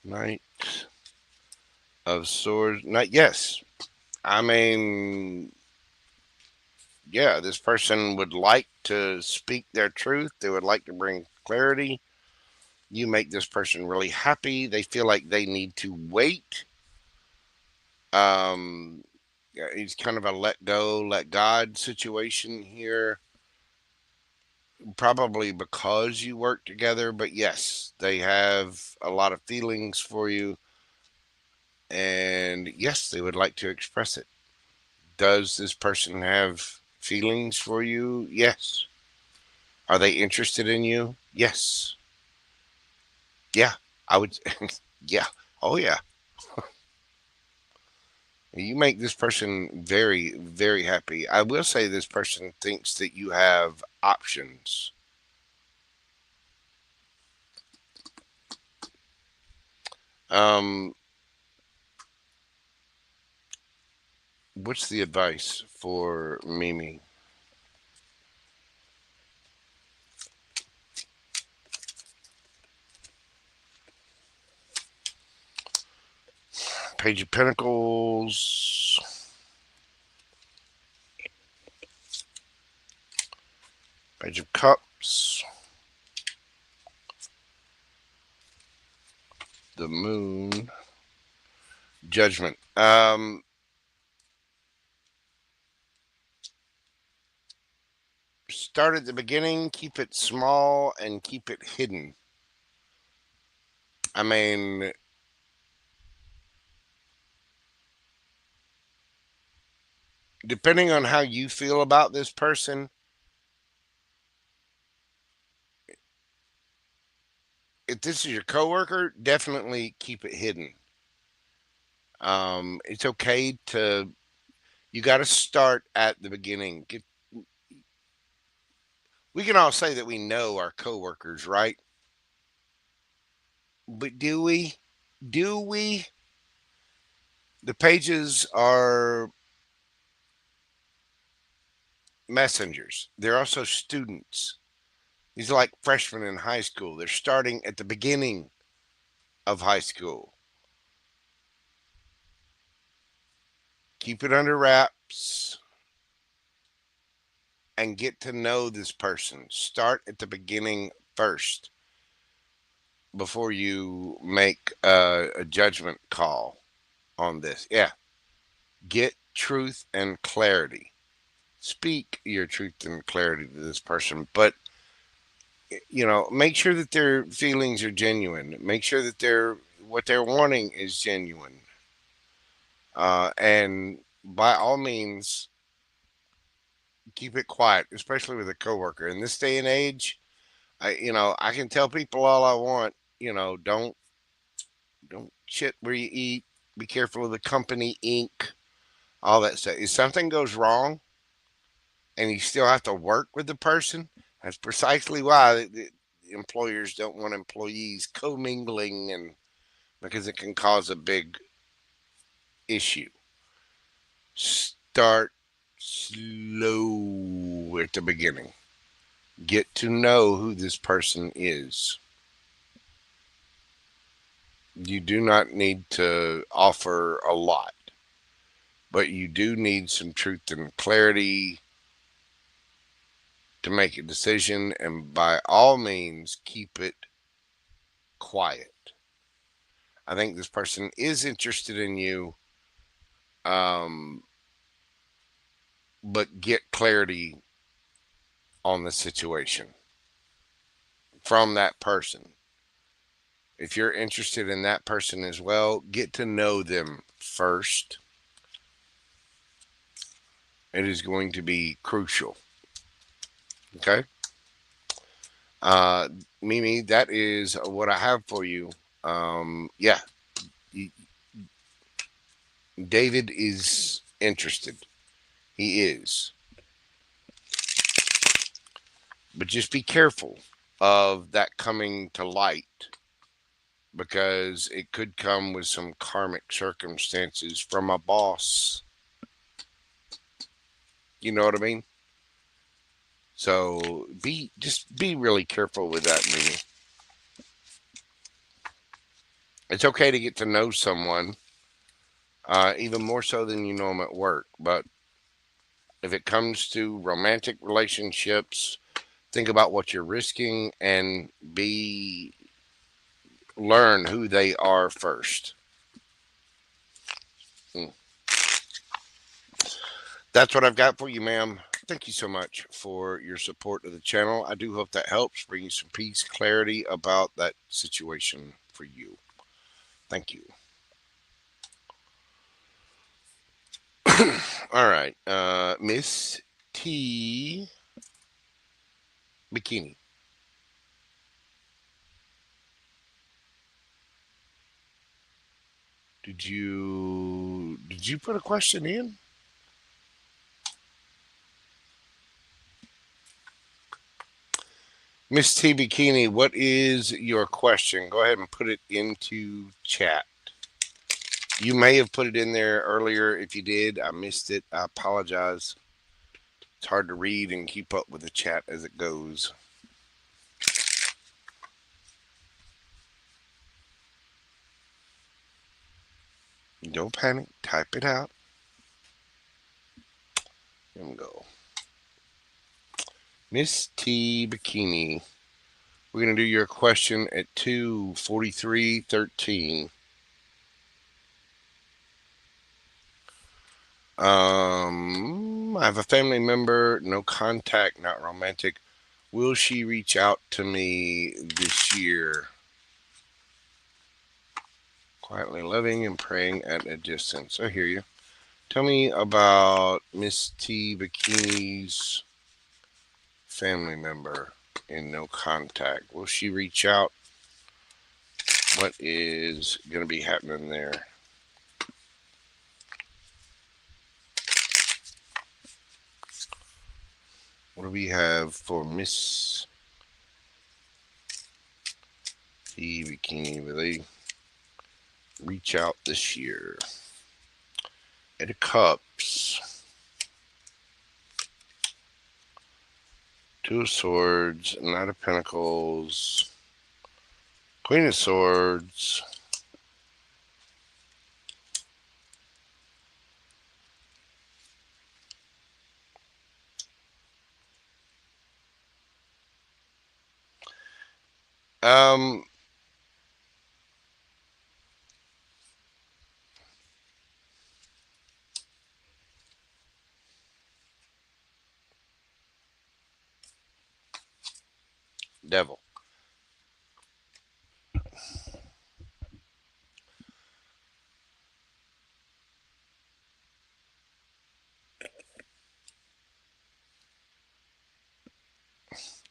Knight of Swords. Not yes. I mean, yeah, this person would like to speak their truth. They would like to bring clarity. You make this person really happy. They feel like they need to wait. Um, yeah, it's kind of a let go, let God situation here. Probably because you work together, but yes, they have a lot of feelings for you, and yes, they would like to express it. Does this person have feelings for you? Yes. Are they interested in you? Yes. Yeah, I would. Yeah. Oh, yeah. You make this person very, very happy. I will say this person thinks that you have options. Um, what's the advice for Mimi? Page of Pentacles, Page of Cups, the Moon, Judgment. Start at the beginning, keep it small, and keep it hidden. I mean, depending on how you feel about this person, if this is your coworker, definitely keep it hidden. It's okay to, you got to start at the beginning. We can all say that we know our coworkers, right? But do we? Do we? The pages are messengers. They're also students. These are like freshmen in high school. They're starting at the beginning of high school. Keep it under wraps and get to know this person. Start at the beginning first before you make a judgment call on this. Yeah. Get truth and clarity. Speak your truth and clarity to this person, but make sure that their feelings are genuine. Make sure that what they're wanting is genuine. And by all means, keep it quiet, especially with a coworker. In this day and age, I can tell people all I want. Don't shit where you eat. Be careful of the company ink. All that stuff. If something goes wrong and you still have to work with the person, that's precisely why the employers don't want employees commingling, and because it can cause a big issue. Start slow at the beginning. Get to know who this person is. You do not need to offer a lot, but you do need some truth and clarity to make a decision, and by all means, keep it quiet. I think this person is interested in you, um, but get clarity on the situation from that person. If you're interested in that person as well, get to know them first. It is going to be crucial. Okay. Uh, Mimi, that is what I have for you. Yeah, David is interested. He is. But just be careful of that coming to light because it could come with some karmic circumstances from a boss. You know what I mean? So be really careful with that, Mimi. It's okay to get to know someone, even more so than you know them at work. But if it comes to romantic relationships, think about what you're risking and be learn who they are first. Mm. That's what I've got for you, ma'am. Thank you so much for your support of the channel. I do hope that helps bring you some peace, clarity about that situation for you. Thank you. All right, Miss T Bikini. Did you put a question in? Miss T Bikini, what is your question? Go ahead and put it into chat. You may have put it in there earlier. If you did, I missed it. I apologize. It's hard to read and keep up with the chat as it goes. Don't panic. Type it out. Here we go. Miss T Bikini. We're going to do your question at 2:43:13. I have a family member, no contact, not romantic. Will she reach out to me this year? Quietly loving and praying at a distance. I hear you. Tell me about Miss T Bikini's family member in no contact. Will she reach out? What is going to be happening there? What do we have for Miss T Bikini? Will they reach out this year? Eight of Cups, Two of Swords, Knight of Pentacles, Queen of Swords, um, Devil.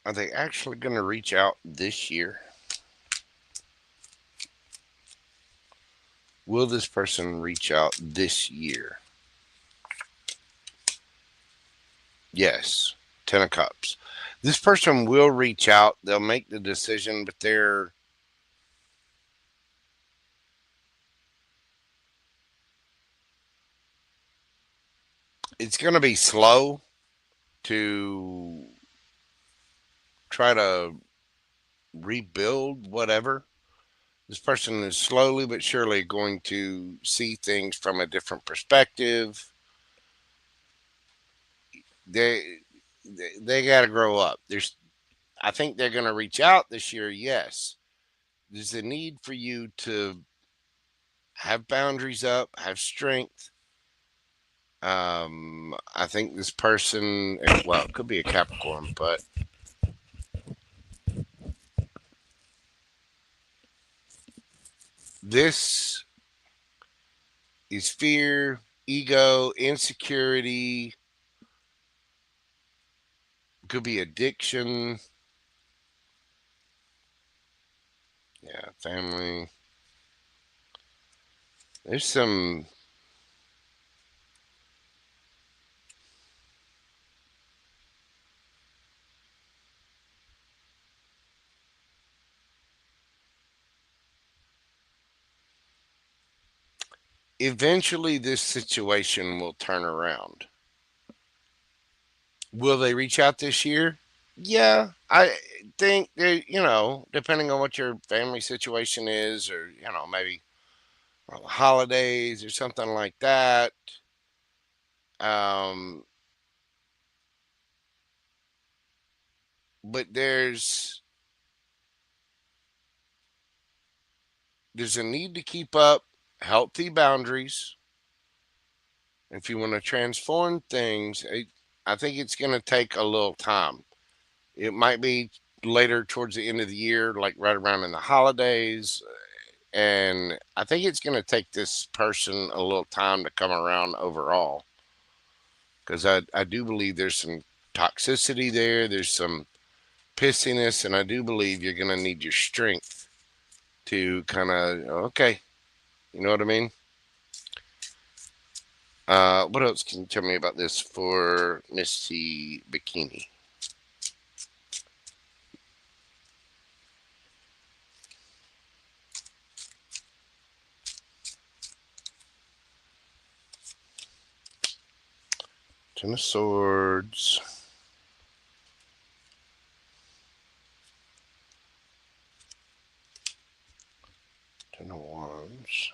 Are they actually going to reach out this year? Will this person reach out this year? Yes. Ten of Cups. This person will reach out. They'll make the decision, but it's going to be slow to try to rebuild whatever. This person is slowly but surely going to see things from a different perspective. They they got to grow up. I think they're going to reach out this year. Yes, there's a need for you to have boundaries up, have strength. I think this person, well, it could be a Capricorn, but this is fear, ego, insecurity, could be addiction. Yeah, family. There's some. Eventually, this situation will turn around. Will they reach out this year? Yeah, I think they, depending on what your family situation is, or maybe around the holidays or something like that. Um, but there's a need to keep up healthy boundaries. If you want to transform things, I think it's going to take a little time. It might be later towards the end of the year, like right around in the holidays. And I think it's going to take this person a little time to come around overall. Because I do believe there's some toxicity there, there's some pissiness, and I do believe you're going to need your strength to kind of, okay, you know what I mean? What else can you tell me about this for Misty Bikini? Ten of Swords. Ten of Wands.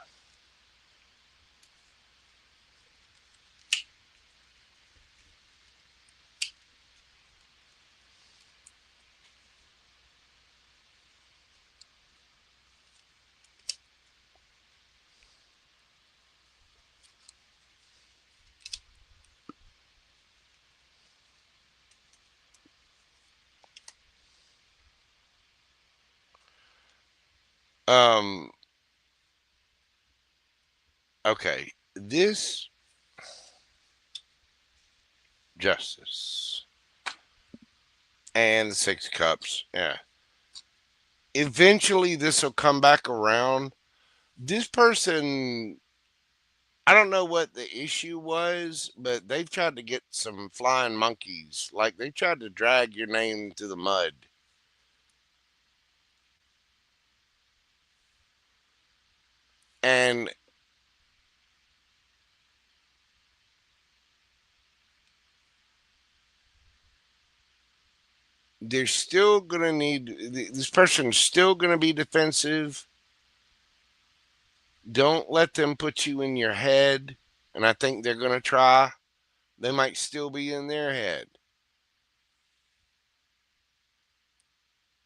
Um, okay. This Justice and the Six of Cups. Yeah. Eventually this will come back around. This person, I don't know what the issue was, but they've tried to get some flying monkeys. Like they tried to drag your name to the mud. And they're still going to need, this person's still going to be defensive. Don't let them put you in your head. And I think they're going to try. They might still be in their head.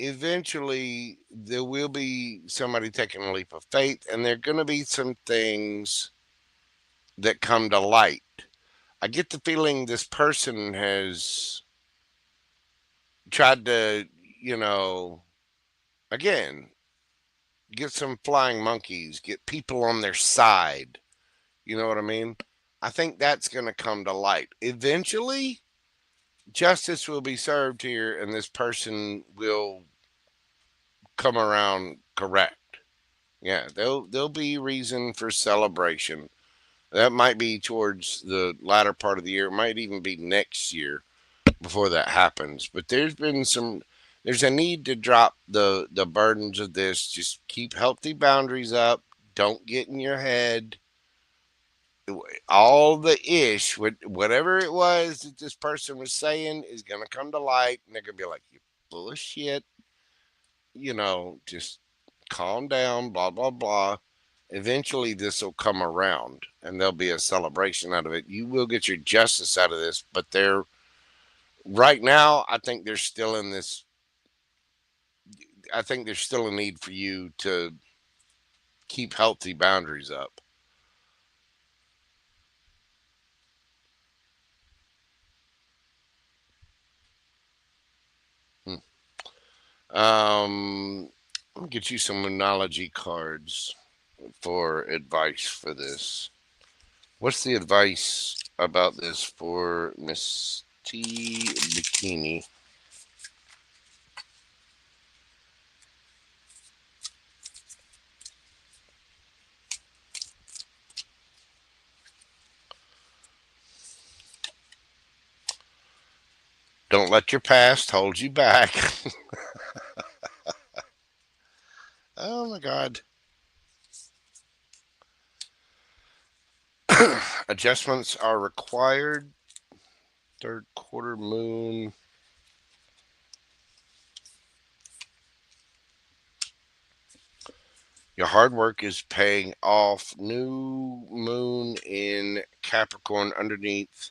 Eventually, there will be somebody taking a leap of faith, and there are going to be some things that come to light. I get the feeling this person has tried to, you know, again, get some flying monkeys, get people on their side. You know what I mean? I think that's going to come to light. Eventually, justice will be served here, and this person will come around correct. Yeah, there'll be reason for celebration. That might be towards the latter part of the year. It might even be next year before that happens. But there's a need to drop the burdens of this. Just keep healthy boundaries up. Don't get in your head. All the ish, whatever it was that this person was saying, is gonna come to light, and they're gonna be like, "You full of shit." Just calm down. Blah blah blah. Eventually, this will come around, and there'll be a celebration out of it. You will get your justice out of this, but they're right now. I think there's still in this. I think there's still a need for you to keep healthy boundaries up. Hmm. Let me get you some Monology cards for advice for this. What's the advice about this for Miss T Bikini? Don't let your past hold you back. Oh my God. Adjustments are required. Third quarter moon. Your hard work is paying off. New moon in Capricorn underneath.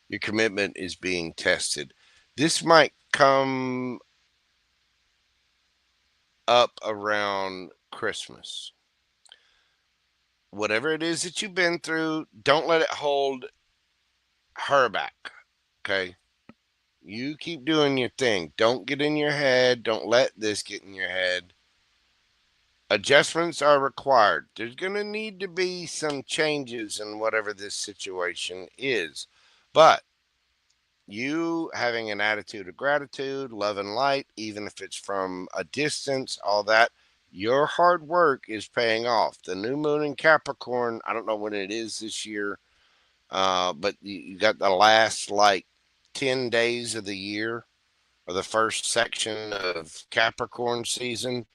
Your commitment is being tested. This might come up around Christmas. Whatever it is that you've been through, don't let it hold her back. Okay? You keep doing your thing. Don't get in your head. Don't let this get in your head. Adjustments are required. There's going to need to be some changes in whatever this situation is. But you having an attitude of gratitude, love, and light, even if it's from a distance, all that, your hard work is paying off. The new moon in Capricorn, I don't know when it is this year, but you got the last like 10 days of the year or the first section of Capricorn season.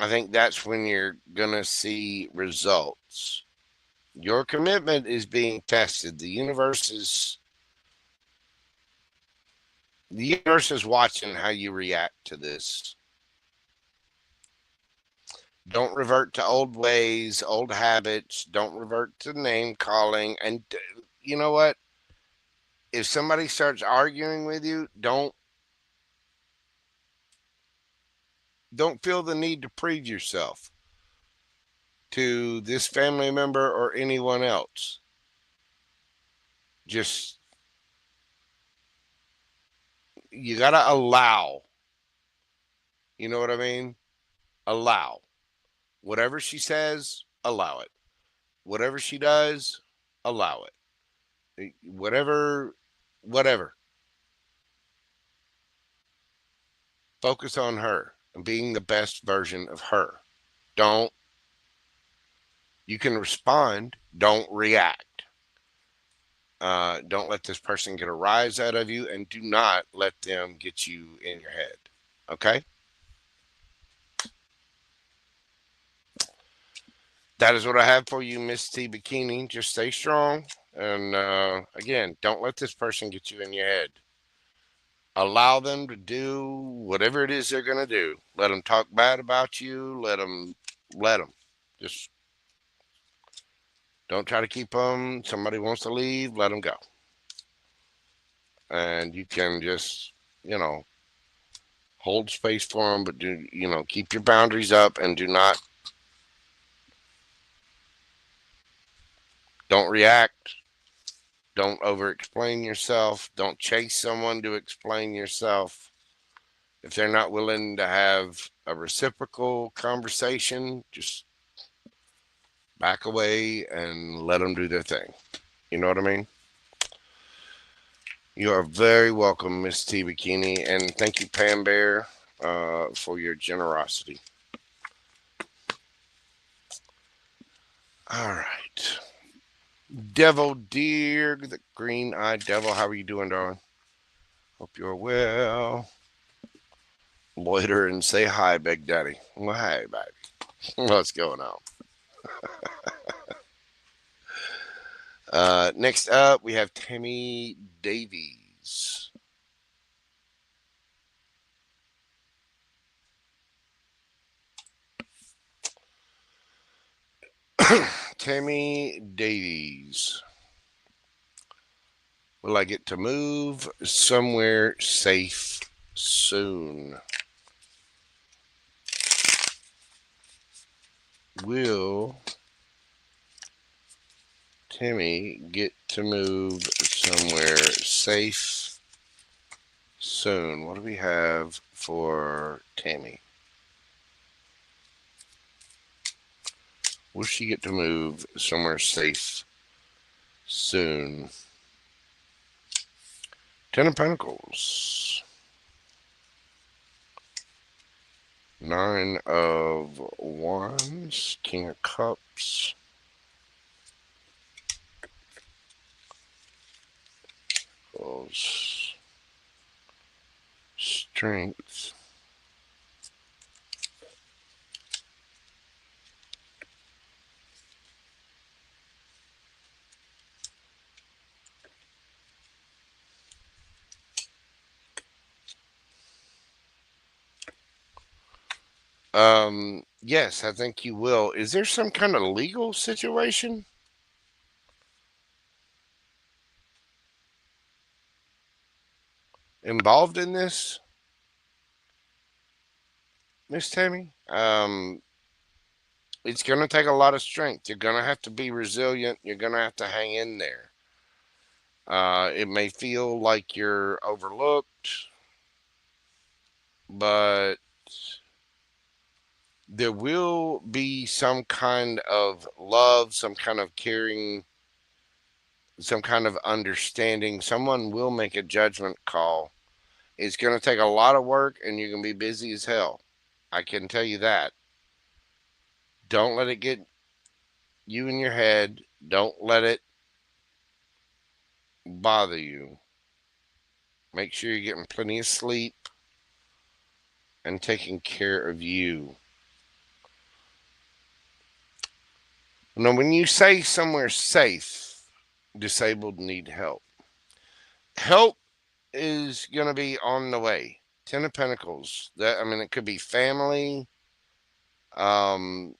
I think that's when you're going to see results. Your commitment is being tested. The universe is watching how you react to this. Don't revert to old ways, old habits. Don't revert to name calling. And you know what? If somebody starts arguing with you, don't feel the need to prove yourself to this family member or anyone else. Just you got to allow. You know what I mean? Allow. Whatever she says, allow it. Whatever she does, allow it. Whatever. Focus on her and being the best version of her. Don't, you can respond, don't react. Don't let this person get a rise out of you, and do not let them get you in your head. Okay? That is what I have for you, Miss T Bikini. Just stay strong. And again, don't let this person get you in your head. Allow them to do whatever it is they're going to do. Let them talk bad about you. Let them. Just don't try to keep them. Somebody wants to leave, let them go. And you can just, you know, hold space for them, but keep your boundaries up and don't react. Don't over explain yourself. Don't chase someone to explain yourself. If they're not willing to have a reciprocal conversation, just back away and let them do their thing. You know what I mean? You are very welcome, Miss T Bikini, and thank you, Pam Bear, for your generosity. All right. Devil Deer, the green eyed devil. How are you doing, darling? Hope you're well. Loiter and say hi, Big Daddy. Well, hey, baby. What's going on? Next up, we have Tammy Davies. Tammy Davies. Will I get to move somewhere safe soon? will Timmy get to move somewhere safe soon? What do we have for Tammy? Will she get to move somewhere safe soon? Ten of Pentacles. Nine of Wands. King of Cups. Strength. Yes, I think you will. Is there some kind of legal situation involved in this, Miss Tammy? It's going to take a lot of strength. You're going to have to be resilient. You're going to have to hang in there. It may feel like you're overlooked, but there will be some kind of love, some kind of caring, some kind of understanding. Someone will make a judgment call. It's going to take a lot of work, and you're going to be busy as hell. I can tell you that. Don't let it get you in your head. Don't let it bother you. Make sure you're getting plenty of sleep and taking care of you. Now, when you say somewhere safe, disabled need help. Help is going to be on the way. Ten of Pentacles. That, I mean, it could be family. Um,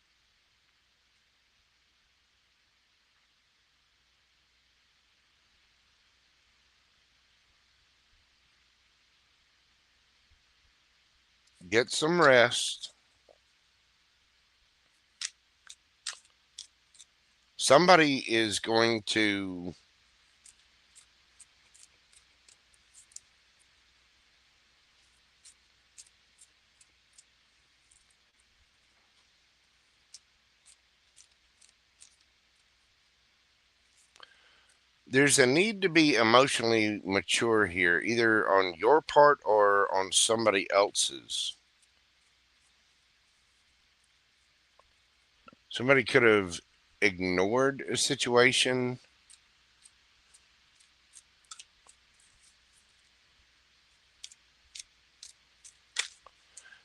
get some rest. Somebody is going to there's a need to be emotionally mature here, either on your part or on somebody else's. Somebody could have ignored a situation.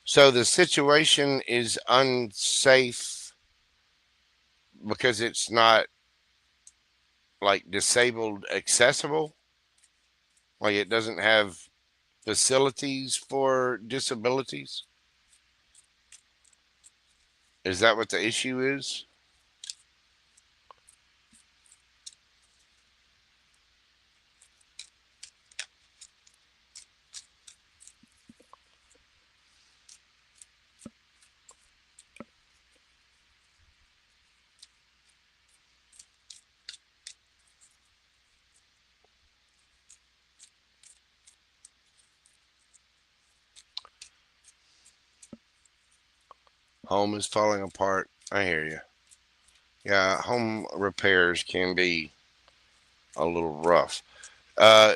So the situation is unsafe because it's not like disabled accessible. Like it doesn't have facilities for disabilities. Is that what the issue is? Home is falling apart. I hear you. Yeah, home repairs can be a little rough. Uh,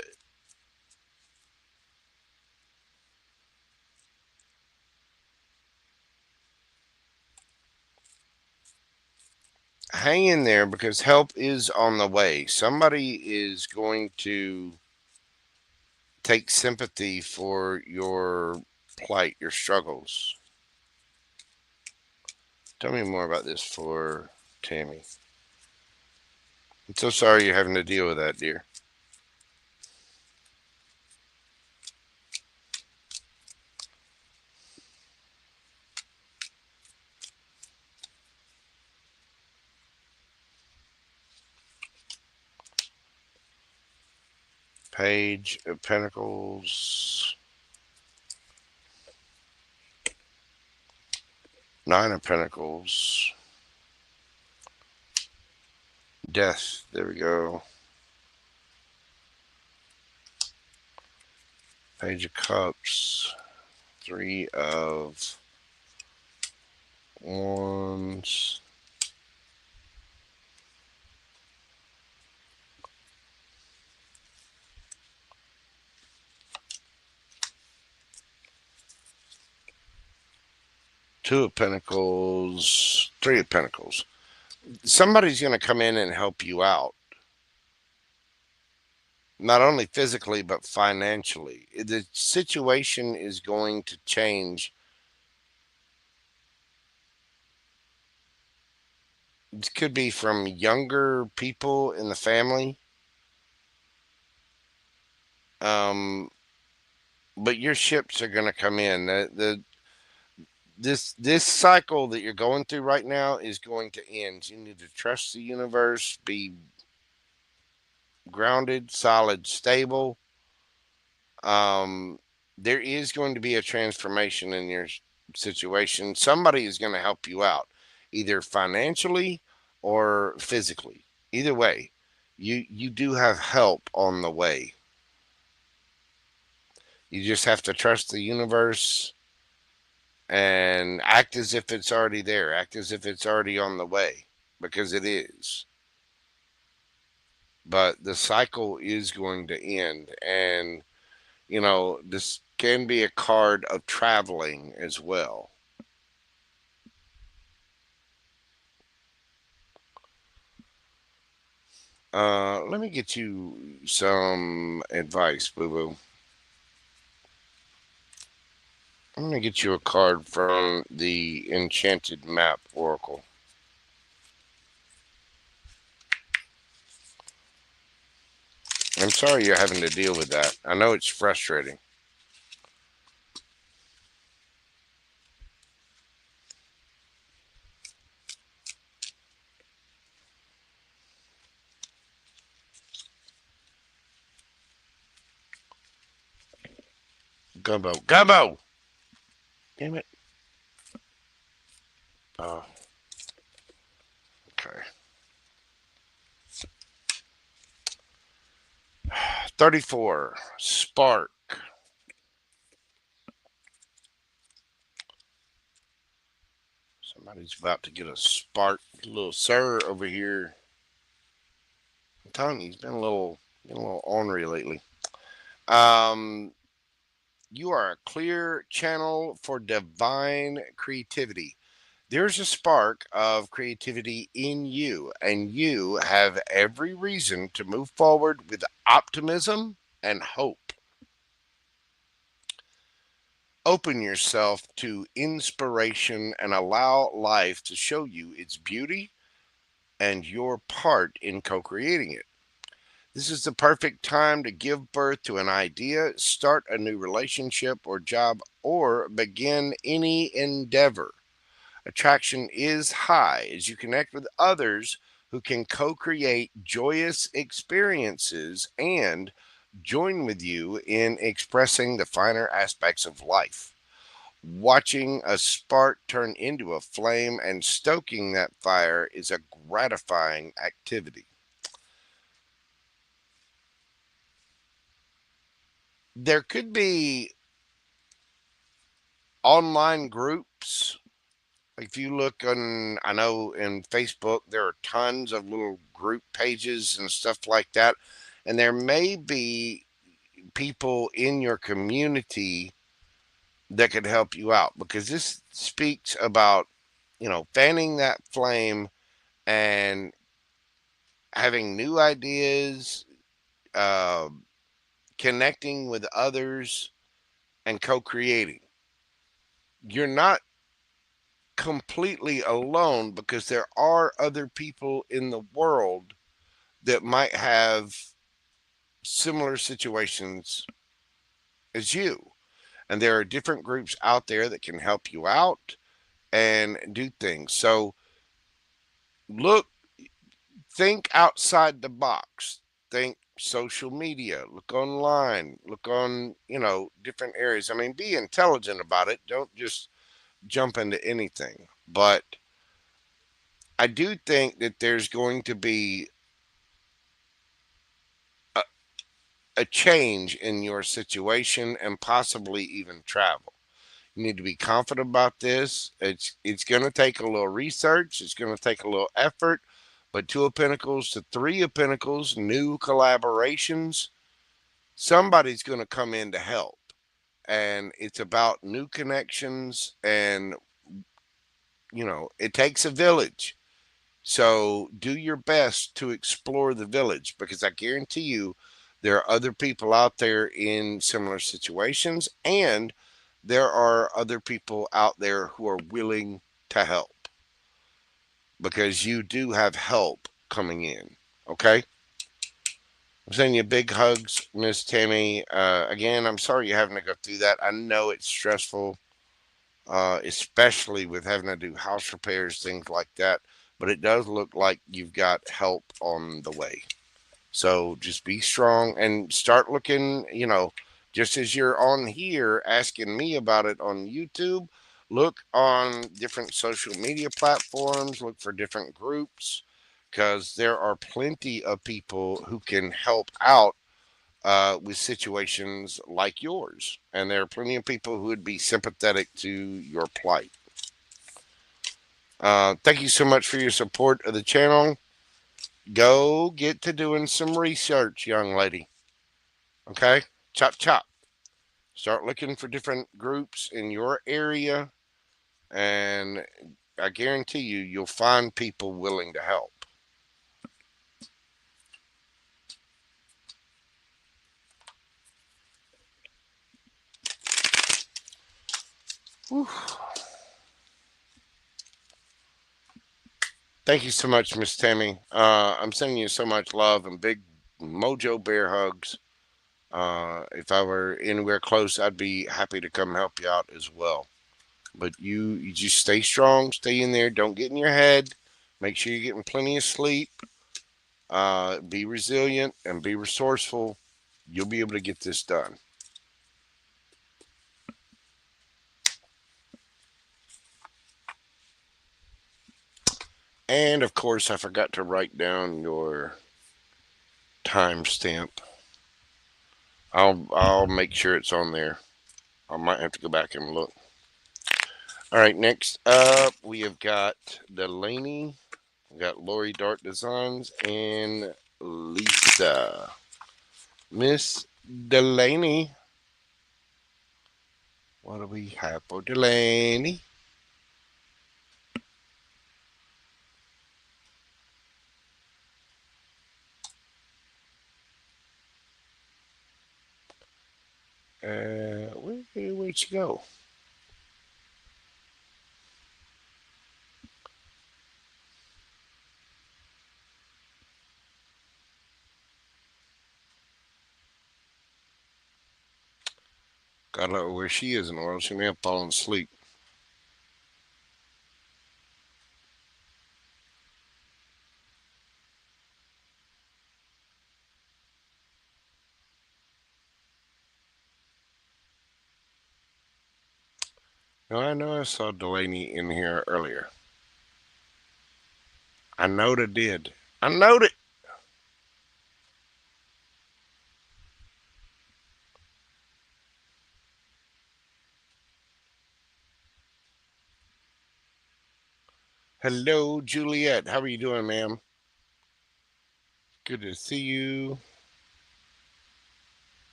Hang in there because help is on the way. Somebody is going to take sympathy for your plight, your struggles. Tell me more about this for Tammy. I'm so sorry you're having to deal with that, dear. Page of Pentacles. Nine of Pentacles. Death. There we go. Page of Cups. Three of Wands. Two of Pentacles. Three of Pentacles. Somebody's going to come in and help you out. Not only physically, but financially. The situation is going to change. It could be from younger people in the family. Um, but your ships are going to come in. This cycle that you're going through right now is going to end. You need to trust the universe, be grounded, solid, stable. Um, there is going to be a transformation in your situation. Somebody is going to help you out, either financially or physically. Either way, you do have help on the way. You just have to trust the universe and act as if it's already there. Act as if it's already on the way, because it is. But the cycle is going to end, and this can be a card of traveling as well. Let me get you some advice, Boo Boo. I'm going to get you a card from the Enchanted Map Oracle. I'm sorry you're having to deal with that. I know it's frustrating. Gumbo. Gumbo! Damn it. Oh, okay. 34. Spark. Somebody's about to get a spark. Little sir over here. I'm telling you, he's been a little ornery lately. Um, you are a clear channel for divine creativity. There's a spark of creativity in you, and you have every reason to move forward with optimism and hope. Open yourself to inspiration and allow life to show you its beauty and your part in co creating it. This is the perfect time to give birth to an idea, start a new relationship or job, or begin any endeavor. Attraction is high as you connect with others who can co create joyous experiences and join with you in expressing the finer aspects of life. Watching a spark turn into a flame and stoking that fire is a gratifying activity. There could be online groups. If you look on, I know in Facebook, there are tons of little group pages and stuff like that. And there may be people in your community that could help you out, because this speaks about, fanning that flame and having new ideas, uh, connecting with others, and co creating. You're not completely alone, because there are other people in the world that might have similar situations as you. And there are different groups out there that can help you out and do things. So look, think outside the box. Think social media, look online, look on, different areas. I mean, be intelligent about it. Don't just jump into anything. But I do think that there's going to be a change in your situation and possibly even travel. You need to be confident about this. It's going to take a little research. It's going to take a little effort. But Two of Pentacles to Three of Pentacles, new collaborations. Somebody's going to come in to help, and it's about new connections. And it takes a village. So do your best to explore the village, because I guarantee you there are other people out there in similar situations, and there are other people out there who are willing to help, because you do have help coming in. Okay? I'm sending you big hugs, Miss Tammy. Again, I'm sorry you're having to go through that. I know it's stressful, especially with having to do house repairs, things like that. But it does look like you've got help on the way. So just be strong and start looking, just as you're on here asking me about it on YouTube, look on different social media platforms, look for different groups, because there are plenty of people who can help out with situations like yours. And there are plenty of people who would be sympathetic to your plight. Thank you so much for your support of the channel. Go get to doing some research, young lady. Okay? Chop, chop. Start looking for different groups in your area, and I guarantee you'll find people willing to help. Whew. Thank you so much, Miss Tammy. I'm sending you so much love and big Mojo bear hugs. If I were anywhere close, I'd be happy to come help you out as well. But you just stay strong, stay in there, don't get in your head. Make sure you're getting plenty of sleep. Be resilient and be resourceful. You'll be able to get this done. And of course, I forgot to write down your timestamp. I'll make sure it's on there. I might have to go back and look. All right, next up we have got Delaney. We got Lori Dart Designs and Lisa. Miss Delaney. What do we have for Delaney? Where'd she go? God knows where she is in the world. She may have fallen asleep. No, I know I saw Delaney in here earlier. I knowed I did. I knowed it. Hello, Juliet. How are you doing, ma'am? Good to see you.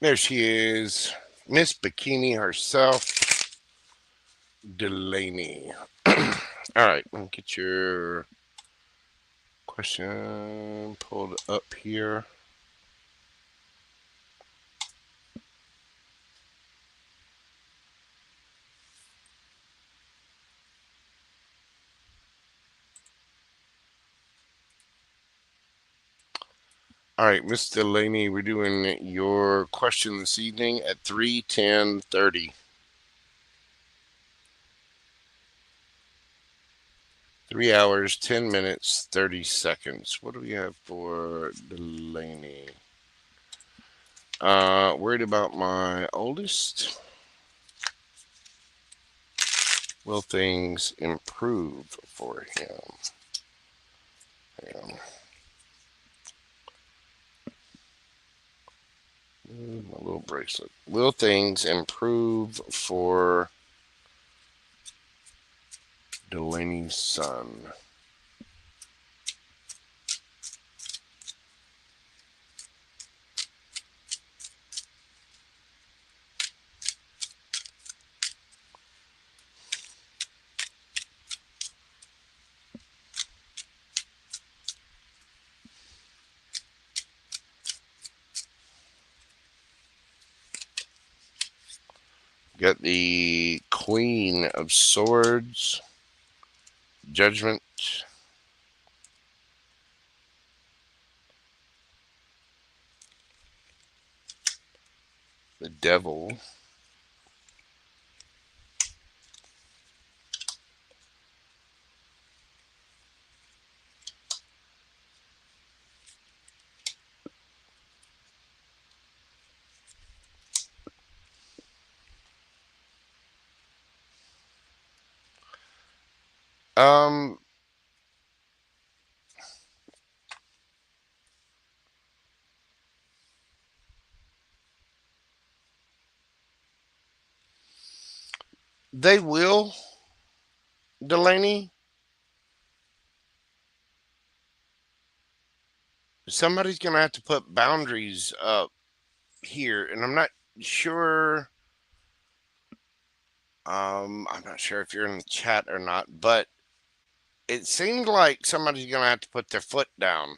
There she is. Miss Bikini herself, Delaney. All right, let me get your question pulled up here. All right, Miss Delaney, we're doing your question this evening at 3:10:30. 3 hours, 10 minutes, 30 seconds. What do we have for Delaney? Worried about my oldest. Will things improve for him? My little bracelet. Will things improve for Delaney's son? Got the Queen of Swords, Judgment, the Devil, um, they will, Delaney. Somebody's gonna have to put boundaries up here, and sure. I'm not sure if you're in the chat or not, but it seems like somebody's gonna have to put their foot down.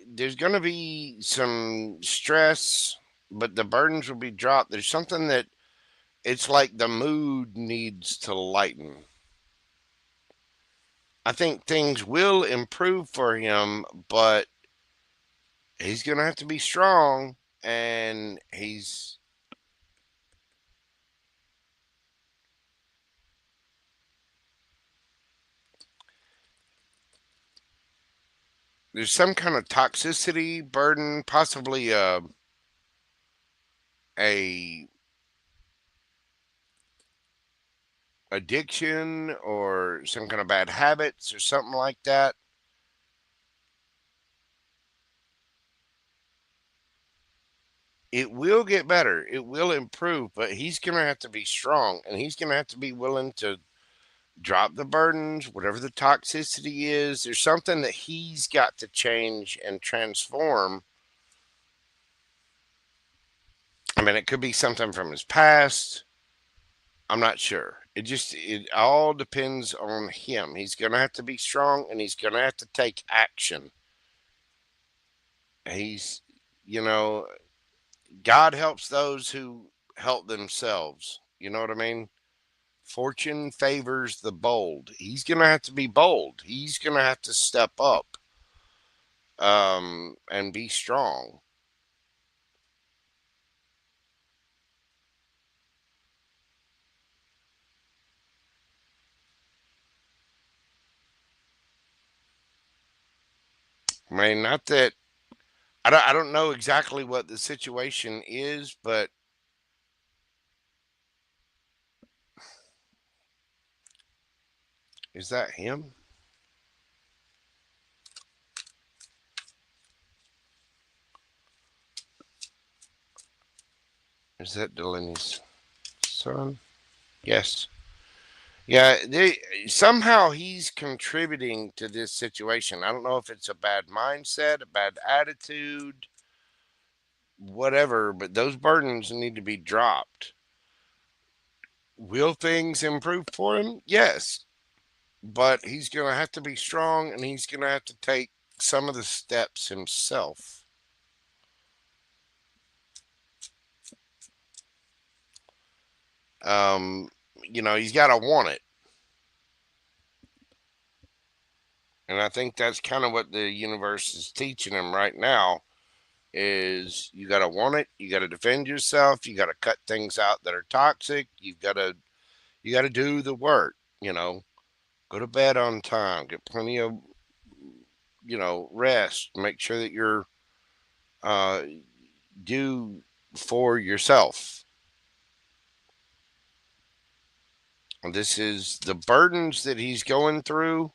There's gonna be some stress, but the burdens will be dropped. There's something that it's like the mood needs to lighten. I think things will improve for him, but he's gonna have to be strong, and there's some kind of toxicity burden, possibly a addiction or some kind of bad habits or something like that. It will get better. It will improve, but he's going to have to be strong, and he's going to have to be willing to drop the burdens, whatever the toxicity is. There's something that he's got to change and transform. I mean, it could be something from his past. I'm not sure. It all depends on him. He's going to have to be strong, and he's going to have to take action. He's, you know, God helps those who help themselves. You know what I mean? Fortune favors the bold. He's going to have to be bold. He's going to have to step up and be strong. I mean, not that I don't know exactly what the situation is, but is that him? Is that Delaney's son? Yes. Yeah, somehow he's contributing to this situation. I don't know if it's a bad mindset, a bad attitude, whatever, but those burdens need to be dropped. Will things improve for him? Yes, but he's going to have to be strong, and he's going to have to take some of the steps himself. Um, he's got to want it. And I think that's kind of what the universe is teaching him right now is you got to want it, you got to defend yourself, you got to cut things out that are toxic, you got to do the work, go to bed on time, get plenty of rest, make sure that you're uh do for yourself. This is the burdens that he's going through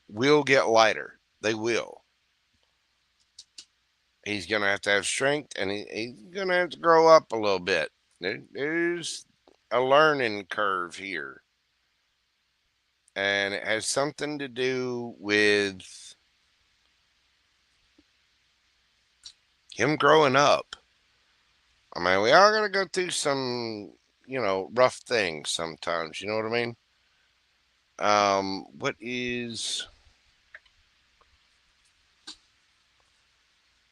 will get lighter. They will. He's going to have strength, and he's going to have to grow up a little bit. There's a learning curve here. And it has something to do with him growing up. I mean, we all got to go through some, rough things sometimes. You know what I mean? What is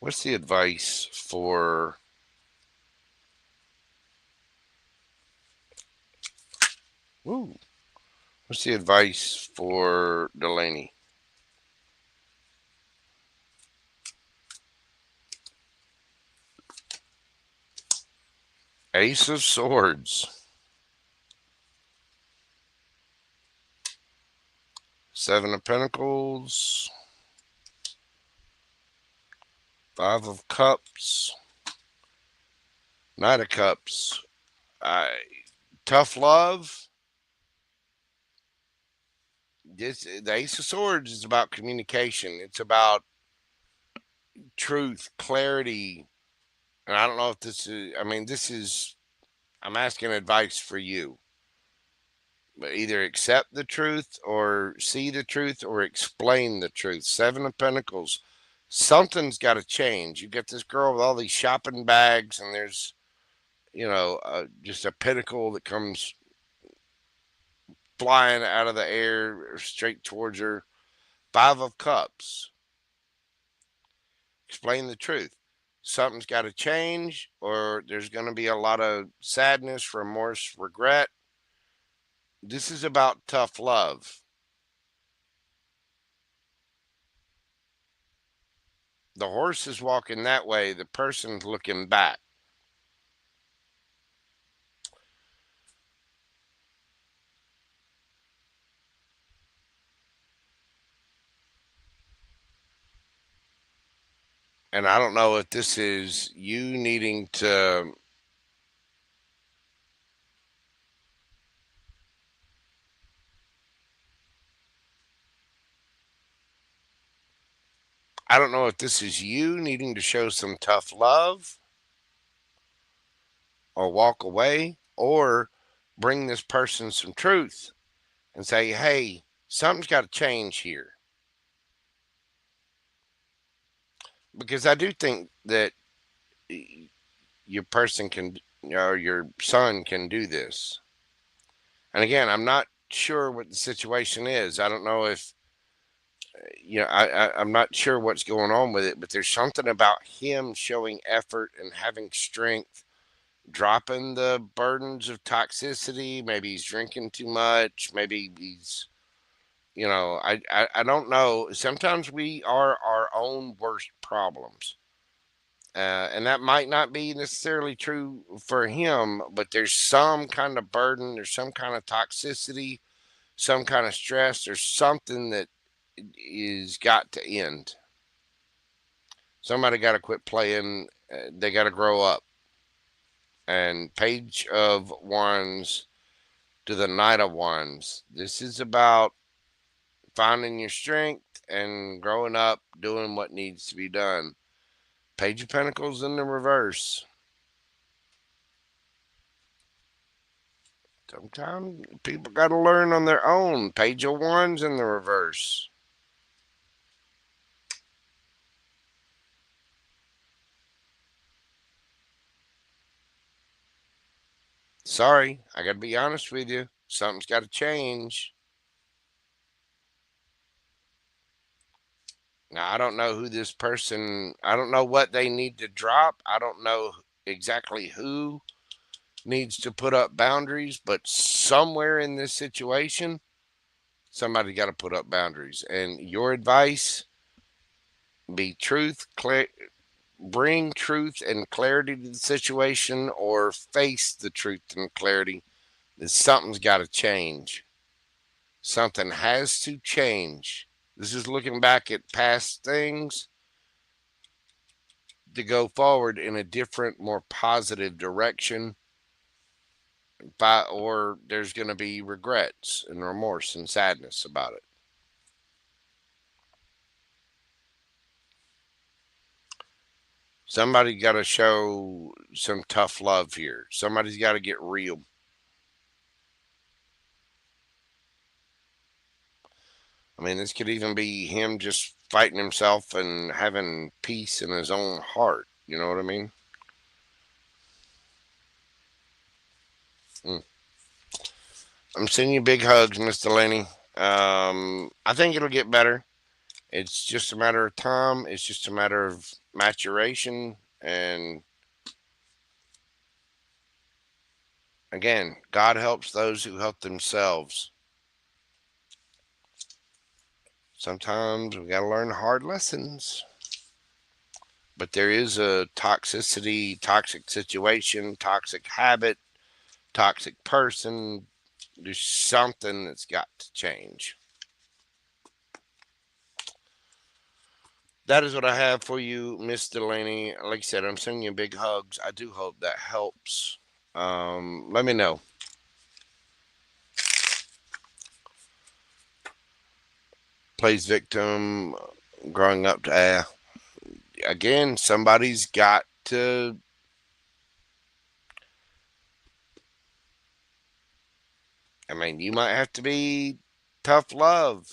what's the advice for? Ooh, what's the advice for Delaney? Ace of Swords, Seven of Pentacles, Five of Cups, Knight of Cups. Tough love. The Ace of Swords is about communication. It's about truth, clarity. And I don't know if this is, I mean, I'm asking advice for you. But either accept the truth or see the truth or explain the truth. Seven of Pentacles. Something's got to change. You get this girl with all these shopping bags, and there's, just a pentacle that comes flying out of the air straight towards her. Five of Cups. Explain the truth. Something's got to change, or there's going to be a lot of sadness, remorse, regret. This is about tough love. The horse is walking that way, the person's looking back. And I don't know if this is you needing to I don't know if this is you needing to show some tough love or walk away or bring this person some truth and say, hey, something's got to change here. Because I do think that your person can, your son can do this. And again, I'm not sure what the situation is. I don't know if, I'm not sure what's going on with it, but there's something about him showing effort and having strength, dropping the burdens of toxicity. Maybe he's drinking too much. Maybe he's, I don't know. Sometimes we are our own worst problems. And that might not be necessarily true for him, but there's some kind of burden, there's some kind of toxicity, some kind of stress, there's something that is got to end. Somebody got to quit playing. They got to grow up. And Page of Wands to the Knight of Wands. This is about finding your strength and growing up, doing what needs to be done. Page of Pentacles in the reverse. Sometimes people got to learn on their own. Page of Wands in the reverse. Sorry, I got to be honest with you. Something's got to change. Now, I don't know who this person, I don't know what they need to drop. I don't know exactly who needs to put up boundaries, but somewhere in this situation, somebody got to put up boundaries. And your advice, be truth, bring truth and clarity to the situation, or face the truth and clarity that something's got to change. Something has to change. This is looking back at past things to go forward in a different, more positive direction. or there's going to be regrets and remorse and sadness about it. Somebody got to show some tough love here. Somebody's got to get real. I mean, this could even be him just fighting himself and having peace in his own heart. You know what I mean? Mm. I'm sending you big hugs, Miss Delaney. I think it'll get better. It's just a matter of time. It's just a matter of maturation. And again, God helps those who help themselves. Sometimes we got to learn hard lessons. But there is a toxicity, toxic situation, toxic habit, toxic person. There's something that's got to change. That is what I have for you, Miss Delaney. Like I said, I'm sending you big hugs. I do hope that helps. Let me know. Plays victim, growing up to again, somebody's got to. I mean, you might have to be tough love.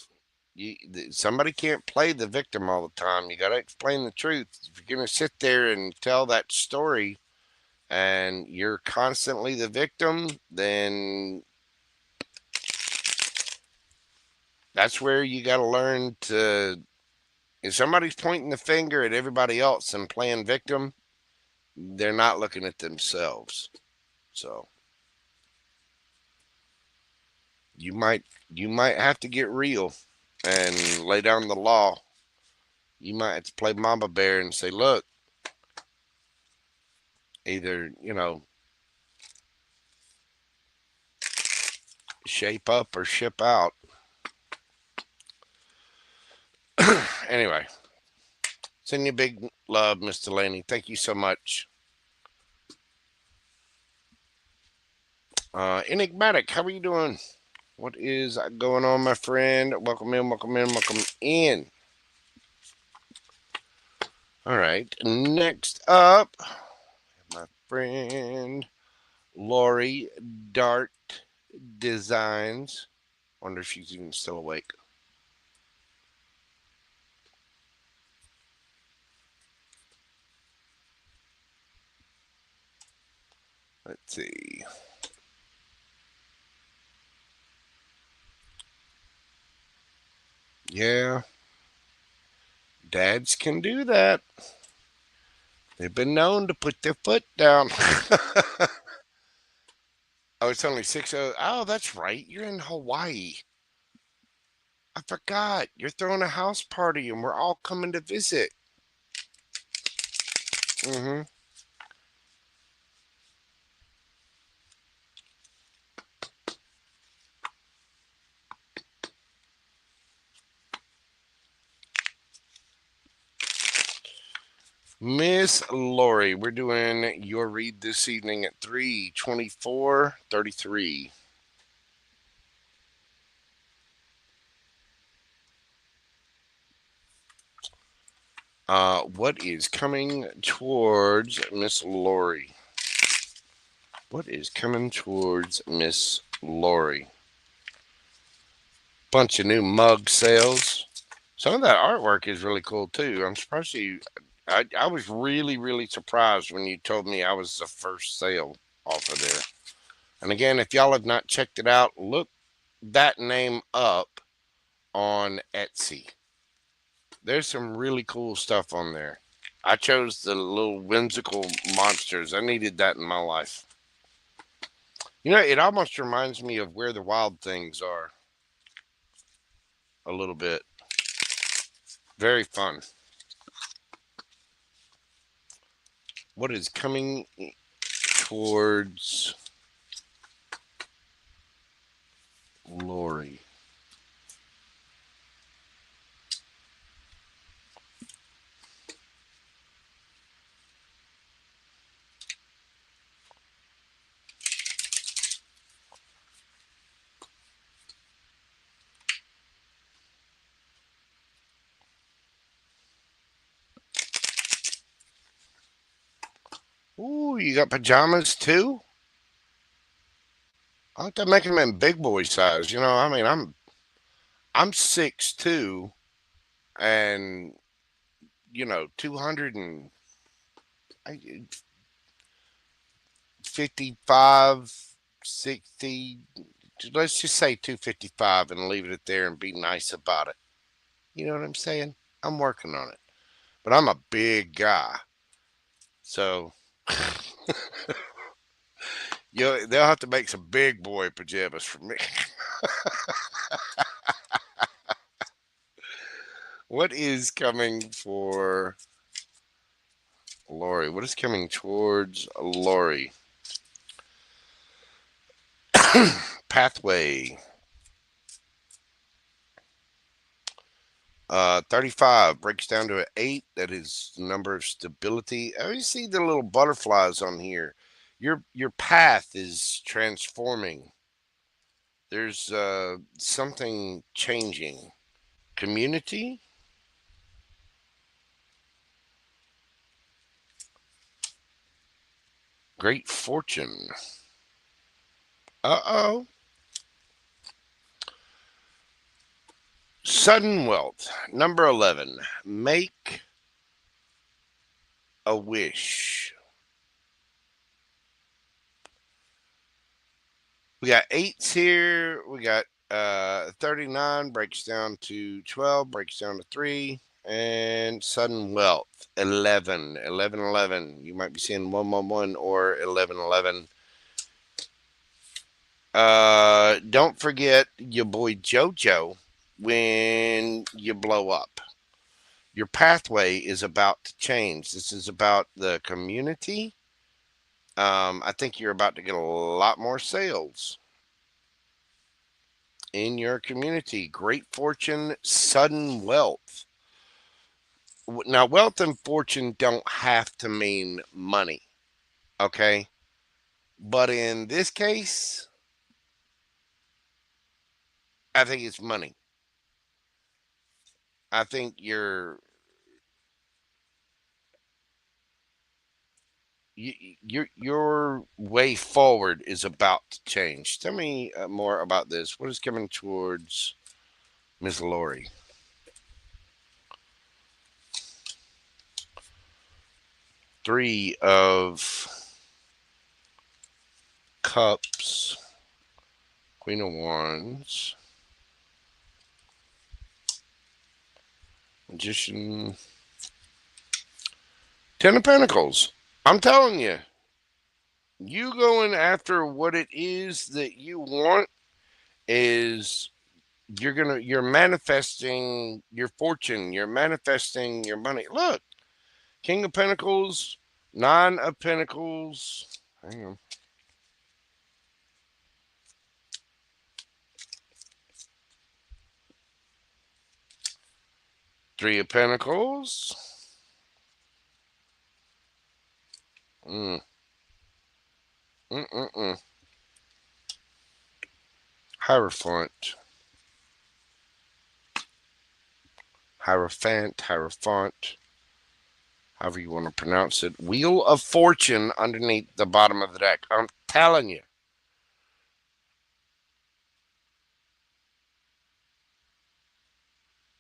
Somebody can't play the victim all the time. You got to explain the truth. If you're going to sit there and tell that story and you're constantly the victim, then that's where you got to learn to. If somebody's pointing the finger at everybody else and playing victim, they're not looking at themselves. So you might have to get real and lay down the law. You might have to play mama bear and say, look, either, shape up or ship out. Anyway, send you big love, Miss Delaney. Thank you so much. Enigmatic, how are you doing? What is going on, my friend? Welcome in, welcome in, welcome in. All right, next up, my friend Lori Dart Designs. Wonder if she's even still awake. Let's see. Yeah, dads can do that. They've been known to put their foot down. Oh, it's only 6:00. Oh, that's right. You're in Hawaii. I forgot. You're throwing a house party and we're all coming to visit. Mm-hmm. Miss Lori, we're doing your read this evening at 3:24:33. What is coming towards Miss Lori? What is coming towards Miss Lori? Bunch of new mug sales. Some of that artwork is really cool too. I'm surprised you. I was really, really surprised when you told me I was the first sale off of there. And again, if y'all have not checked it out, look that name up on Etsy. There's some really cool stuff on there. I chose the little whimsical monsters. I needed that in my life. It almost reminds me of Where the Wild Things Are a little bit. Very fun. What is coming towards Lori? Ooh, you got pajamas too? I like to make them in big boy size. I mean, I'm 6'2" and 255, 60. Let's just say 255 and leave it there and be nice about it. You know what I'm saying? I'm working on it, but I'm a big guy, so they'll have to make some big boy pajamas for me. What is coming for Lori? What is coming towards Lori? Pathway. 35 breaks down to an 8. That is the number of stability. Oh, you see the little butterflies on here. Your path is transforming. There's something changing. Community. Great fortune. Uh-oh. Sudden wealth. Number 11. Make a wish. We got 8s here. We got 39 breaks down to 12, breaks down to 3. And sudden wealth. 11. 11, 11. You might be seeing 111 or 11, 11. Don't forget your boy JoJo when you blow up. Your pathway is about to change. This is about the community. I think you're about to get a lot more sales in your community. Great fortune, sudden wealth. Now, wealth and fortune don't have to mean money, okay? But in this case, I think it's money. I think your way forward is about to change. Tell me more about this. What is coming towards Miss Lori? Three of Cups, Queen of Wands, Magician, Ten of Pentacles. I'm telling you, you going after what it is that you want is you're manifesting your fortune, you're manifesting your money. Look, King of Pentacles, Nine of Pentacles. Hang on. Three of Pentacles. Mm. Mm-mm-mm. Hierophant. Hierophant. However you want to pronounce it. Wheel of Fortune underneath the bottom of the deck. I'm telling you.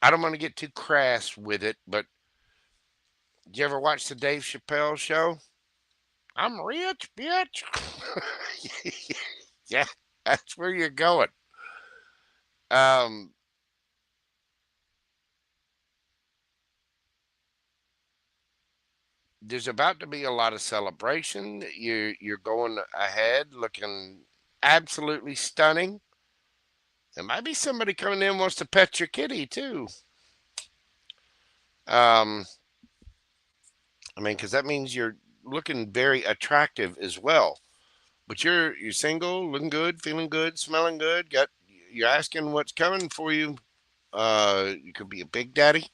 I don't want to get too crass with it, but did you ever watch the Dave Chappelle show? I'm rich, bitch. Yeah, that's where you're going. Um, there's about to be a lot of celebration. You're going ahead, looking absolutely stunning. There might be somebody coming in wants to pet your kitty too. Um, I mean, because that means you're looking very attractive as well. But you're single, looking good, feeling good, smelling good. You're asking what's coming for you. You could be a big daddy.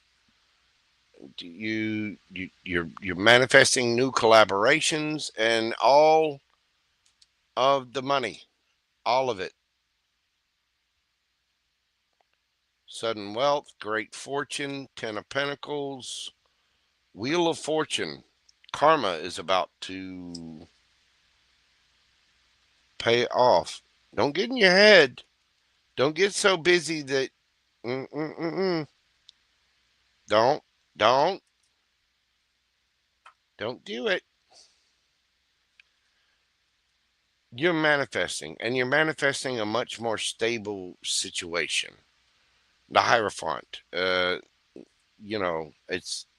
You're manifesting new collaborations and all of the money, all of it. Sudden wealth, great fortune, Ten of Pentacles, Wheel of Fortune. Karma is about to pay off. Don't get in your head. Don't get so busy that mm-mm-mm-mm. Don't, don't, don't do it. You're manifesting, and you're manifesting a much more stable situation. The Hierophant,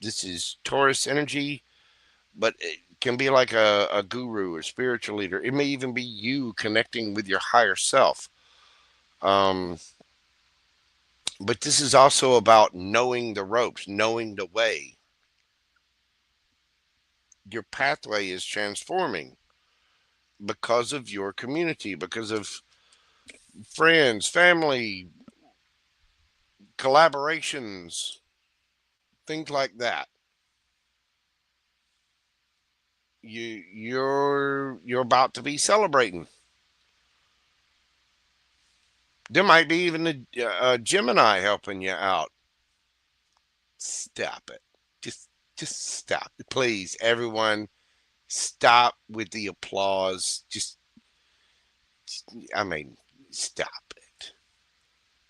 this is Taurus energy, but it can be like a guru, a spiritual leader. It may even be you connecting with your higher self. Um, but this is also about knowing the ropes, knowing the way. Your pathway is transforming because of your community, because of friends, family, collaborations, things like that. You're about to be celebrating. There might be even a Gemini helping you out. Stop it. Just stop. Please, everyone, stop with the applause. I mean, stop it.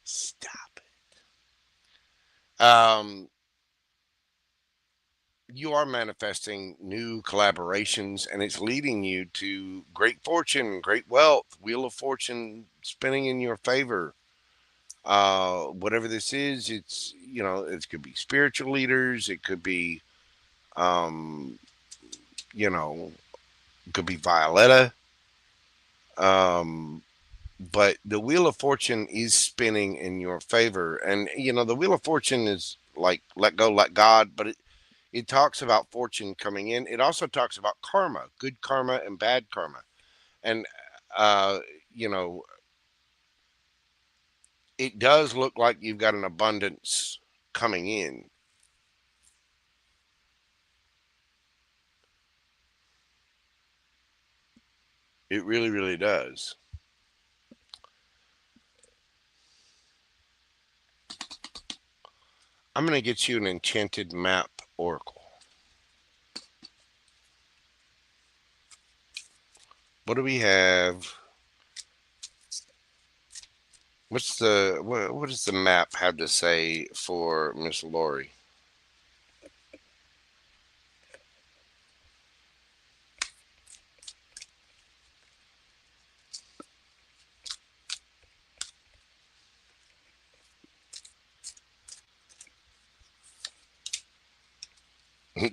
Stop it. You are manifesting new collaborations, and it's leading you to great fortune, great wealth, wheel of fortune spinning in your favor. Whatever this is, it could be spiritual leaders, it could be, um, you know, it could be Violetta. Um, but the wheel of fortune is spinning in your favor, and the wheel of fortune is like let go, let God, but it talks about fortune coming in. It also talks about karma, good karma and bad karma. And, uh, you know, it does look like you've got an abundance coming in. It really, really does. I'm going to get you an enchanted map oracle. What do we have? What does the map have to say for Miss Lori?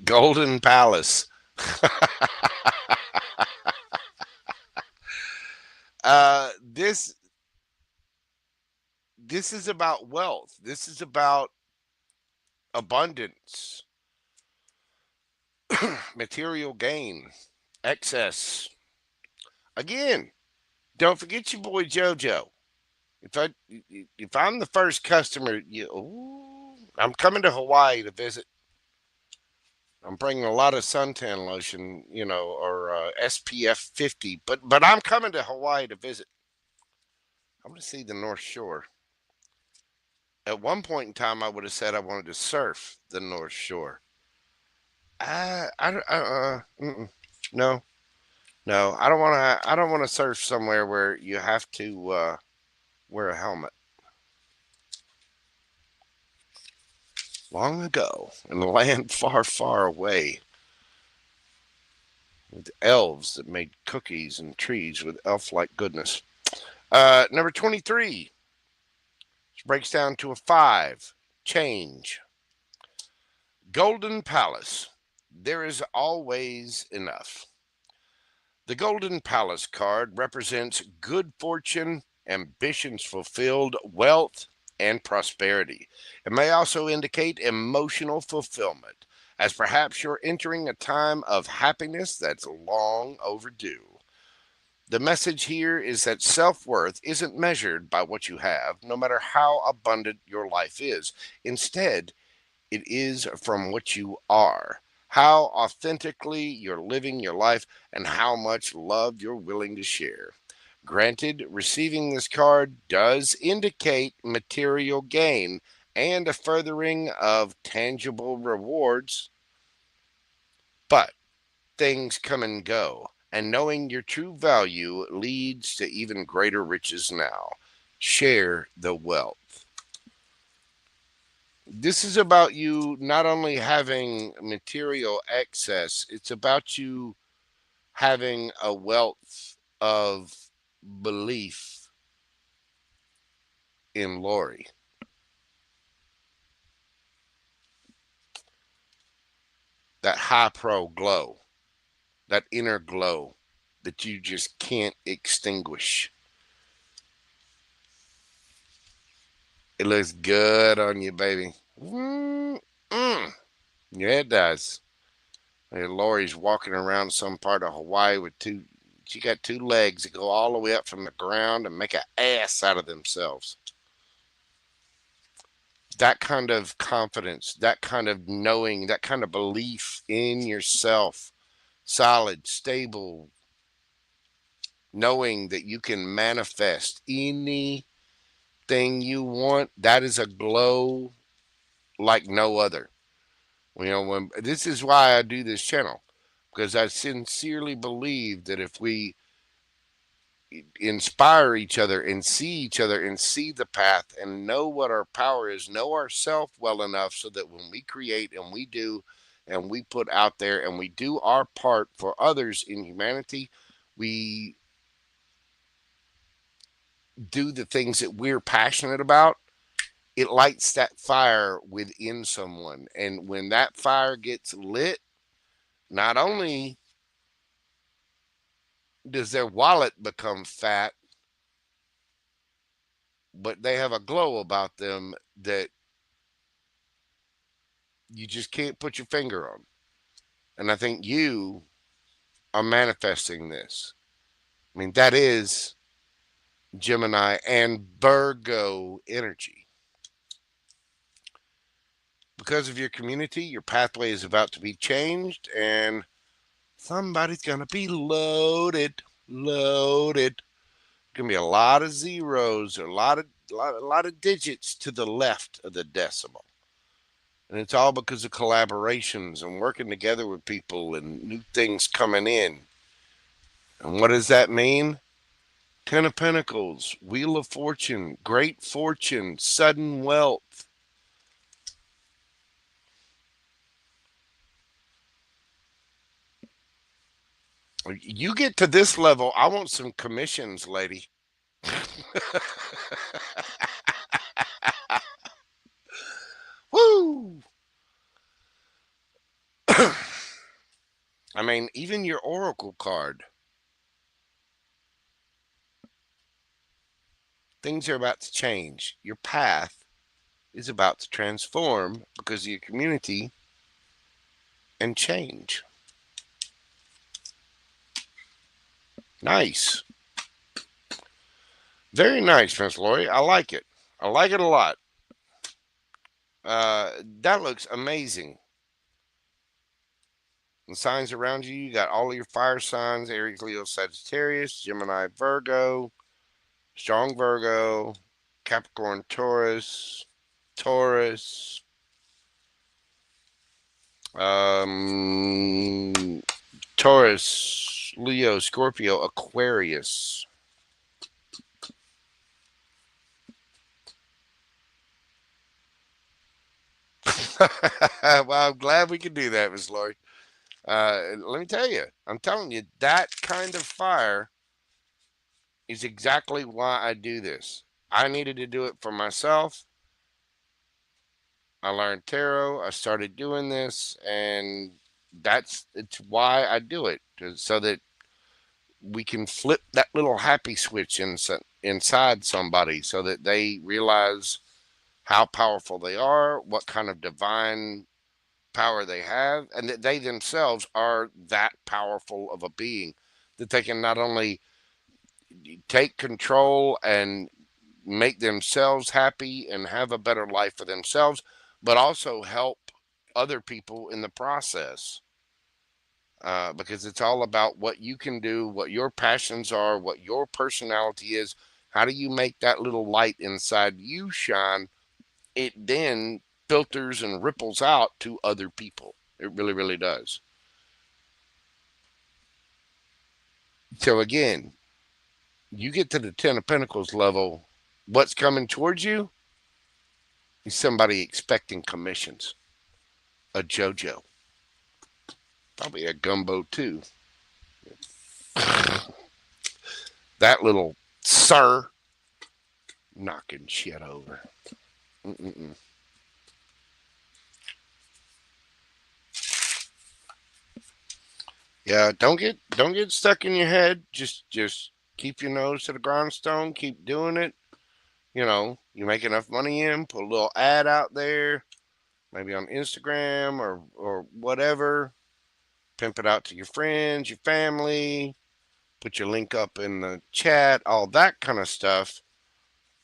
Golden Palace. This is about wealth. This is about abundance, material gain, excess. Again, don't forget your boy JoJo. If I if I'm the first customer, I'm coming to Hawaii to visit. I'm bringing a lot of suntan lotion, or SPF 50. But I'm coming to Hawaii to visit. I'm going to see the North Shore. At one point in time, I would have said I wanted to surf the North Shore. No, no, I don't want to. I don't want to surf somewhere where you have to wear a helmet. Long ago, in a land far, far away, with elves that made cookies and trees with elf-like goodness. Number 23 breaks down to a 5. Change. Golden Palace. There is always enough. The Golden Palace card represents good fortune, ambitions fulfilled, wealth, and prosperity. It may also indicate emotional fulfillment, as perhaps you're entering a time of happiness that's long overdue. The message here is that self worth isn't measured by what you have, no matter how abundant your life is. Instead, it is from what you are, how authentically you're living your life, and how much love you're willing to share. Granted, receiving this card does indicate material gain and a furthering of tangible rewards, but things come and go, and knowing your true value leads to even greater riches now. Share the wealth. This is about you not only having material excess, it's about you having a wealth of belief in Lori. That high pro glow, that inner glow that you just can't extinguish. It looks good on you, baby. Mm-mm. Yeah, it does. And Lori's walking around some part of Hawaii with two. She got two legs that go all the way up from the ground and make an ass out of themselves. That kind of confidence, that kind of knowing, that kind of belief in yourself, solid, stable, knowing that you can manifest anything you want, that is a glow like no other. When this is why I do this channel, because I sincerely believe that if we inspire each other and see each other and see the path and know what our power is, know ourselves well enough so that when we create and we do and we put out there and we do our part for others in humanity, we do the things that we're passionate about, it lights that fire within someone. And when that fire gets lit, not only does their wallet become fat, but they have a glow about them that you just can't put your finger on. And I think you are manifesting this. I mean, that is Gemini and Virgo energy. Because of your community, your pathway is about to be changed, and somebody's going to be loaded. Loaded. Going to be a lot of zeros, a lot of digits to the left of the decimal. And it's all because of collaborations and working together with people and new things coming in. And what does that mean? Ten of Pentacles, Wheel of Fortune, great fortune, sudden wealth. You get to this level, I want some commissions, lady. Woo! I mean, even your oracle card. Things are about to change. Your path is about to transform because of your community and change. Nice. Very nice, Miss Lori. I like it. I like it a lot. That looks amazing. The signs around you, you got all of your fire signs: Aries, Leo, Sagittarius, Gemini, Virgo, strong Virgo, Capricorn, Taurus, um, Taurus, Leo, Scorpio, Aquarius. Well, I'm glad we can do that, Miss Lori. Let me tell you, I'm telling you, that kind of fire is exactly why I do this. I needed to do it for myself. I learned tarot. I started doing this, and it's why I do it, so that we can flip that little happy switch inside somebody, so that they realize how powerful they are, what kind of divine power they have, and that they themselves are that powerful of a being, that they can not only take control and make themselves happy and have a better life for themselves, but also help other people in the process. Because it's all about what you can do, what your passions are, what your personality is. How do you make that little light inside you shine? It then filters and ripples out to other people. It really, really does. So again, you get to the Ten of Pentacles level, what's coming towards you is somebody expecting commissions. A JoJo. Probably a Gumbo too. That little sir knocking shit over. Mm-mm-mm. Yeah, don't get stuck in your head. Just keep your nose to the grindstone. Keep doing it. You know, you make enough money in, put a little ad out there, maybe on Instagram or whatever. Pimp it out to your friends, your family. Put your link up in the chat, all that kind of stuff.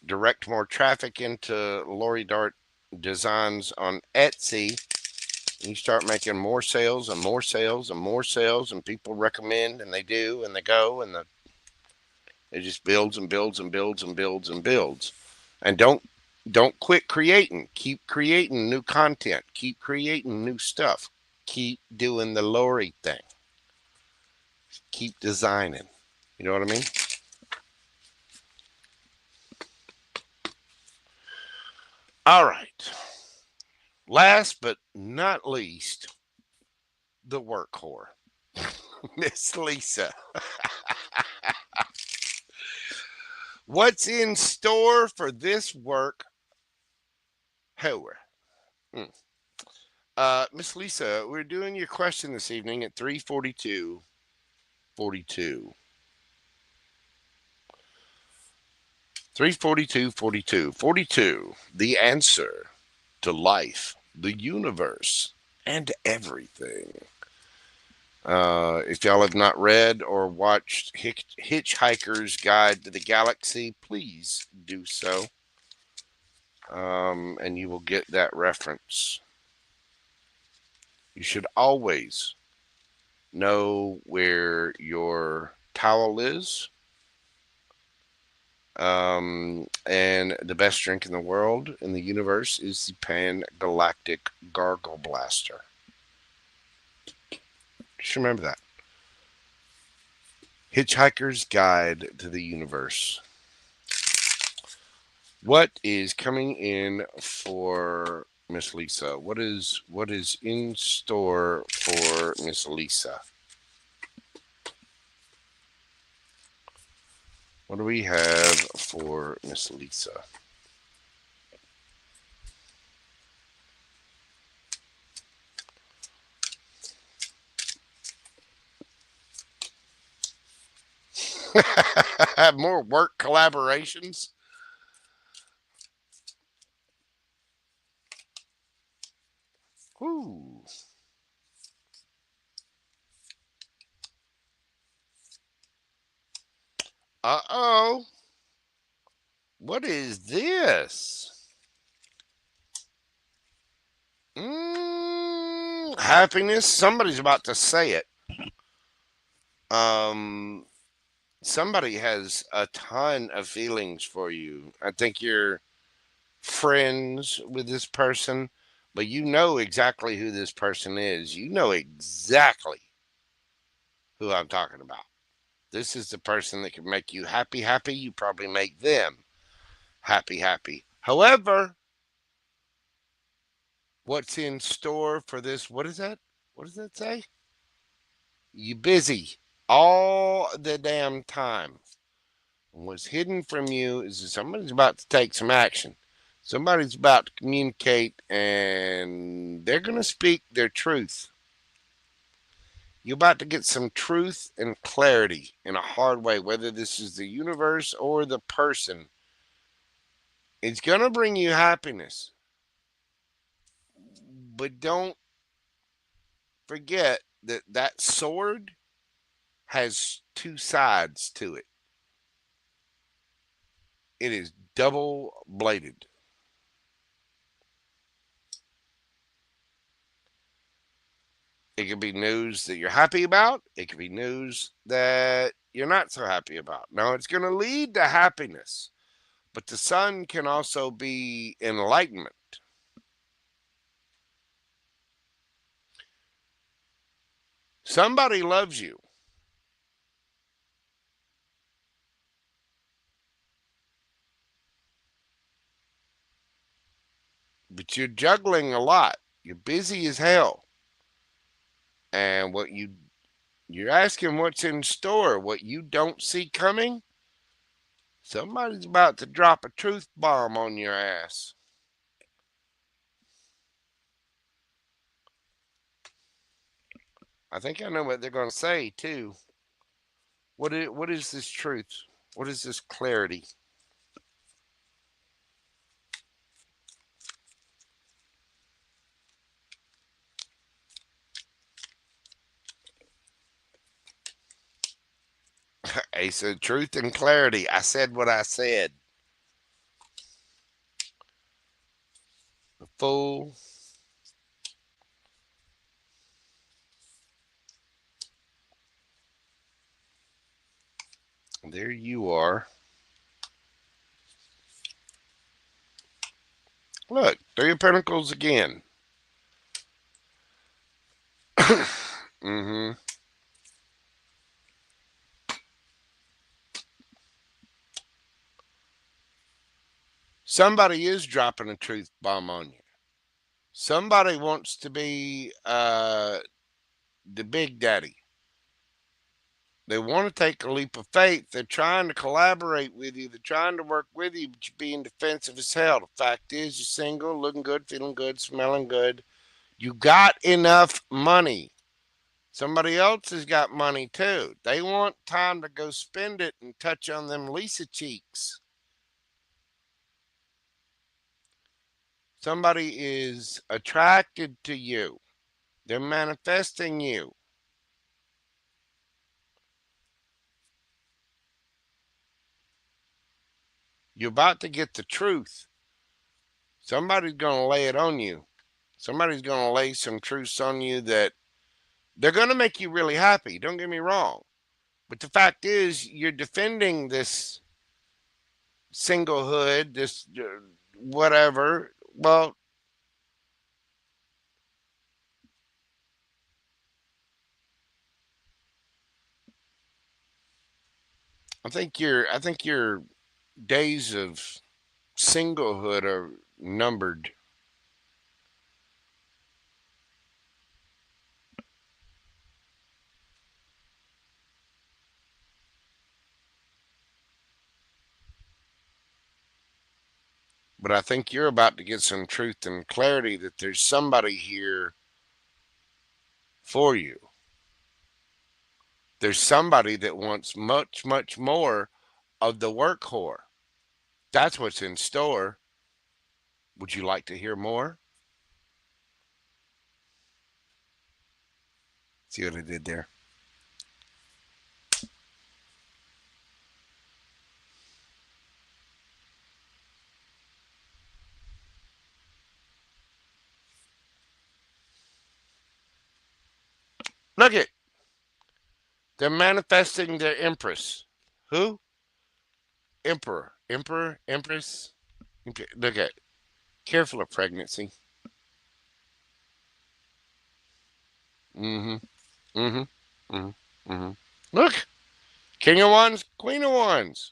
Direct more traffic into Lori Dart Designs on Etsy. You start making more sales and more sales and more sales, and people recommend, and they do, and they go, and it just builds and builds and builds and builds and builds. And don't quit creating. Keep creating new content. Keep creating new stuff. Keep doing the Lori thing. Keep designing. You know what I mean? All right. Last but not least, the work whore, Miss Lisa. What's in store for this work whore? Hmm. Miss Lisa, we're doing your question this evening at 3:42:42. 3:42:42. The answer to life, the universe, and everything. If y'all have not read or watched Hitchhiker's Guide to the Galaxy, please do so. And you will get that reference. You should always know where your towel is. And the best drink in the world, in the universe, is the Pan Galactic Gargle Blaster. Just remember that. Hitchhiker's Guide to the Universe. What is coming in for Miss Lisa? What is in store for Miss Lisa? What do we have for Miss Lisa? More work collaborations. Ooh. Uh-oh. What is this? Happiness. Somebody's about to say it. Um, Somebody has a ton of feelings for you. I think you're friends with this person, but you know exactly who this person is. You know exactly who I'm talking about. This is the person that can make you happy, happy. You probably make them happy, happy. However, what's in store for this? What is that? What does that say? You busy all the damn time. And what's hidden from you is that somebody's about to take some action. Somebody's about to communicate and they're going to speak their truth. You're about to get some truth and clarity in a hard way, whether this is the universe or the person. It's going to bring you happiness. But don't forget that that sword has two sides to it. It is double bladed. It could be news that you're happy about. It could be news that you're not so happy about. Now, it's going to lead to happiness, but the sun can also be enlightenment. Somebody loves you. but you're juggling a lot. You're busy as hell. And you're asking what's in store, what you don't see coming. Somebody's about to drop a truth bomb on your ass. I think I know what they're going to say too. What is this truth? What is this clarity? Ace of truth and clarity. I said what I said. The fool. There you are. Look, Three of Pentacles again. Mm-hmm. Somebody is dropping a truth bomb on you. Somebody wants to be the big daddy. They want to take a leap of faith. They're trying to collaborate with you. They're trying to work with you, but you're being defensive as hell. The fact is, you're single, looking good, feeling good, smelling good. You got enough money. Somebody else has got money too. They want time to go spend it and touch on them Lisa cheeks. Somebody is attracted to you. They're manifesting you. You're about to get the truth. Somebody's going to lay it on you. Somebody's going to lay some truths on you that they're going to make you really happy. Don't get me wrong. But the fact is, you're defending this singlehood, this whatever. Well, I think your days of singlehood are numbered. But I think you're about to get some truth and clarity that there's somebody here for you. There's somebody that wants much, much more of the work whore. That's what's in store. Would you like to hear more? See what I did there? Look it. They're manifesting their empress. Who? Emperor. Emperor? Empress? Look at. Careful of pregnancy. Mm-hmm. Mm-hmm. Mm-hmm. Mm-hmm. Look. King of Wands, Queen of Wands.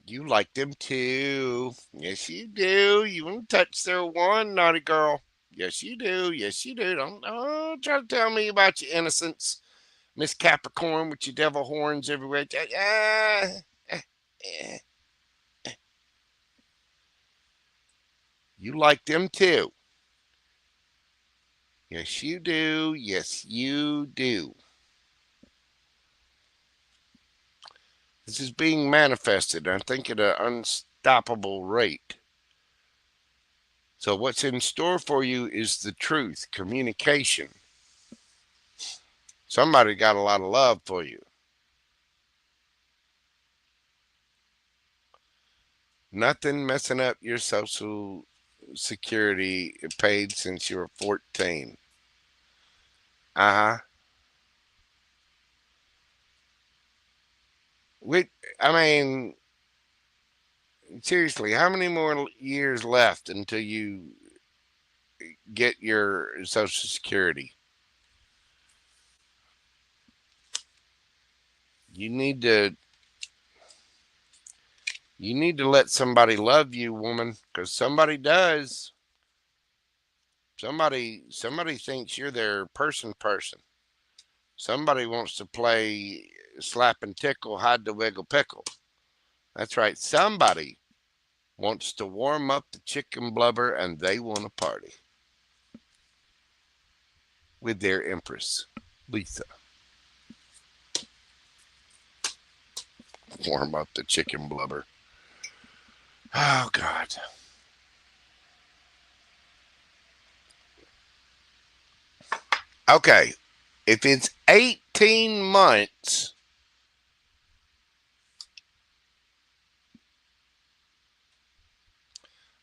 You like them too. Yes, you do. You want to touch their one, naughty girl. Yes, you do. Yes, you do. Don't try to tell me about your innocence, Miss Capricorn, with your devil horns everywhere. You like them too. Yes, you do. Yes, you do. This is being manifested, I think, at an unstoppable rate. So, what's in store for you is the truth, communication. Somebody got a lot of love for you. Nothing messing up your social security paid since you were 14. Uh huh. We, I mean, seriously, how many more years left until you get your social security? You need to You need to let somebody love you, woman, because somebody does. Somebody thinks you're their person. Somebody wants to play slap and tickle, hide the wiggle pickle. That's right. Somebody wants to warm up the chicken blubber and they want to party with their empress, Lisa. Warm up the chicken blubber. Oh, God. Okay. If it's 18 months,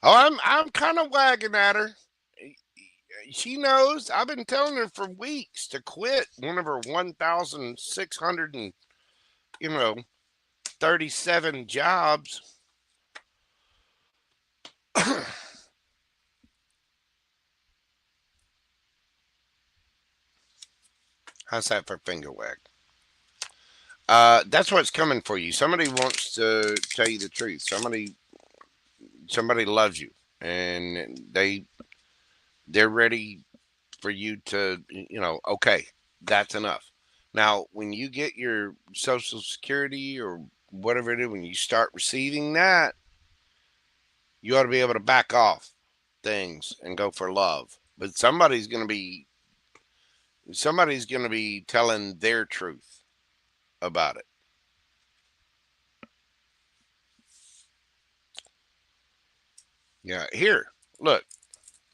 I'm kind of wagging at her. She knows. I've been telling her for weeks to quit one of her 1,600 and, you know, 37 jobs. How's that for finger wag? That's what's coming for you. Somebody wants to tell you the truth. Somebody loves you, and they're ready for you to, okay, that's enough. Now, when you get your Social Security or whatever it is, when you start receiving that, you ought to be able to back off things and go for love. But somebody's going to be telling their truth about it. Yeah, here, look,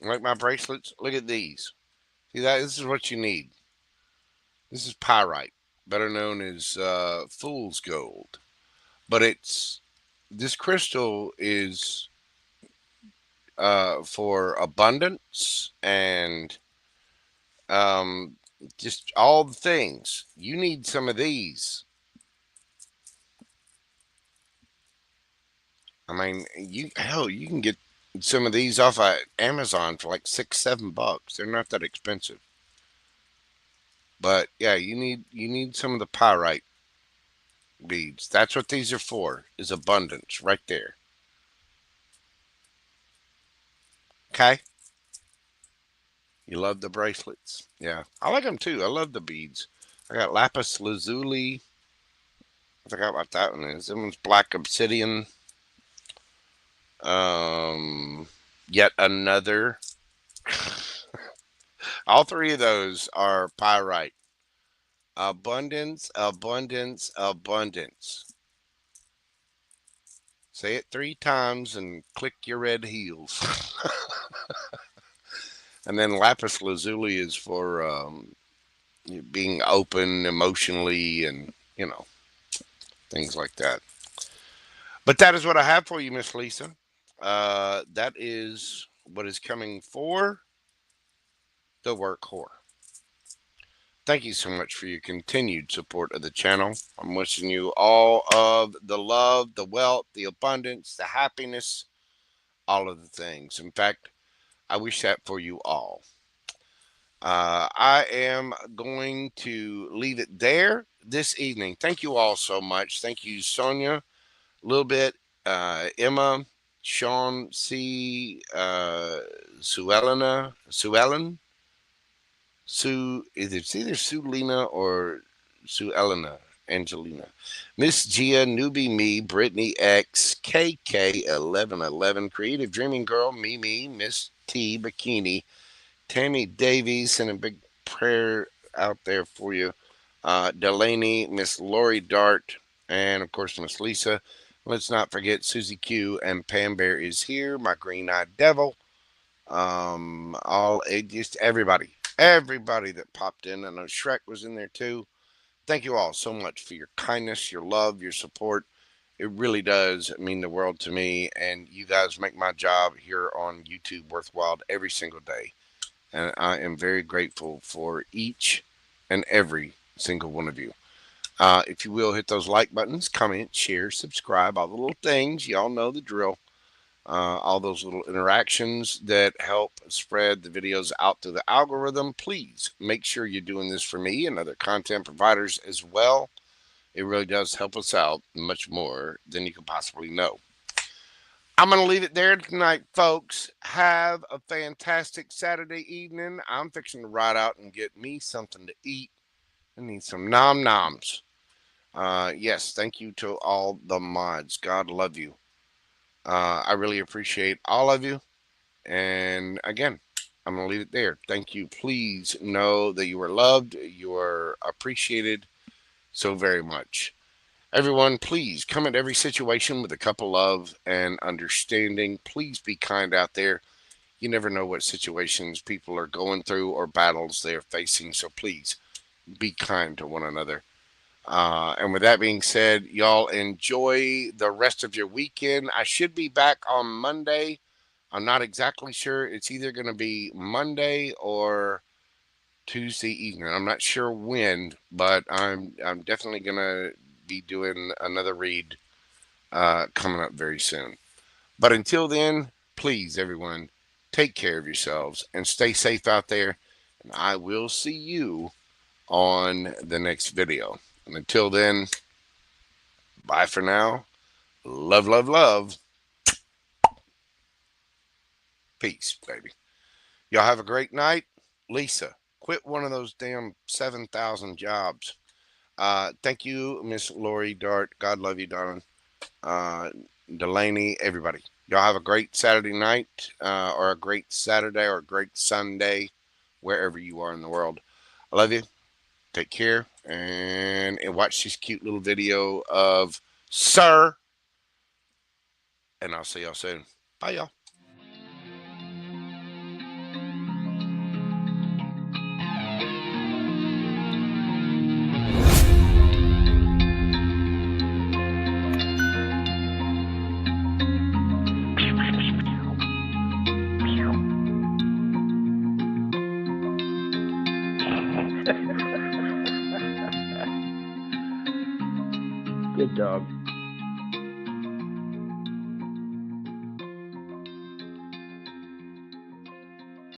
like my bracelets. Look at these. See that? This is what you need. This is pyrite, better known as fool's gold. But this crystal is for abundance and um, just all the things. You need some of these. I mean, you can get some of these off of Amazon for like $6, $7. They're not that expensive. But yeah, you need some of the pyrite beads. That's what these are for. Is abundance right there. Okay. You love the bracelets. Yeah, I like them too. I love the beads. I got lapis lazuli. I forgot what that one is. That one's black obsidian. Um, Yet another. All three of those are pyrite. Abundance, abundance, abundance. Say it 3 times and click your red heels. And then lapis lazuli is for being open emotionally and, things like that. But that is what I have for you, Miss Lisa. That is what is coming for the work whore. Thank you so much for your continued support of the channel. I'm wishing you all of the love, the wealth, the abundance, the happiness, all of the things. In fact, I wish that for you all. I am going to leave it there this evening. Thank you all so much. Thank you, Sonia, a little bit, Emma, Sean C, Suellen, Sue, it's either Sue Lena or Sue Elena, Angelina, Miss Gia, Newbie Me, Brittany X, KK 1111, Creative Dreaming Girl, Mimi, Miss T, Bikini, Tammy Davies, and a big prayer out there for you. Delaney, Miss Lori Dart, and of course Miss Lisa. Let's not forget Susie Q and Pam Bear is here. My green eyed devil. Just everybody that popped in. I know Shrek was in there too. Thank you all so much for your kindness, your love, your support. It really does mean the world to me, and you guys make my job here on YouTube worthwhile every single day. And I am very grateful for each and every single one of you. If you will, hit those like buttons, comment, share, subscribe, all the little things. Y'all know the drill. All those little interactions that help spread the videos out through the algorithm. Please make sure you're doing this for me and other content providers as well. It really does help us out much more than you can possibly know. I'm going to leave it there tonight, folks. Have a fantastic Saturday evening. I'm fixing to ride out and get me something to eat. I need some nom noms. Yes, thank you to all the mods. God love you. I really appreciate all of you. And again, I'm going to leave it there. Thank you. Please know that you are loved, you are appreciated so very much. Everyone, please come at every situation with a cup of love and understanding. Please be kind out there. You never know what situations people are going through or battles they are facing. So please be kind to one another. And with that being said, y'all enjoy the rest of your weekend. I should be back on Monday. I'm not exactly sure. It's either going to be Monday or Tuesday evening. I'm not sure when, but I'm definitely going to be doing another read coming up very soon. But until then, please, everyone, take care of yourselves and stay safe out there. And I will see you on the next video. And until then, bye for now. Love, love, love. Peace, baby. Y'all have a great night. Lisa, quit one of those damn 7,000 jobs. Thank you, Miss Lori Dart. God love you, darling. Uh, Delaney, everybody. Y'all have a great Saturday night, or a great Saturday, or a great Sunday, wherever you are in the world. I love you. Take care, and watch this cute little video of Sir. And I'll see y'all soon. Bye, y'all. Good dog.